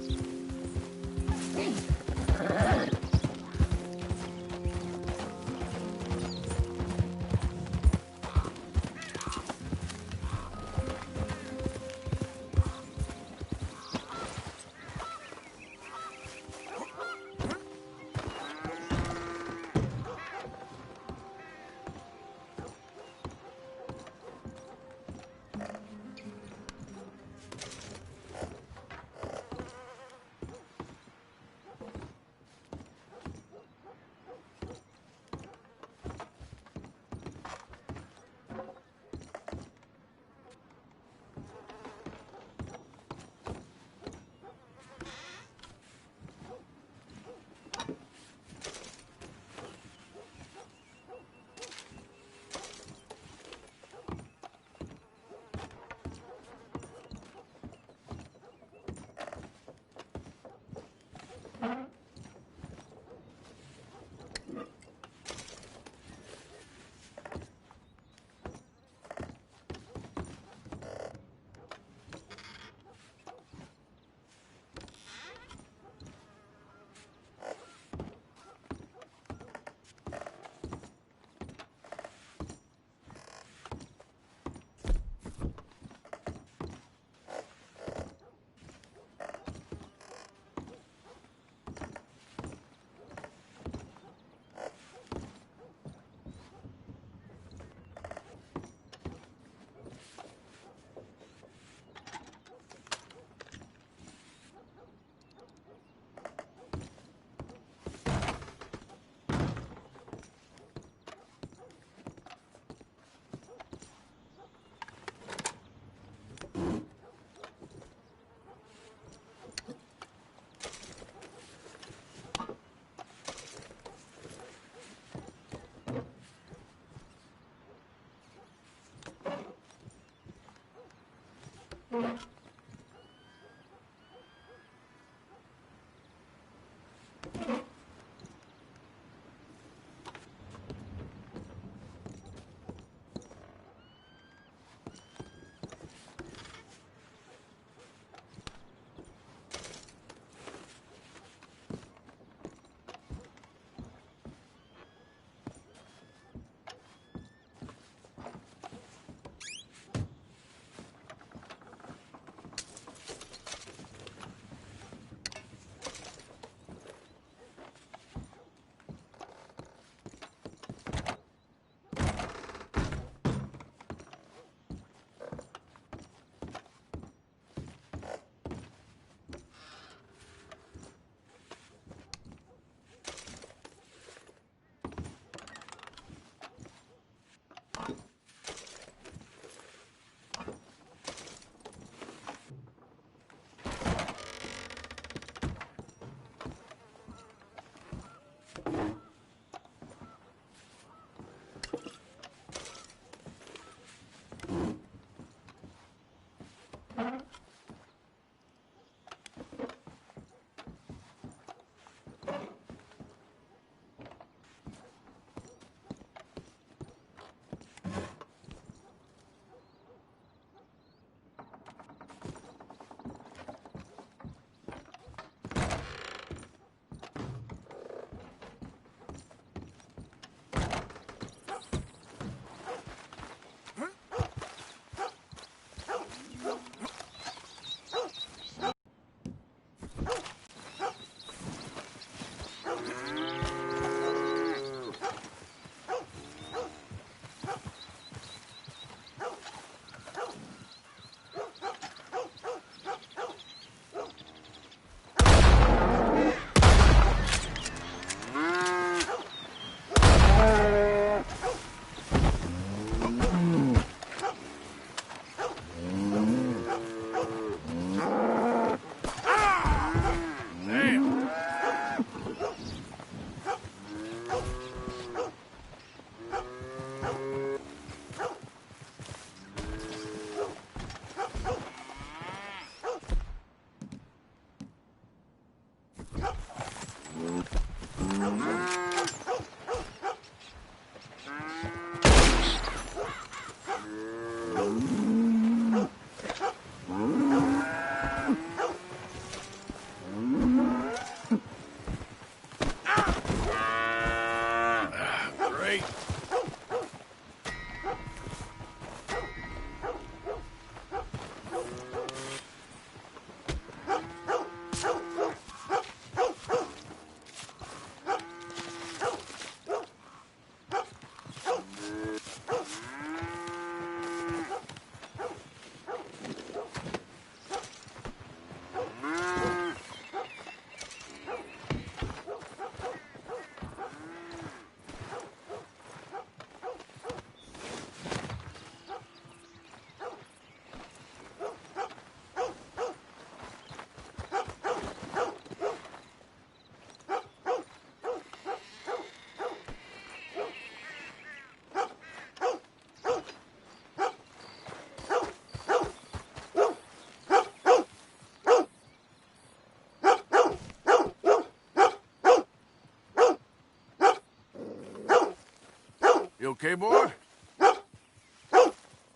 You okay, boy?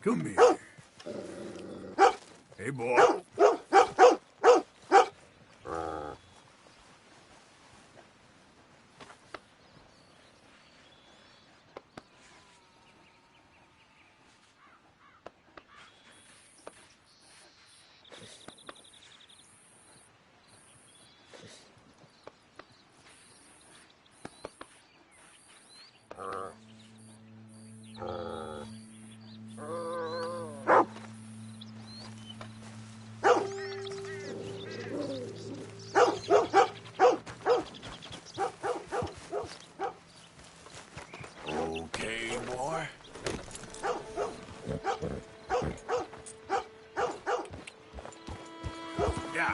Come here. Hey, boy. Okay, boy. Yeah.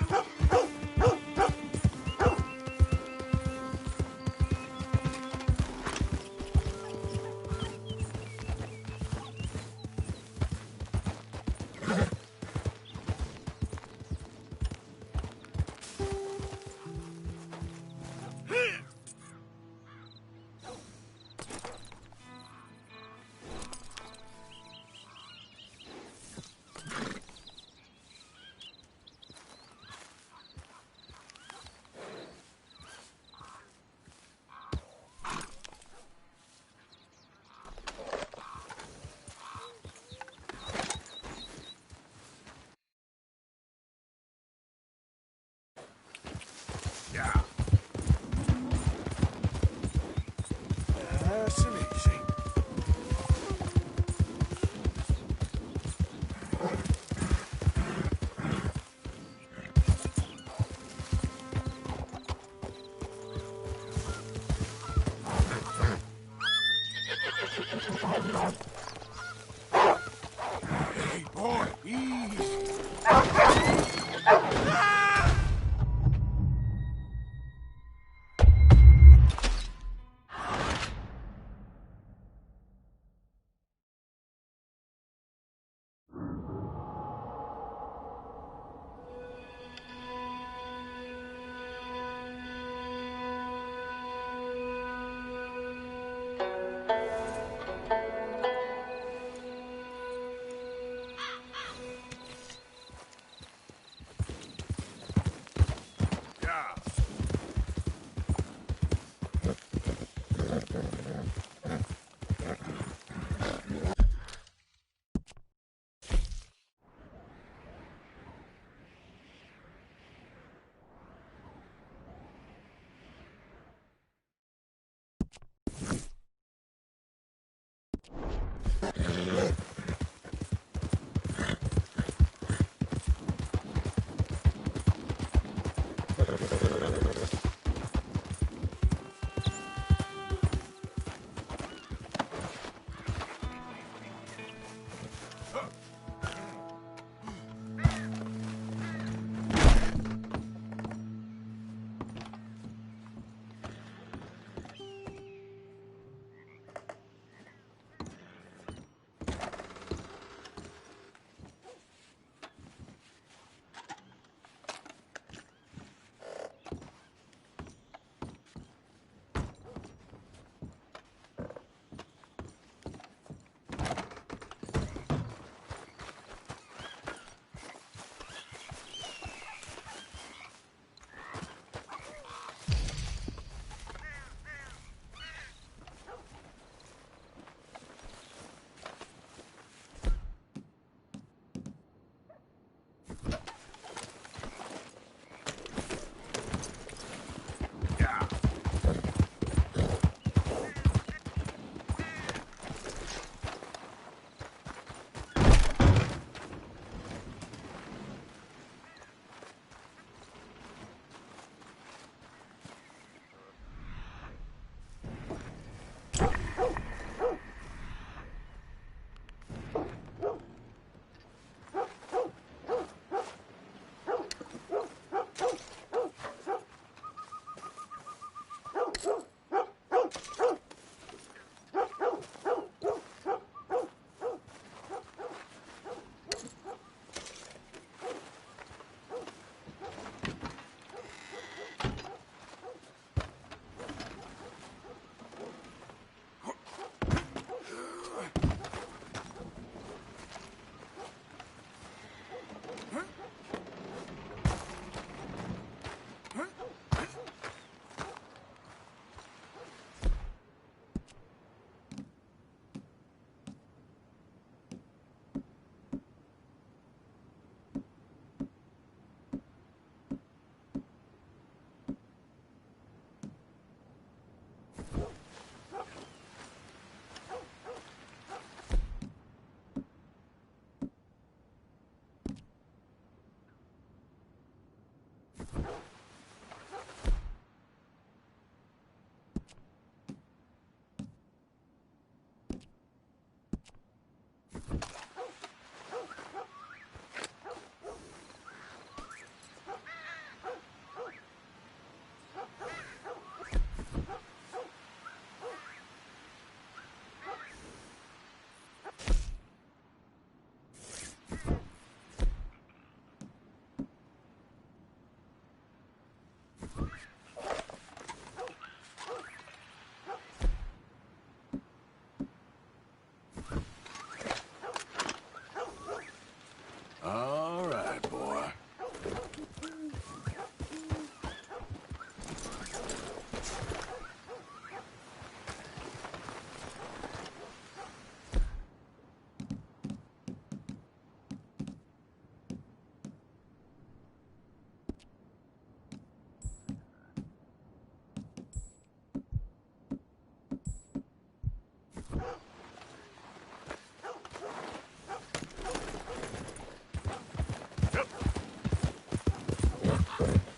Huh?